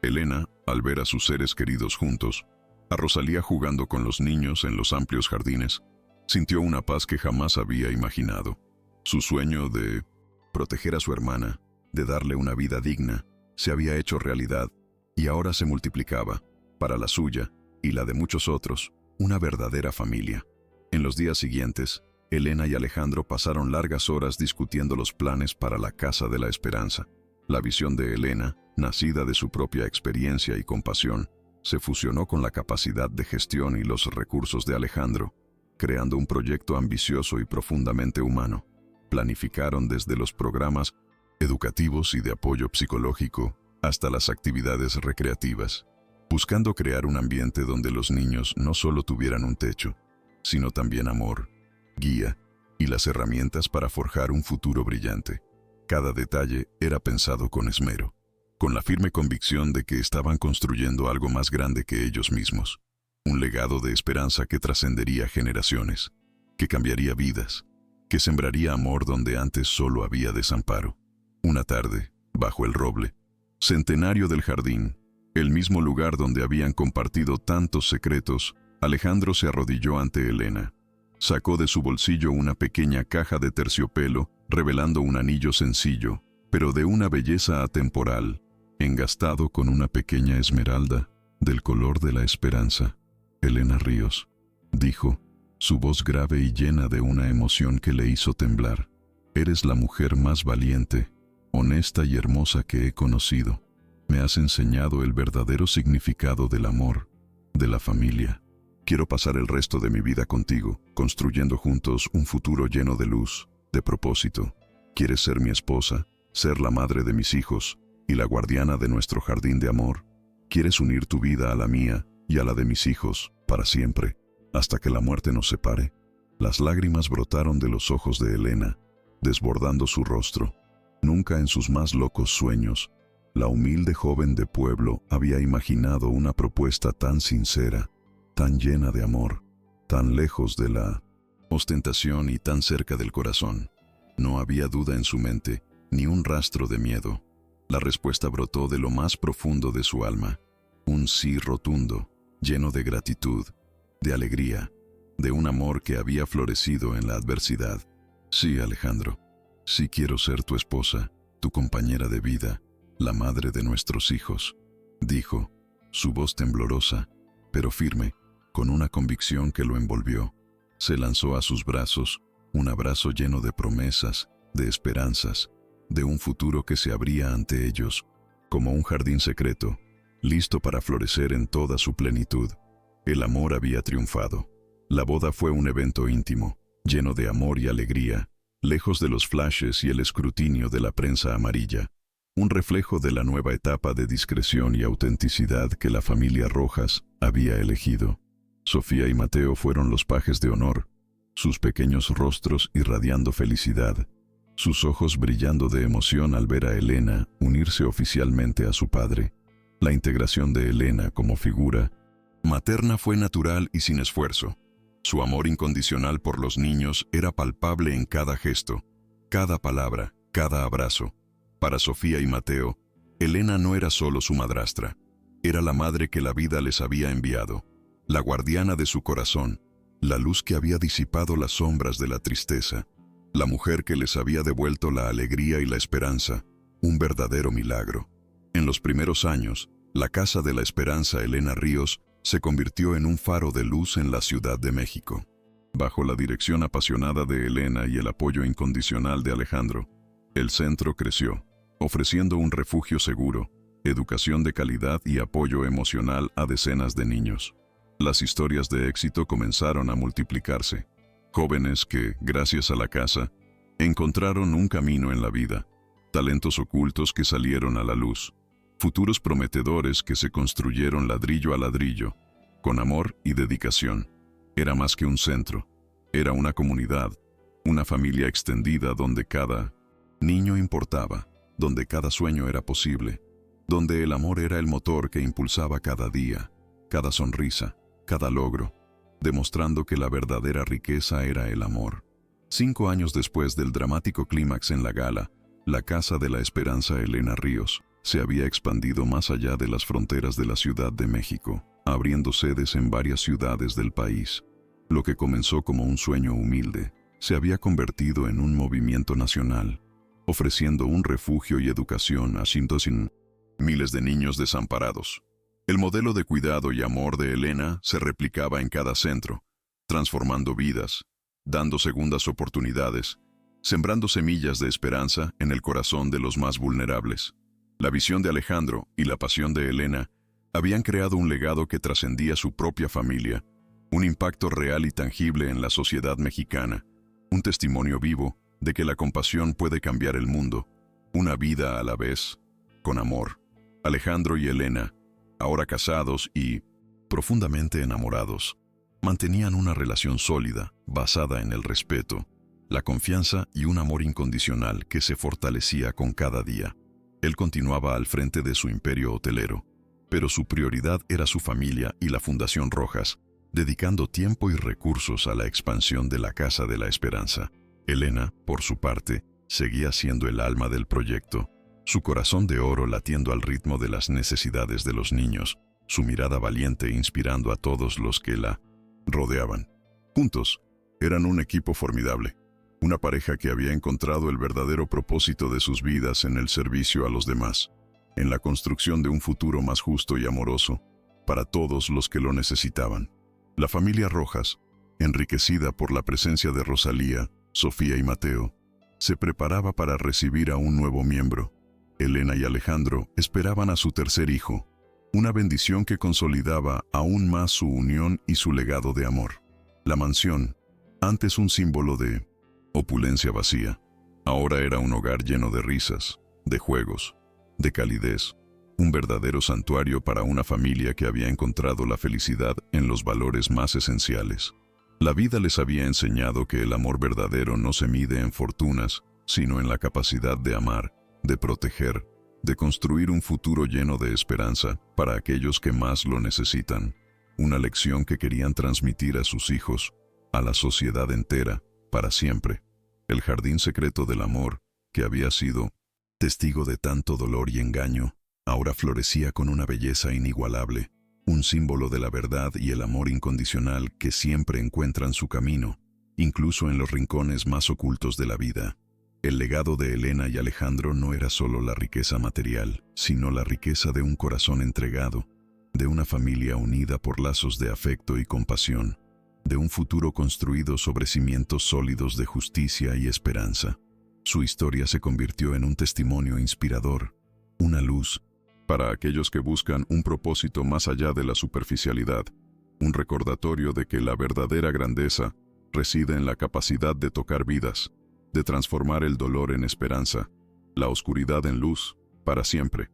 A: Elena, al ver a sus seres queridos juntos, a Rosalía jugando con los niños en los amplios jardines, sintió una paz que jamás había imaginado. Su sueño de proteger a su hermana, de darle una vida digna, se había hecho realidad y ahora se multiplicaba, para la suya y la de muchos otros, una verdadera familia. En los días siguientes, Elena y Alejandro pasaron largas horas discutiendo los planes para la Casa de la Esperanza. La visión de Elena, nacida de su propia experiencia y compasión, se fusionó con la capacidad de gestión y los recursos de Alejandro, creando un proyecto ambicioso y profundamente humano. Planificaron desde los programas educativos y de apoyo psicológico hasta las actividades recreativas, buscando crear un ambiente donde los niños no solo tuvieran un techo, sino también amor, guía y las herramientas para forjar un futuro brillante. Cada detalle era pensado con esmero, con la firme convicción de que estaban construyendo algo más grande que ellos mismos, un legado de esperanza que trascendería generaciones, que cambiaría vidas, que sembraría amor donde antes solo había desamparo. Una tarde, bajo el roble, centenario del jardín, el mismo lugar donde habían compartido tantos secretos, Alejandro se arrodilló ante Elena. Sacó de su bolsillo una pequeña caja de terciopelo, revelando un anillo sencillo, pero de una belleza atemporal, engastado con una pequeña esmeralda, del color de la esperanza. Elena Ríos, dijo, su voz grave y llena de una emoción que le hizo temblar. Eres la mujer más valiente, honesta y hermosa que he conocido. Me has enseñado el verdadero significado del amor, de la familia. Quiero pasar el resto de mi vida contigo, construyendo juntos un futuro lleno de luz, de propósito. ¿Quieres ser mi esposa, ser la madre de mis hijos y la guardiana de nuestro jardín de amor? ¿Quieres unir tu vida a la mía y a la de mis hijos para siempre, hasta que la muerte nos separe? Las lágrimas brotaron de los ojos de Elena, desbordando su rostro. Nunca en sus más locos sueños, la humilde joven de pueblo había imaginado una propuesta tan sincera, tan llena de amor, tan lejos de la ostentación y tan cerca del corazón. No había duda en su mente, ni un rastro de miedo. La respuesta brotó de lo más profundo de su alma, un sí rotundo, lleno de gratitud, de alegría, de un amor que había florecido en la adversidad. Sí, Alejandro, sí quiero ser tu esposa, tu compañera de vida, la madre de nuestros hijos, dijo, su voz temblorosa, pero firme, con una convicción que lo envolvió. Se lanzó a sus brazos, un abrazo lleno de promesas, de esperanzas, de un futuro que se abría ante ellos, como un jardín secreto, listo para florecer en toda su plenitud. El amor había triunfado. La boda fue un evento íntimo, lleno de amor y alegría, lejos de los flashes y el escrutinio de la prensa amarilla. Un reflejo de la nueva etapa de discreción y autenticidad que la familia Rojas había elegido. Sofía y Mateo fueron los pajes de honor, sus pequeños rostros irradiando felicidad, sus ojos brillando de emoción al ver a Elena unirse oficialmente a su padre. La integración de Elena como figura materna fue natural y sin esfuerzo. Su amor incondicional por los niños era palpable en cada gesto, cada palabra, cada abrazo. Para Sofía y Mateo, Elena no era solo su madrastra, era la madre que la vida les había enviado, la guardiana de su corazón, la luz que había disipado las sombras de la tristeza, la mujer que les había devuelto la alegría y la esperanza, un verdadero milagro. En los primeros años, la Casa de la Esperanza Elena Ríos se convirtió en un faro de luz en la Ciudad de México. Bajo la dirección apasionada de Elena y el apoyo incondicional de Alejandro, el centro creció, ofreciendo un refugio seguro, educación de calidad y apoyo emocional a decenas de niños. Las historias de éxito comenzaron a multiplicarse. Jóvenes que, gracias a la casa, encontraron un camino en la vida, talentos ocultos que salieron a la luz, futuros prometedores que se construyeron ladrillo a ladrillo, con amor y dedicación. Era más que un centro, era una comunidad, una familia extendida donde cada niño importaba, donde cada sueño era posible, donde el amor era el motor que impulsaba cada día, cada sonrisa, cada logro, demostrando que la verdadera riqueza era el amor. 5 años después del dramático clímax en la gala, la Casa de la Esperanza Elena Ríos se había expandido más allá de las fronteras de la Ciudad de México, abriendo sedes en varias ciudades del país. Lo que comenzó como un sueño humilde, se había convertido en un movimiento nacional, ofreciendo un refugio y educación a cientos y miles de niños desamparados. El modelo de cuidado y amor de Elena se replicaba en cada centro, transformando vidas, dando segundas oportunidades, sembrando semillas de esperanza en el corazón de los más vulnerables. La visión de Alejandro y la pasión de Elena habían creado un legado que trascendía su propia familia, un impacto real y tangible en la sociedad mexicana, un testimonio vivo de que la compasión puede cambiar el mundo, una vida a la vez, con amor. Alejandro y Elena, ahora casados y profundamente enamorados, mantenían una relación sólida, basada en el respeto, la confianza y un amor incondicional que se fortalecía con cada día. Él continuaba al frente de su imperio hotelero, pero su prioridad era su familia y la Fundación Rojas, dedicando tiempo y recursos a la expansión de la Casa de la Esperanza. Elena, por su parte, seguía siendo el alma del proyecto, su corazón de oro latiendo al ritmo de las necesidades de los niños, su mirada valiente inspirando a todos los que la rodeaban. Juntos, eran un equipo formidable, una pareja que había encontrado el verdadero propósito de sus vidas en el servicio a los demás, en la construcción de un futuro más justo y amoroso para todos los que lo necesitaban. La familia Rojas, enriquecida por la presencia de Rosalía, Sofía y Mateo, se preparaba para recibir a un nuevo miembro. Elena y Alejandro esperaban a su tercer hijo, una bendición que consolidaba aún más su unión y su legado de amor. La mansión, antes un símbolo de opulencia vacía, ahora era un hogar lleno de risas, de juegos, de calidez, un verdadero santuario para una familia que había encontrado la felicidad en los valores más esenciales. La vida les había enseñado que el amor verdadero no se mide en fortunas, sino en la capacidad de amar, de proteger, de construir un futuro lleno de esperanza para aquellos que más lo necesitan. Una lección que querían transmitir a sus hijos, a la sociedad entera, para siempre. El jardín secreto del amor, que había sido testigo de tanto dolor y engaño, ahora florecía con una belleza inigualable, un símbolo de la verdad y el amor incondicional que siempre encuentran su camino, incluso en los rincones más ocultos de la vida. El legado de Elena y Alejandro no era solo la riqueza material, sino la riqueza de un corazón entregado, de una familia unida por lazos de afecto y compasión, de un futuro construido sobre cimientos sólidos de justicia y esperanza. Su historia se convirtió en un testimonio inspirador, una luz para aquellos que buscan un propósito más allá de la superficialidad, un recordatorio de que la verdadera grandeza reside en la capacidad de tocar vidas, de transformar el dolor en esperanza, la oscuridad en luz, para siempre.